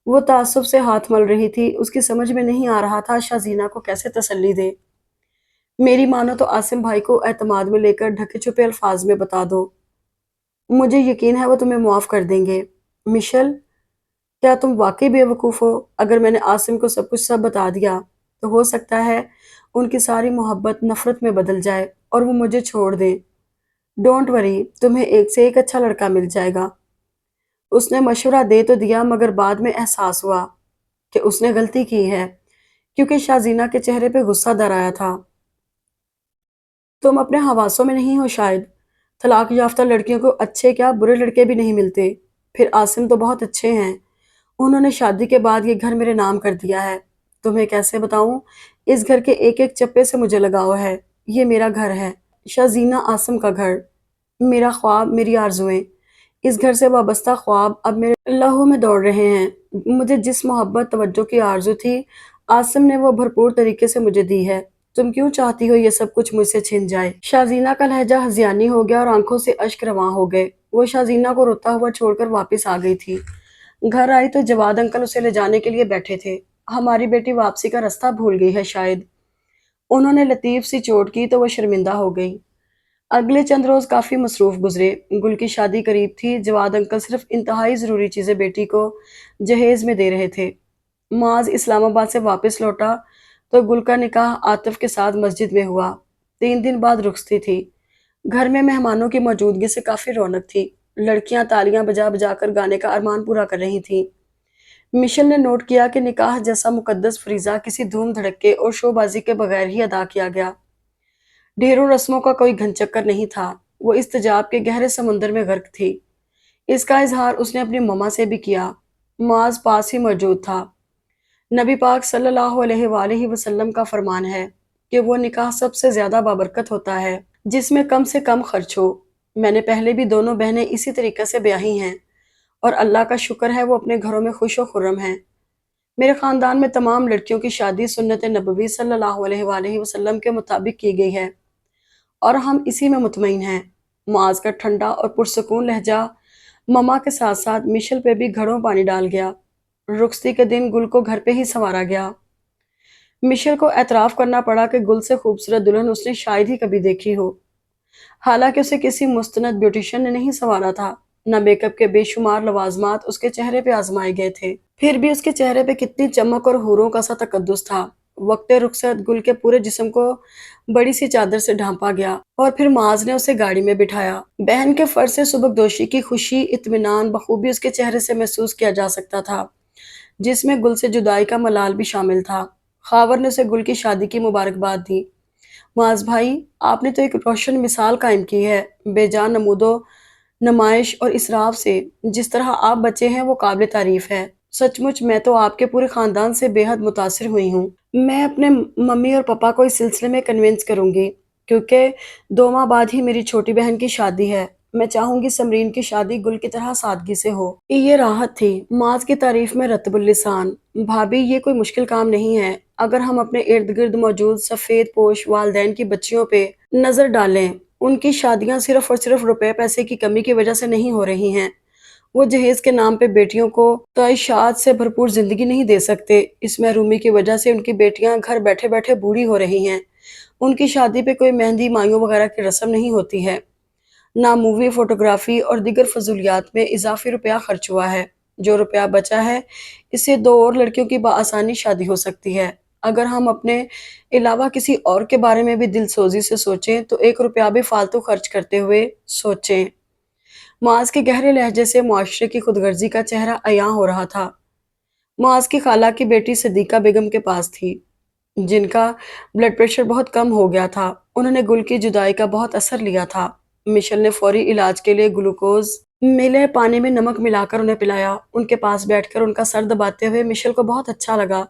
A: وہ تعصب سے ہاتھ مل رہی تھی، اس کی سمجھ میں نہیں آ رہا تھا شازینہ کو کیسے تسلی دے۔ میری مانو تو عاصم بھائی کو اعتماد میں لے کر ڈھکے چھپے الفاظ میں بتا دو، مجھے یقین ہے وہ تمہیں معاف کر دیں گے۔ مشل، کیا تم واقعی بے وقوف ہو؟ اگر میں نے عاصم کو سب بتا دیا تو ہو سکتا ہے ان کی ساری محبت نفرت میں بدل جائے اور وہ مجھے چھوڑ دیں۔ ڈونٹ وری، تمہیں ایک سے ایک اچھا لڑکا مل جائے گا۔ اس نے مشورہ دے تو دیا، مگر بعد میں احساس ہوا کہ اس نے غلطی کی ہے، کیونکہ شازینہ کے چہرے پہ غصہ در آیا تھا۔ تم اپنے حواسوں میں نہیں ہو شاید۔ طلاق یافتہ لڑکیوں کو اچھے کیا برے لڑکے بھی نہیں ملتے۔ پھر عاصم تو بہت اچھے ہیں، انہوں نے شادی کے بعد یہ گھر میرے نام کر دیا ہے۔ تمہیں کیسے بتاؤں، اس گھر کے ایک ایک چپے سے مجھے لگاؤ ہے۔ یہ میرا گھر ہے، شازینہ عاصم کا گھر، میرا خواب، میری آرزوئیں۔ اس گھر سے وابستہ خواب اب میرے لہو میں دوڑ رہے ہیں۔ مجھے جس محبت توجہ کی آرزو تھی، عاصم نے وہ بھرپور طریقے سے مجھے دی ہے۔ تم کیوں چاہتی ہو یہ سب کچھ مجھ سے چھن جائے؟ شازینہ کا لہجہ ہذیانی ہو گیا اور آنکھوں سے اشک رواں ہو گئے۔ وہ شازینہ کو روتا ہوا چھوڑ کر واپس آ گئی تھی۔ گھر آئی تو جواد انکل اسے لے جانے کے لیے بیٹھے تھے۔ ہماری بیٹی واپسی کا رستہ بھول گئی ہے شاید، انہوں نے لطیف سی چوٹ کی تو وہ شرمندہ ہو گئی۔ اگلے چند روز کافی مصروف گزرے۔ گل کی شادی قریب تھی، جواد انکل صرف انتہائی ضروری چیزیں بیٹی کو جہیز میں دے رہے تھے۔ معاذ اسلام آباد سے واپس لوٹا تو گل کا نکاح عاطف کے ساتھ مسجد میں ہوا۔ 3 دن بعد رخصتی تھی۔ گھر میں مہمانوں کی موجودگی سے کافی رونق تھی۔ لڑکیاں تالیاں بجا بجا کر گانے کا ارمان پورا کر رہی تھیں۔ مشل نے نوٹ کیا کہ نکاح جیسا مقدس فریضہ کسی دھوم دھڑکے اور شو بازی کے بغیر ہی ادا کیا گیا۔ ڈھیروں رسموں کا کوئی گھن چکر نہیں تھا، وہ استجاب کے گہرے سمندر میں غرق تھی۔ اس کا اظہار اس نے اپنی مما سے بھی کیا۔ معاذ پاس ہی موجود تھا۔ نبی پاک صلی اللہ علیہ وآلہ وسلم کا فرمان ہے کہ وہ نکاح سب سے زیادہ بابرکت ہوتا ہے جس میں کم سے کم خرچ ہو۔ میں نے پہلے بھی دونوں بہنیں اسی طریقے سے بیاہی ہیں اور اللہ کا شکر ہے وہ اپنے گھروں میں خوش و خرم ہیں۔ میرے خاندان میں تمام لڑکیوں کی شادی سنت نبوی صلی اللہ علیہ وآلہ وسلم کے مطابق کی گئی ہے اور ہم اسی میں مطمئن ہیں۔ معاذ کا ٹھنڈا اور پرسکون لہجہ مما کے ساتھ ساتھ مشل پہ بھی گھڑوں پانی ڈال گیا۔ رخصتی کے دن گل کو گھر پہ ہی سنوارا گیا۔ مشل کو اعتراف کرنا پڑا کہ گل سے خوبصورت دلہن اس نے شاید ہی کبھی دیکھی ہو۔ حالانکہ اسے کسی مستند بیوٹیشن نے نہیں سنوارا تھا، نہ میک اپ کے بے شمار لوازمات اس کے چہرے پہ آزمائے گئے تھے۔ پھر بھی اس کے چہرے پہ کتنی چمک اور حوروں کا سا تقدس تھا۔ وقت رخصت گل کے پورے جسم کو بڑی سی چادر سے ڈھانپا گیا اور پھر معاذ نے اسے گاڑی میں بٹھایا۔ بہن کے فرض سے سبکدوشی کی خوشی، اطمینان بخوبی اس کے چہرے سے محسوس کیا جا سکتا تھا، جس میں گل سے جدائی کا ملال بھی شامل تھا۔ خاور نے اسے گل کی شادی کی مبارکباد دی۔ معاذ بھائی، آپ نے تو ایک روشن مثال قائم کی ہے، بے جان نمود و نمائش اور اسراف سے جس طرح آپ بچے ہیں وہ قابل تعریف ہے۔ سچ مچ میں تو آپ کے پورے خاندان سے بے حد متاثر ہوئی ہوں۔ میں اپنے ممی اور پاپا کو اس سلسلے میں کنونس کروں گی، کیونکہ 2 ماہ بعد ہی میری چھوٹی بہن کی شادی ہے۔ میں چاہوں گی سمرین کی شادی گل کی طرح سادگی سے ہو۔ یہ راحت تھی۔ معاذ کی تعریف میں رطب اللسان۔ بھابی، یہ کوئی مشکل کام نہیں ہے۔ اگر ہم اپنے ارد گرد موجود سفید پوش والدین کی بچیوں پہ نظر ڈالیں، ان کی شادیاں صرف اور صرف روپے پیسے کی کمی کی وجہ سے نہیں ہو رہی ہیں۔ وہ جہیز کے نام پہ بیٹیوں کو تعیشات سے بھرپور زندگی نہیں دے سکتے۔ اس محرومی کی وجہ سے ان کی بیٹیاں گھر بیٹھے بیٹھے بوڑھی ہو رہی ہیں۔ ان کی شادی پہ کوئی مہندی مایوں وغیرہ کی رسم نہیں ہوتی ہے، نہ مووی فوٹوگرافی اور دیگر فضولیات میں اضافی روپیہ خرچ ہوا ہے۔ جو روپیہ بچا ہے، اس سے 2 اور لڑکیوں کی بآسانی شادی ہو سکتی ہے۔ اگر ہم اپنے علاوہ کسی اور کے بارے میں بھی دل سوزی سے سوچیں تو 1 روپیہ بھی فالتو خرچ کرتے ہوئے سوچیں۔ معاذ کے گہرے لہجے سے معاشرے کی خود غرضی کا چہرہ عیاں ہو رہا تھا۔ معاذ کی خالہ کی بیٹی صدیقہ بیگم کے پاس تھی، جن کا بلڈ پریشر بہت کم ہو گیا تھا۔ انہوں نے گل کی جدائی کا بہت اثر لیا تھا۔ مشل نے فوری علاج کے لیے گلوکوز ملے پانی میں نمک ملا کر انہیں پلایا۔ ان کے پاس بیٹھ کر ان کا سر دباتے ہوئے مشل کو بہت اچھا لگا۔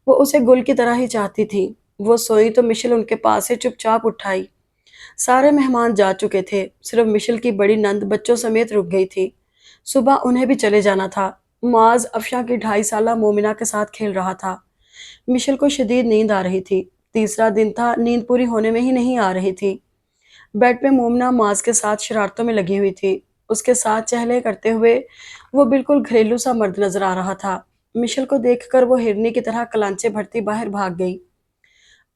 A: وہ اسے گل کی طرح ہی چاہتی تھی۔ وہ سوئی تو مشل ان کے پاس سے چپ چاپ اٹھائی۔ سارے مہمان جا چکے تھے، صرف مشل کی بڑی نند بچوں سمیت رک گئی تھی۔ صبح انہیں بھی چلے جانا تھا۔ معاذ افشاں کی 2.5 سالہ مومنہ کے ساتھ کھیل رہا تھا۔ مشل کو شدید نیند آ رہی تھی۔ تیسرا دن تھا، نیند پوری ہونے میں ہی نہیں آ رہی تھی۔ बेड पे मोमना माज के साथ शरारतों में लगी हुई थी। उसके साथ चहले करते हुए वो बिल्कुल घरेलू सा मर्द नजर आ रहा था। मिशेल को देखकर वो हिरनी की तरह कलांचे भरती बाहर भाग गई।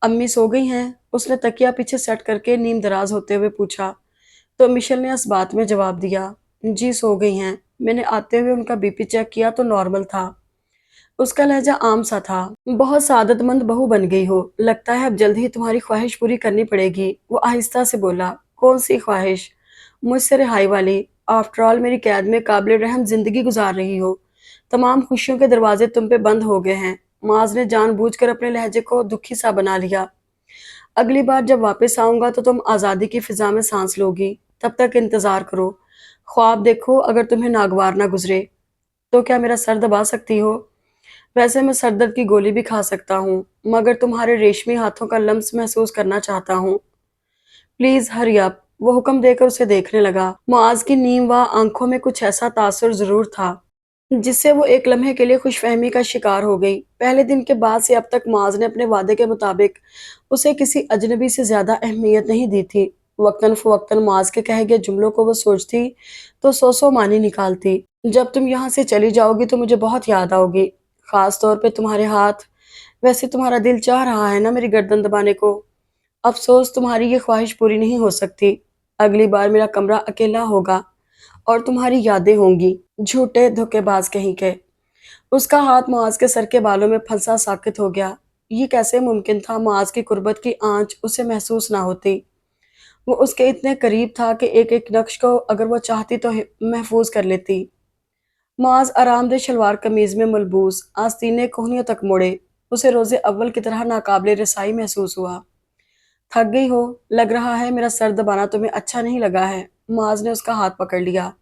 A: अम्मी सो गई हैं? उसने तकिया पीछे सेट करके नीम दराज होते हुए पूछा। तो मिशेल ने इस बात में जवाब दिया, जी सो गई हैं। मैंने आते हुए उनका बीपी चेक किया तो नॉर्मल था। उसका लहजा आम सा था। बहुत सादतमंद बहू बन गई हो, लगता है अब जल्द ही तुम्हारी ख्वाहिश पूरी करनी पड़ेगी। वो आहिस्ता से बोला, कौन सी ख्वाहिश? मुझसे रिहाई वाली। आफ्टर ऑल मेरी कैद में काबिल रहम जिंदगी गुजार रही हो। तमाम खुशियों के दरवाजे तुम पे बंद हो गए हैं। माज ने जानबूझकर अपने लहजे को दुखी सा बना लिया। अगली बार जब वापस आऊंगा तो तुम आज़ादी की फिजा में सांस लोगी। तब तक इंतजार करो। ख्वाब देखो, अगर तुम्हें नागवार ना गुजरे तो क्या मेरा सर दबा सकती हो? वैसे मैं सरदर्द की गोली भी खा सकता हूँ, मगर तुम्हारे रेशमी हाथों का लम्स महसूस करना चाहता हूँ। Please hurry up. वो हुक्म देकर उसे देखने लगा। मुआज की नीम व आंखों में कुछ ऐसा तासुर जरूर था जिससे वो एक लम्हे के लिए खुशफहमी का शिकार हो गई। पहले दिन के बाद से अब तक मुआज ने अपने वादे के मुताबिक उसे किसी अजनबी से ज्यादा अहमियत नहीं दी थी। वक्तन फवक्तन मुआज के कहे गए जुमलों को वो सोचती तो सौ सौ मानी निकालती। जब तुम यहाँ से चली जाओगी तो मुझे बहुत याद आओगी, खास तौर पे तुम्हारे हाथ। वैसे तुम्हारा दिल चाह रहा है ना मेरी गर्दन दबाने को? अफसोस तुम्हारी ये ख्वाहिश पूरी नहीं हो सकती। अगली बार मेरा कमरा अकेला होगा और तुम्हारी यादें होंगी। झूठे धोखेबाज कहीं के। उसका हाथ मुआज के सर के बालों में फंसा साकित हो गया। ये कैसे मुमकिन था मुआज की कुर्बत की आंच उसे महसूस ना होती? वो उसके इतने करीब था कि एक एक नक्श को अगर वो चाहती तो महफूज कर लेती। मुआज आरामदेह शलवार कमीज में मलबूस आस्तीने कोहनियों तक मुड़े। उसे रोजे अव्वल की तरह नाकाबिले रसाई महसूस हुआ। थक गई हो? लग रहा है मेरा सर दबाना तुम्हें अच्छा नहीं लगा है। मुआज ने उसका हाथ पकड़ लिया।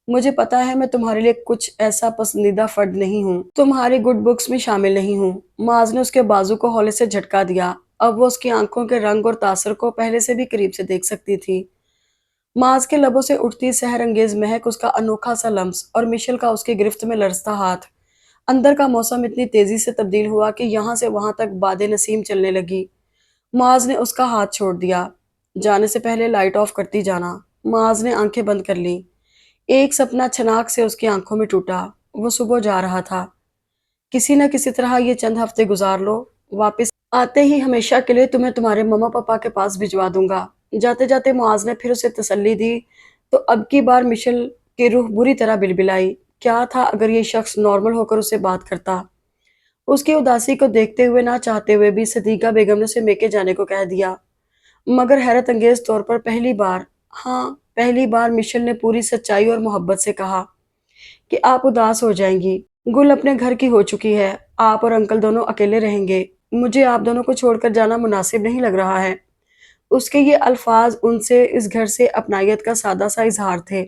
A: मुझे पता है मैं तुम्हारे लिए कुछ ऐसा पसंदीदा फर्द नहीं हूँ, तुम्हारी गुड बुक्स में शामिल नहीं हूँ। मुआज ने उसके बाजू को हौले से झटका दिया। अब वो उसकी आंखों के रंग और तासर को पहले से भी करीब से देख सकती थी। माज के लबों से उठती सहर अंगेज महक, उसका अनोखा सा लम्स और मिशेल का उसकी गिरफ्त में लरसता हाथ। अंदर का मौसम इतनी तेजी से तब्दील हुआ कि यहाँ से वहां तक बादे नसीम चलने लगी। माज ने उसका हाथ छोड़ दिया। जाने से पहले लाइट ऑफ करती जाना। माज ने आंखें बंद कर ली। एक सपना छनाक से उसकी आंखों में टूटा। वो सुबह जा रहा था। किसी न किसी तरह ये चंद हफ्ते गुजार लो, वापस आते ही हमेशा के लिए तुम्हें तुम्हारे मम्मा पापा के पास भिजवा दूंगा। जाते जाते मुआज ने फिर उसे तसल्ली दी तो अब की बार मिशेल की रूह बुरी तरह बिलबिलाई। क्या था अगर ये शख्स नॉर्मल होकर उसे बात करता? उसकी उदासी को देखते हुए ना चाहते हुए भी सदीका बेगम ने उसे मेके जाने को कह दिया। मगर हैरत अंगेज तौर पर पहली बार, हाँ पहली बार मिशेल ने पूरी सच्चाई और मोहब्बत से कहा कि आप उदास हो जाएंगी। गुल अपने घर की हो चुकी है। आप और अंकल दोनों अकेले रहेंगे। मुझे आप दोनों को छोड़कर जाना मुनासिब नहीं लग रहा है। उसके ये अल्फाज उनसे इस घर से अपनायत का सादा सा इजहार थे।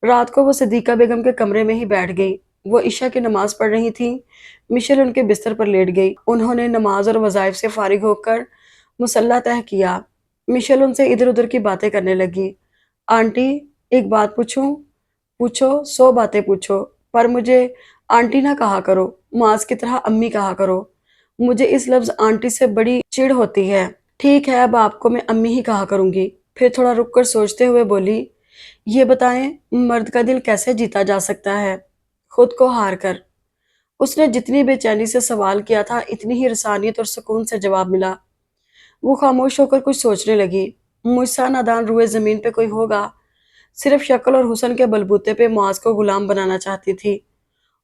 A: रात को वो सदीका बेगम के कमरे में ही बैठ गई। वो ईशा की नमाज पढ़ रही थी। मिशेल उनके बिस्तर पर लेट गई। उन्होंने नमाज और वज़ाइफ से फारिग होकर मुसल्ला तह किया। मिशेल उनसे इधर उधर की बातें करने लगी। आंटी, एक बात पूछूं? पूछो, सौ बातें पूछो, पर मुझे आंटी ना कहा करो। माज की तरह अम्मी कहा करो। मुझे इस लफ्ज आंटी से बड़ी चिढ़ होती है। ठीक है, अब आपको मैं अम्मी ही कहा करूंगी। फिर थोड़ा रुक कर सोचते हुए बोली, ये बताएं, मर्द का दिल कैसे जीता जा सकता है? खुद को हार कर। उसने जितनी बेचैनी से सवाल किया था इतनी ही रसानियत और सुकून से जवाब मिला। वो खामोश होकर कुछ सोचने लगी। मुझसा नादान रुए जमीन पे कोई होगा। सिर्फ शक्ल और हुस्न के बलबूते पे मुआज को गुलाम बनाना चाहती थी,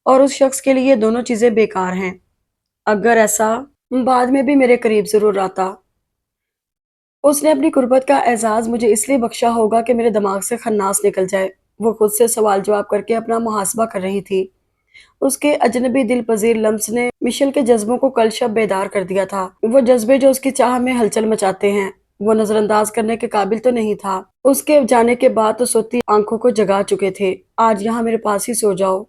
A: और उस शख्स के लिए ये दोनों चीजें बेकार हैं। अगर ऐसा, बाद में भी मेरे करीब जरूर आता। उसने अपनी गुर्बत का एहसास मुझे इसलिए बख्शा होगा कि मेरे दिमाग से खन्नास निकल जाए। वो खुद से सवाल जवाब करके अपना मुहासबा कर रही थी। उसके अजनबी दिल पजीर लम्स ने मिशेल के जज्बों को कल शब बेदार कर दिया था। वो जज्बे जो उसकी चाह में हलचल मचाते हैं, वो नजरअंदाज करने के काबिल तो नहीं था। उसके जाने के बाद तो सोती आंखों को जगा चुके थे। आज यहाँ मेरे पास ही सो जाओ।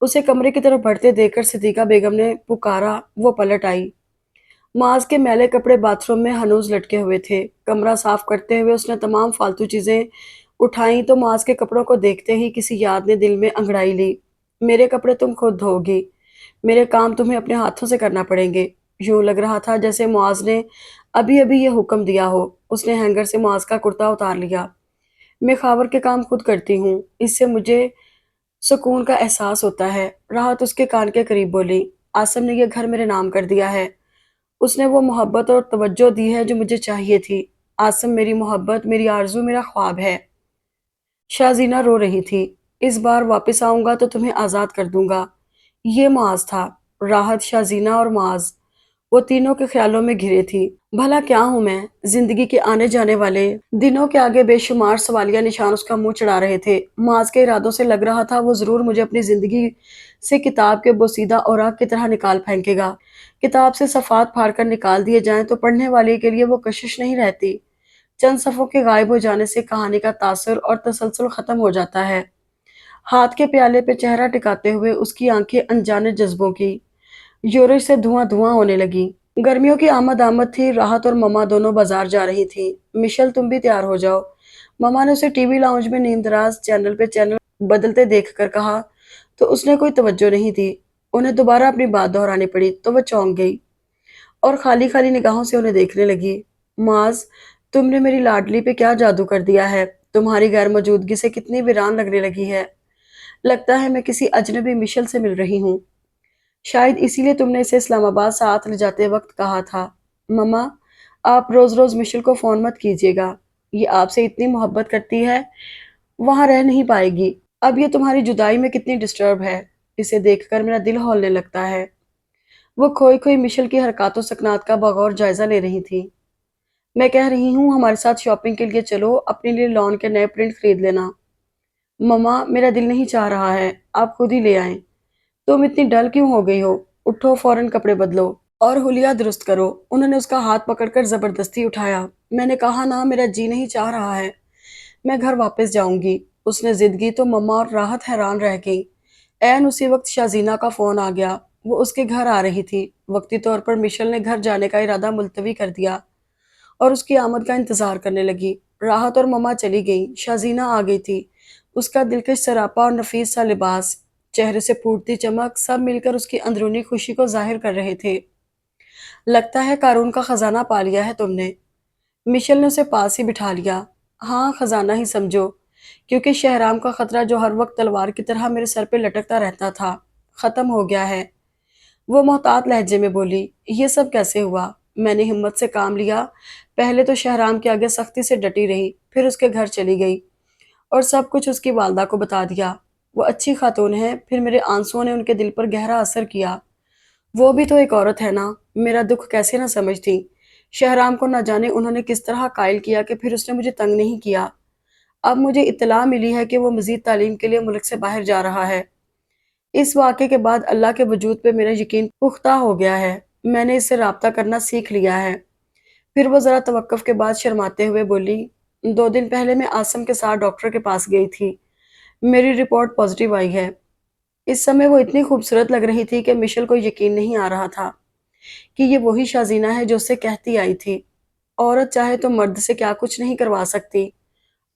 A: उसे कमरे की तरफ बढ़ते देखकर सिद्दीका बेगम ने पुकारा। वो पलट आई। माज के मैले कपड़े बाथरूम में हनूज लटके हुए थे। कमरा साफ करते हुए उसने तमाम फालतू चीजें उठाई तो माज के कपड़ों को देखते ही किसी याद ने दिल में अंगड़ाई ली। मेरे कपड़े तुम खुद धोगी। मेरे काम तुम्हें अपने हाथों से करना पड़ेंगे। यूं लग रहा था जैसे मुआज ने अभी अभी ये हुक्म दिया हो। उसने हैंगर से मुआज का कुर्ता उतार लिया। मैं खावर के काम खुद करती हूँ, इससे मुझे सुकून का एहसास होता है। राहत उसके कान के करीब बोली, आसम ने यह घर मेरे नाम कर दिया है। उसने वो मोहब्बत और तवज्जो दी है जो मुझे चाहिए थी। आसम मेरी मोहब्बत, मेरी आरज़ू, मेरा ख्वाब है। शाज़ीना रो रही थी। इस बार वापस आऊँगा तो तुम्हें आज़ाद कर दूँगा। ये मुआज़ था। राहत, शाज़ीना और मुआज़, वो तीनों के ख़्यालों में घिरे थी। भला क्या हूँ मैं? ज़िंदगी के आने जाने वाले दिनों के आगे बेशुमार सवालिया निशान उसका मुँह चढ़ा रहे थे। मुआज़ के इरादों से लग रहा था वो ज़रूर मुझे अपनी ज़िंदगी से किताब के बोसीदा औराक की तरह निकाल फेंकेगा। किताब से सफ़ात फाड़ कर निकाल दिए जाएँ तो पढ़ने वाले के लिए वो कशिश नहीं रहती। चंद सफ़ों के गायब हो जाने से कहानी का तासुर और तसलसल ख़त्म हो जाता है। हाथ के प्याले पे चेहरा टिकाते हुए उसकी आंखें अनजाने जज्बों की यूरिश से धुआं धुआं होने लगी। गर्मियों की आमद आमद थी। राहत और ममा दोनों बाजार जा रही थी। मिशेल, तुम भी तैयार हो जाओ, ममा ने उसे टीवी लाउंज में नींदराज चैनल पे चैनल बदलते देखकर कहा तो उसने कोई तवज्जो नहीं दी। उन्हें दोबारा अपनी बात दोहरानी पड़ी तो वह चौंक गई और खाली खाली निगाहों से उन्हें देखने लगी। माज, तुमने मेरी लाडली पे क्या जादू कर दिया है? तुम्हारी गैर मौजूदगी से कितनी वीरान लगने लगी है। लगता है मैं किसी अजनबी मिशेल से मिल रही हूँ। शायद इसीलिए तुमने इसे इस्लामाबाद साथ ले जाते वक्त कहा था। मम्मा, आप रोज रोज मिशेल को फोन मत कीजिएगा। ये आपसे इतनी मोहब्बत करती है, वहां रह नहीं पाएगी। अब ये तुम्हारी जुदाई में कितनी डिस्टर्ब है, इसे देखकर मेरा दिल हौलने लगता है। वो खोई खोई मिशेल की हरकतों सकनात का बगौर जायजा ले रही थी। मैं कह रही हूँ हमारे साथ शॉपिंग के लिए चलो, अपने लिए लॉन के नए प्रिंट खरीद लेना। मम्मा, मेरा दिल नहीं चाह रहा है, आप खुद ही ले आएं। तुम इतनी डल क्यों हो गई हो? उठो, फौरन कपड़े बदलो और हुलिया दुरुस्त करो। उन्होंने उसका हाथ पकड़कर जबरदस्ती उठाया। मैंने कहा ना, मेरा जी नहीं चाह रहा है, मैं घर वापस जाऊंगी। उसने जिद की तो मम्मा और राहत हैरान रह गई। ऐन उसी वक्त शाजीना का फोन आ गया। वो उसके घर आ रही थी। वक्ती तौर पर मिशेल ने घर जाने का इरादा मुलतवी कर दिया और उसकी आमद का इंतजार करने लगी। राहत और मम्मा चली गई। शाजीना आ गई थी। उसका दिलकश सरापा और नफीस सा लिबास, चेहरे से फूटती चमक, सब मिलकर उसकी अंदरूनी खुशी को जाहिर कर रहे थे। लगता है कारून का खजाना पा लिया है तुमने। मिशेल ने उसे पास ही बिठा लिया। हाँ, खजाना ही समझो, क्योंकि शहराम का खतरा जो हर वक्त तलवार की तरह मेरे सर पे लटकता रहता था, खत्म हो गया है। वो मोहतात लहजे में बोली, ये सब कैसे हुआ? मैंने हिम्मत से काम लिया। पहले तो शहराम के आगे सख्ती से डटी रही, फिर उसके घर चली गई और सब कुछ उसकी वालदा को बता दिया। वो अच्छी खातून है। फिर मेरे आंसुओं ने उनके दिल पर गहरा असर किया। वो भी तो एक औरत है ना, मेरा दुख कैसे ना समझती। शहराम को न जाने उन्होंने किस तरह कायल किया कि फिर उसने मुझे तंग नहीं किया। अब मुझे इत्तला मिली है कि वो मजीद तालीम के लिए मुल्क से बाहर जा रहा है। इस वाक़े के बाद अल्लाह के वजूद पे मेरा यकीन पुख्ता हो गया है। मैंने इससे राब्ता करना सीख लिया है। फिर वो ज़रा तवक्कुफ़ के बाद शर्माते हुए बोली, 2 दिन पहले मैं आसिम के साथ डॉक्टर के पास गई थी। मेरी रिपोर्ट पॉजिटिव आई है। इस समय वो इतनी खूबसूरत लग रही थी कि मिशेल को यकीन नहीं आ रहा था कि ये वही शाज़ीना है जो उससे कहती आई थी, औरत चाहे तो मर्द से क्या कुछ नहीं करवा सकती।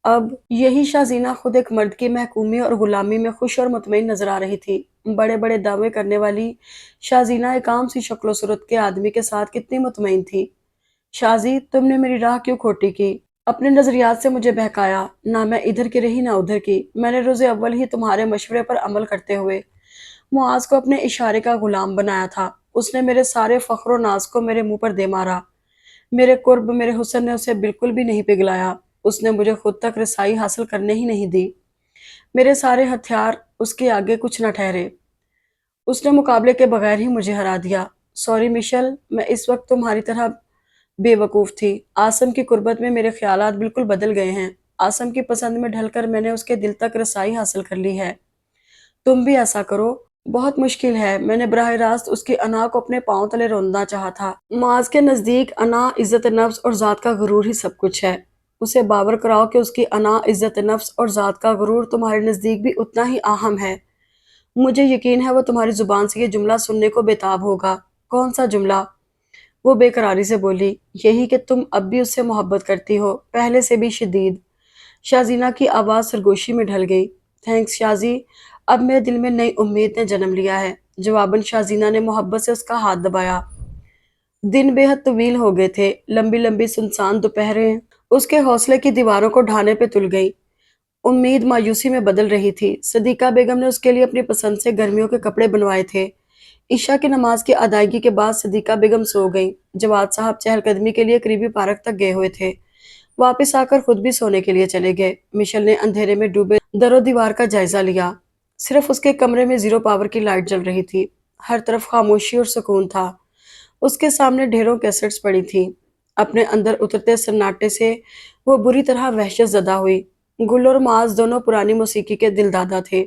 A: अब यही शाज़ीना खुद एक मर्द की महकूमी और गुलामी में खुश और मुतमईन नजर आ रही थी। बड़े-बड़े दावे करने वाली शाज़ीना एक आम सी शक्ल सूरत के आदमी के साथ कितनी मुतमईन थी। शाज़ी, तुमने मेरी राह क्यों खोटी की? अपने नजरियात से मुझे बहकाया। ना मैं इधर की रही ना उधर की। मैंने रोज़े अव्वल ही तुम्हारे मशवरे पर अमल करते हुए मुआज को अपने इशारे का गुलाम बनाया था। उसने मेरे सारे फख्र और नाज को मेरे मुंह पर दे मारा। मेरे कुर्ब, मेरे हुस्न ने उसे बिल्कुल भी नहीं पिघलाया। उसने मुझे खुद तक रसाई हासिल करने ही नहीं दी। मेरे सारे हथियार उसके आगे कुछ न ठहरे। उसने मुकाबले के बगैर ही मुझे हरा दिया। सॉरी मिशेल, मैं इस वक्त तुम्हारी तरह बेवकूफ़ थी। आसिम की कुर्बत में मेरे ख्यालात बिल्कुल बदल गए हैं। आसिम की पसंद में ढलकर मैंने उसके दिल तक रसाई हासिल कर ली है। तुम भी ऐसा करो। बहुत मुश्किल है। मैंने बराह रास्त उसकी अना को अपने पाँव तले रोंदना चाहा था। माज के नज़दीक अना, इज़्ज़त नफ्स और ज़ात का गुरूर ही सब कुछ है। उसे बावर कराओ कि उसकी अना, इज़्ज़त नफ्स और ज़ात का गुरूर तुम्हारे नज़दीक भी उतना ही अहम है। मुझे यकीन है वो तुम्हारी ज़ुबान से ये जुमला सुनने को बेताब होगा। कौन सा जुमला? वो बेकरारी से बोली, यही कि तुम अब भी उससे मोहब्बत करती हो, पहले से भी शदीद। शाज़ीना की आवाज़ सरगोशी में ढल गई। थैंक्स शाज़ी, अब मेरे दिल में नई उम्मीद ने जन्म लिया है। जवाबन शाज़ीना ने मोहब्बत से उसका हाथ दबाया। दिन बेहद तवील हो गए थे। लंबी लंबी सुनसान दोपहरें उसके हौसले की दीवारों को ढाने पे तुल गई। उम्मीद मायूसी में बदल रही थी। सदीका बेगम ने उसके लिए अपनी पसंद से गर्मियों के कपड़े बनवाए थे। ईशा की नमाज की अदायगी के बाद सदीका बेगम सो गईं। जवाद साहब चहलकदमी के लिए करीबी पार्क तक गए हुए थे। वापस आकर खुद भी सोने के लिए चले गए। मिशेल ने अंधेरे में डूबे दरो दीवार का जायजा लिया। सिर्फ उसके कमरे में जीरो पावर की लाइट जल रही थी। हर तरफ खामोशी और सुकून था। उसके सामने ढेरों कैसेट्स पड़ी थी। अपने अंदर उतरते सन्नाटे से वो बुरी तरह वहशत ज़दा हुई। गुल और माज दोनों पुरानी मौसीकी के दिलदादा थे,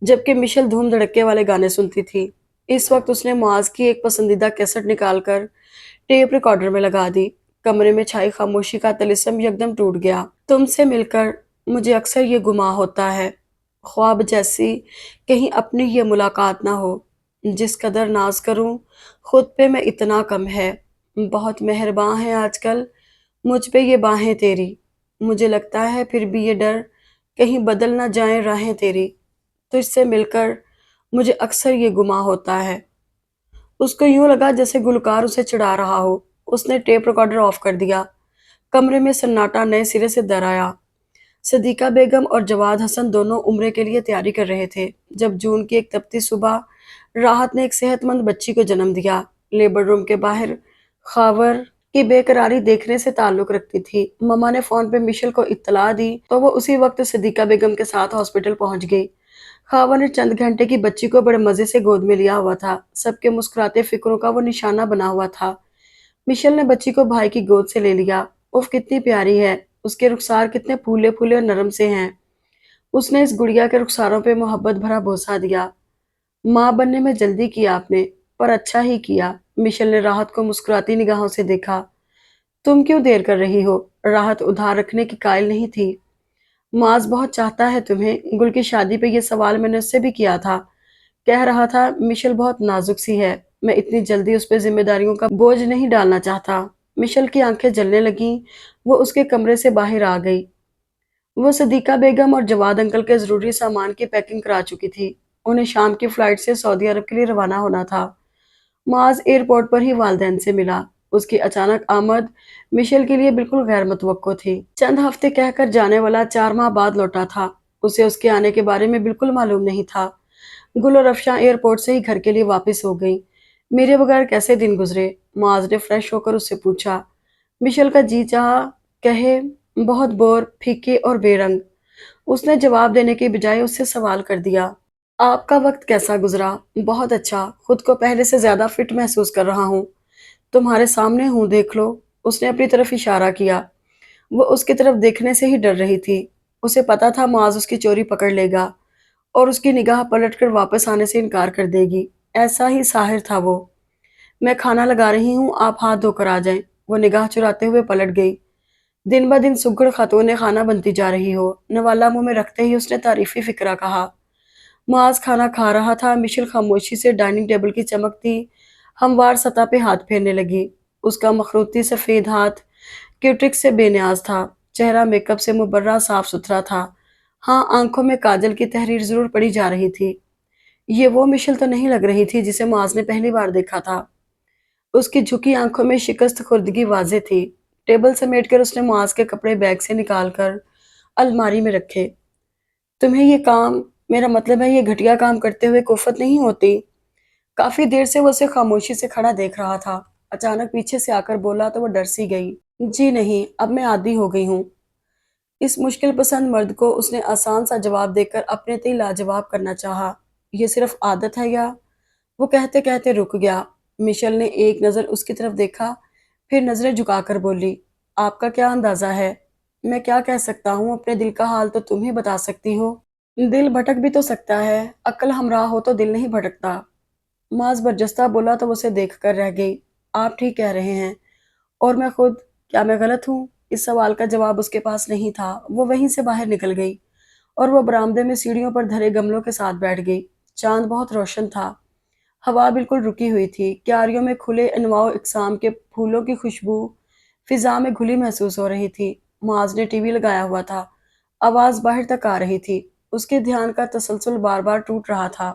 A: जबकि मिशेल धूम धड़के वाले गाने सुनती थी। इस वक्त उसने मुआज की एक पसंदीदा कैसेट निकालकर टेप रिकॉर्डर में लगा दी। कमरे में छाई खामोशी का तिलिस्म यकदम टूट गया। तुमसे मिलकर मुझे अक्सर ये गुमां होता है, ख्वाब जैसी कहीं अपनी ये मुलाकात ना हो। जिस कदर नाज करूं खुद पे मैं इतना कम है। बहुत मेहरबान है आजकल मुझ पे ये बाहें तेरी। मुझे लगता है फिर भी ये डर कहीं बदल ना जाए राहें तेरी। तुझसे मिलकर मुझे अक्सर ये गुमां होता है। उसको यूं लगा जैसे गुलकार उसे चिढ़ा रहा हो। उसने टेप रिकॉर्डर ऑफ कर दिया। कमरे में सन्नाटा नए सिरे से दर आया। सदीका बेगम और जवाद हसन दोनों उम्रे के लिए तैयारी कर रहे थे जब जून की एक तपती सुबह राहत ने एक सेहतमंद बच्ची को जन्म दिया। लेबर रूम के बाहर खावर की बेकरारी देखने से ताल्लुक रखती थी। ममा ने फोन पे मिशेल को इत्तला दी तो वो उसी वक्त सदीका बेगम के साथ हॉस्पिटल पहुंच गई। खावर ने चंद घंटे की बच्ची को बड़े मजे से गोद में लिया हुआ था। सबके मुस्कुराते फिक्रों का वो निशाना बना हुआ था। मिशेल ने बच्ची को भाई की गोद से ले लिया। उफ कितनी प्यारी है, उसके रुखसार कितने फूले फूले और नरम से हैं। उसने इस गुड़िया के रुखसारों पे मोहब्बत भरा बोसा दिया। माँ बनने में जल्दी किया आपने, पर अच्छा ही किया। मिशेल ने राहत को मुस्कुराती निगाहों से देखा। तुम क्यों देर कर रही हो? राहत उधार रखने की कायल नहीं थी। माज बहुत चाहता है तुम्हें। गुल की शादी पे ये सवाल मैंने उससे भी किया था। कह रहा था मिशेल बहुत नाजुक सी है, मैं इतनी जल्दी उस पर जिम्मेदारियों का बोझ नहीं डालना चाहता। मिशेल की आंखें जलने लगीं। वो उसके कमरे से बाहर आ गई। वो सदीका बेगम और जवाद अंकल के जरूरी सामान की पैकिंग करा चुकी थी। उन्हें शाम की फ्लाइट से सऊदी अरब के लिए रवाना होना था। माज एयरपोर्ट पर ही वालदैन से मिला। उसकी अचानक आमद मिशेल के लिए बिल्कुल गैर मुतवक्को थी। चंद हफ्ते कहकर जाने वाला 4 माह बाद लौटा था। उसे उसके आने के बारे में बिल्कुल मालूम नहीं था। गुल और अफशां एयरपोर्ट से ही घर के लिए वापस हो गई। मेरे बगैर कैसे दिन गुजरे? मुआज ने फ्रेश होकर उससे पूछा। मिशेल का जी चाहा कहे बहुत बोर, फीके और बेरंग। उसने जवाब देने के बजाय उससे सवाल कर दिया। आपका वक्त कैसा गुजरा? बहुत अच्छा, खुद को पहले से ज्यादा फिट महसूस कर रहा हूँ। तुम्हारे सामने हूँ, देख लो। उसने अपनी तरफ इशारा किया। वो उसकी तरफ देखने से ही डर रही थी। उसे पता था मुआज उसकी चोरी पकड़ लेगा और उसकी निगाह पलटकर वापस आने से इनकार कर देगी। ऐसा ही साहिर था वो। मैं खाना लगा रही हूँ, आप हाथ धोकर आ जाएं। वो निगाह चुराते हुए पलट गई। दिन ब दिन सुघड़ खातून खाना बनती जा रही हो। नवाला मुंह में रखते ही उसने तारीफी फिक्रा कहा। मुआज खाना खा रहा था। मिशेल खामोशी से डाइनिंग टेबल की चमकती हमवार सतह पे हाथ फेरने लगी। उसका मखरूती सफेद हाथ क्यूटिक से बेनियाज था। चेहरा मेकअप से मुबर्रा साफ सुथरा था। हाँ, आंखों में काजल की तहरीर जरूर पड़ी जा रही थी। ये वो मिशेल तो नहीं लग रही थी जिसे मुआज ने पहली बार देखा था। उसकी झुकी आंखों में शिकस्त खुर्दगी वाजे थी। टेबल समेटकर उसने मुआज के कपड़े बैग से निकालकर अलमारी में रखे। तुम्हें ये काम, मेरा मतलब है ये घटिया काम करते हुए कुफत नहीं होती? काफी देर से वो उसे खामोशी से खड़ा देख रहा था। अचानक पीछे से आकर बोला तो वो डर सी गई। जी नहीं, अब मैं आदी हो गई हूँ। इस मुश्किल पसंद मर्द को उसने आसान सा जवाब देकर अपने ते लाजवाब करना चाहा। ये सिर्फ आदत है या? वो कहते कहते रुक गया। मिशेल ने एक नज़र उसकी तरफ देखा, फिर नजरें झुकाकर बोली। आपका क्या अंदाजा है? मैं क्या कह सकता हूँ? अपने दिल का हाल तो तुम ही बता सकती हो। दिल भटक भी तो सकता है, अक्ल हमराह हो तो दिल नहीं भटकता। माज बरजस्ता बोला तो उसे देख कर रह गई। आप ठीक कह रहे हैं। और मैं खुद, क्या मैं गलत हूँ? इस सवाल का जवाब उसके पास नहीं था। वो वहीं से बाहर निकल गई और वो बरामदे में सीढ़ियों पर धरे गमलों के साथ बैठ गई। चांद बहुत रोशन था। हवा बिल्कुल रुकी हुई थी। क्यारियों में खुले अनवाओ इकसाम के फूलों की खुशबू फिजा में घुली महसूस हो रही थी। मुआज ने टीवी लगाया हुआ था। आवाज बाहर तक आ रही थी। उसके ध्यान का तसलसल बार बार टूट रहा था।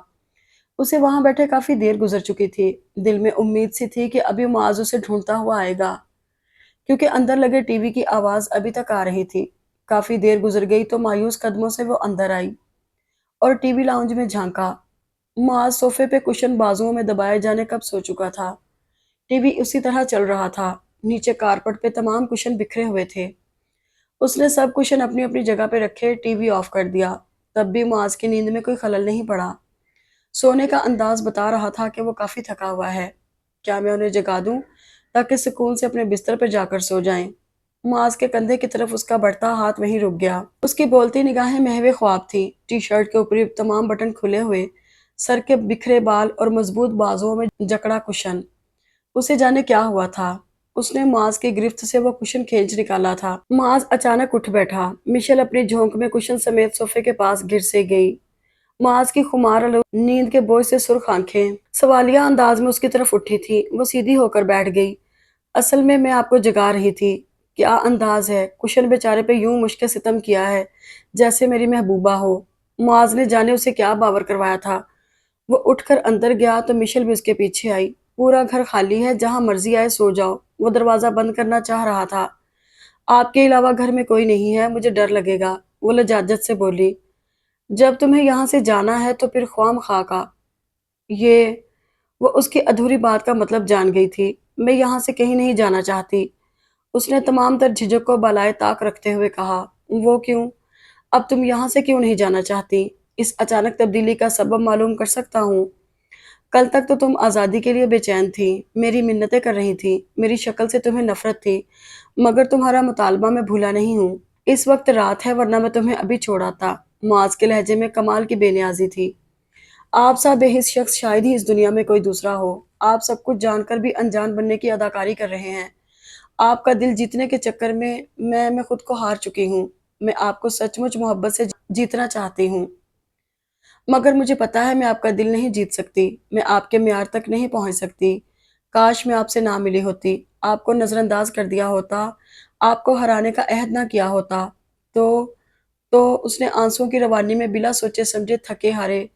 A: उसे वहां बैठे काफी देर गुजर चुकी थी। दिल में उम्मीद सी थी कि अभी मुआज उसे ढूंढता हुआ आएगा, क्योंकि अंदर लगे टीवी की आवाज अभी तक आ रही थी। काफी देर गुजर गई तो मायूस कदमों से वो अंदर आई और टीवी लाउंज में झांका। मुआज सोफे पे कुशन बाजुओं में दबाए जाने कब सो चुका था। टीवी उसी तरह चल रहा था। नीचे कारपेट पे तमाम कुशन बिखरे हुए थे। उसने सब कुशन अपनी अपनी जगह पे रखे, टीवी ऑफ कर दिया। तब भी मुआज की नींद में कोई खलल नहीं पड़ा। सोने का अंदाज बता रहा था कि वो काफी थका हुआ है। क्या मैं उन्हें जगा दूं ताकि सुकून से अपने बिस्तर पर जाकर सो जाएं? मुआज के कंधे की तरफ उसका बढ़ता हाथ वहीं रुक गया। उसकी बोलती निगाहें महवे ख्वाब थी। टी शर्ट के ऊपरी तमाम बटन खुले हुए, सर के बिखरे बाल और मजबूत बाजुओं में जकड़ा कुशन। उसे जाने क्या हुआ था। उसने मुआज की गिरफ्त से वो कुशन खींच निकाला था। मुआज अचानक उठ बैठा। मिशेल अपनी झोंक में कुशन समेत सोफे के पास गिर से गई। मुआज की खुमार आलूद नींद के बोझ से सुर्ख आंखें सवालिया अंदाज में उसकी तरफ उठी थी। वो सीधी होकर बैठ गई। असल में मैं आपको जगा रही थी। क्या अंदाज है, कुशन बेचारे पे यूं मुश्किल सितम किया है जैसे मेरी महबूबा हो। मुआज ने जाने उसे क्या बावर करवाया था। वो उठकर अंदर गया तो मिशेल भी उसके पीछे आई। पूरा घर खाली है, जहां मर्जी आए सो जाओ। वो दरवाजा बंद करना चाह रहा था। आपके अलावा घर में कोई नहीं है, मुझे डर लगेगा, वो लजाजत से बोली। जब तुम्हें यहाँ से जाना है तो फिर ख्वाम खा का। ये वो उसकी अधूरी बात का मतलब जान गई थी। मैं यहाँ से कहीं नहीं जाना चाहती, उसने तमाम तर झिझक को बलाए ताक रखते हुए कहा। वो क्यों? अब तुम यहाँ से क्यों नहीं जाना चाहती? इस अचानक तब्दीली का सबब मालूम कर सकता हूँ? कल तक तो तुम आज़ादी के लिए बेचैन थी, मेरी मिन्नतें कर रही थी, मेरी शक्ल से तुम्हें नफरत थी, मगर तुम्हारा मुतालबा मैं भूला नहीं हूँ। इस वक्त रात है, वरना मैं तुम्हें अभी छोड़ाता। मुआज के लहजे में कमाल की बेनियाजी थी। आप सा बेहिस शख्स शायद ही इस दुनिया में कोई दूसरा हो। आप सब कुछ जानकर भी अनजान बनने की अदाकारी कर रहे हैं। आपका दिल जीतने के चक्कर में मैं खुद को हार चुकी हूँ। मैं आपको सचमुच मोहब्बत से जीतना चाहती हूँ, मगर मुझे पता है मैं आपका दिल नहीं जीत सकती। मैं आपके म्यार तक नहीं पहुंच सकती। काश मैं आपसे ना मिली होती, आपको नजरअंदाज कर दिया होता, आपको हराने का अहद ना किया होता। तो तो उसने आंसुओं की रवानी में बिला सोचे समझे थके हारे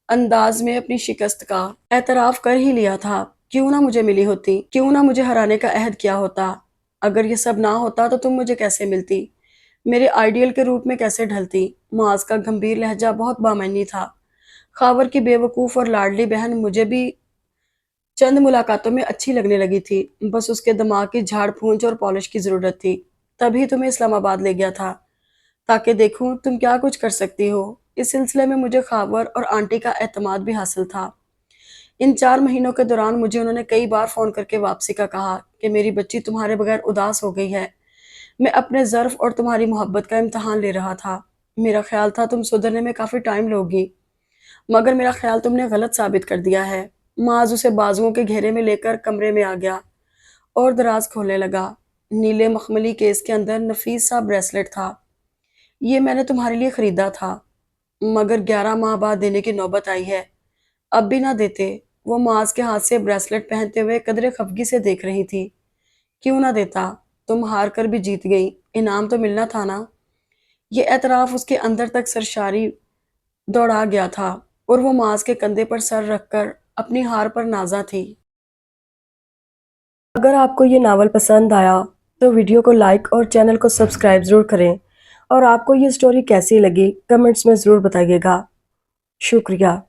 A: अंदाज में अपनी शिकस्त का एतराफ कर ही लिया था। क्यों ना मुझे मिली होती, क्यों ना मुझे हराने का अहद किया होता। अगर ये सब ना होता तो तुम मुझे कैसे मिलती, मेरे आइडियल के रूप में कैसे ढलती। मुआज का गंभीर लहजा बहुत बामनी था। खावर की बेवकूफ और लाडली बहन मुझे भी चंद मुलाकातों में अच्छी लगने लगी थी। बस उसके दिमाग की झाड़ फूंच और पॉलिश की जरूरत थी। तभी तुम्हें इस्लामाबाद ले गया था, ताकि देखूं तुम क्या कुछ कर सकती हो। इस सिलसिले में मुझे खावर और आंटी का एतमाद भी हासिल था। इन 4 महीनों के दौरान मुझे उन्होंने कई बार फोन करके वापसी का कहा कि मेरी बच्ची तुम्हारे बगैर उदास हो गई है। मैं अपने ज़र्फ और तुम्हारी मोहब्बत का इम्तहान ले रहा था। मेरा ख्याल था तुम सुधरने में काफ़ी टाइम लोगी, मगर मेरा ख्याल तुमने गलत साबित कर दिया है। माज उसे बाजुओं के घेरे में लेकर कमरे में आ गया और दराज खोलने लगा। नीले मखमली केस के अंदर नफीस सा ब्रेसलेट था। ये मैंने तुम्हारे लिए खरीदा था, मगर 11 माह बाद देने की नौबत आई है। अब भी ना देते। वो माज के हाथ से ब्रेसलेट पहनते हुए कदरे खफगी से देख रही थी। क्यों ना देता? तुम हार कर भी जीत गई, इनाम तो मिलना था ना। ये एतराफ उसके अंदर तक सरशारी दौड़ा गया था और वो माज के कंधे पर सर रखकर अपनी हार पर नाजा थी। अगर आपको ये नावल पसंद आया तो वीडियो को लाइक और चैनल को सब्सक्राइब ज़रूर करें, और आपको ये स्टोरी कैसी लगी कमेंट्स में ज़रूर बताइएगा। शुक्रिया।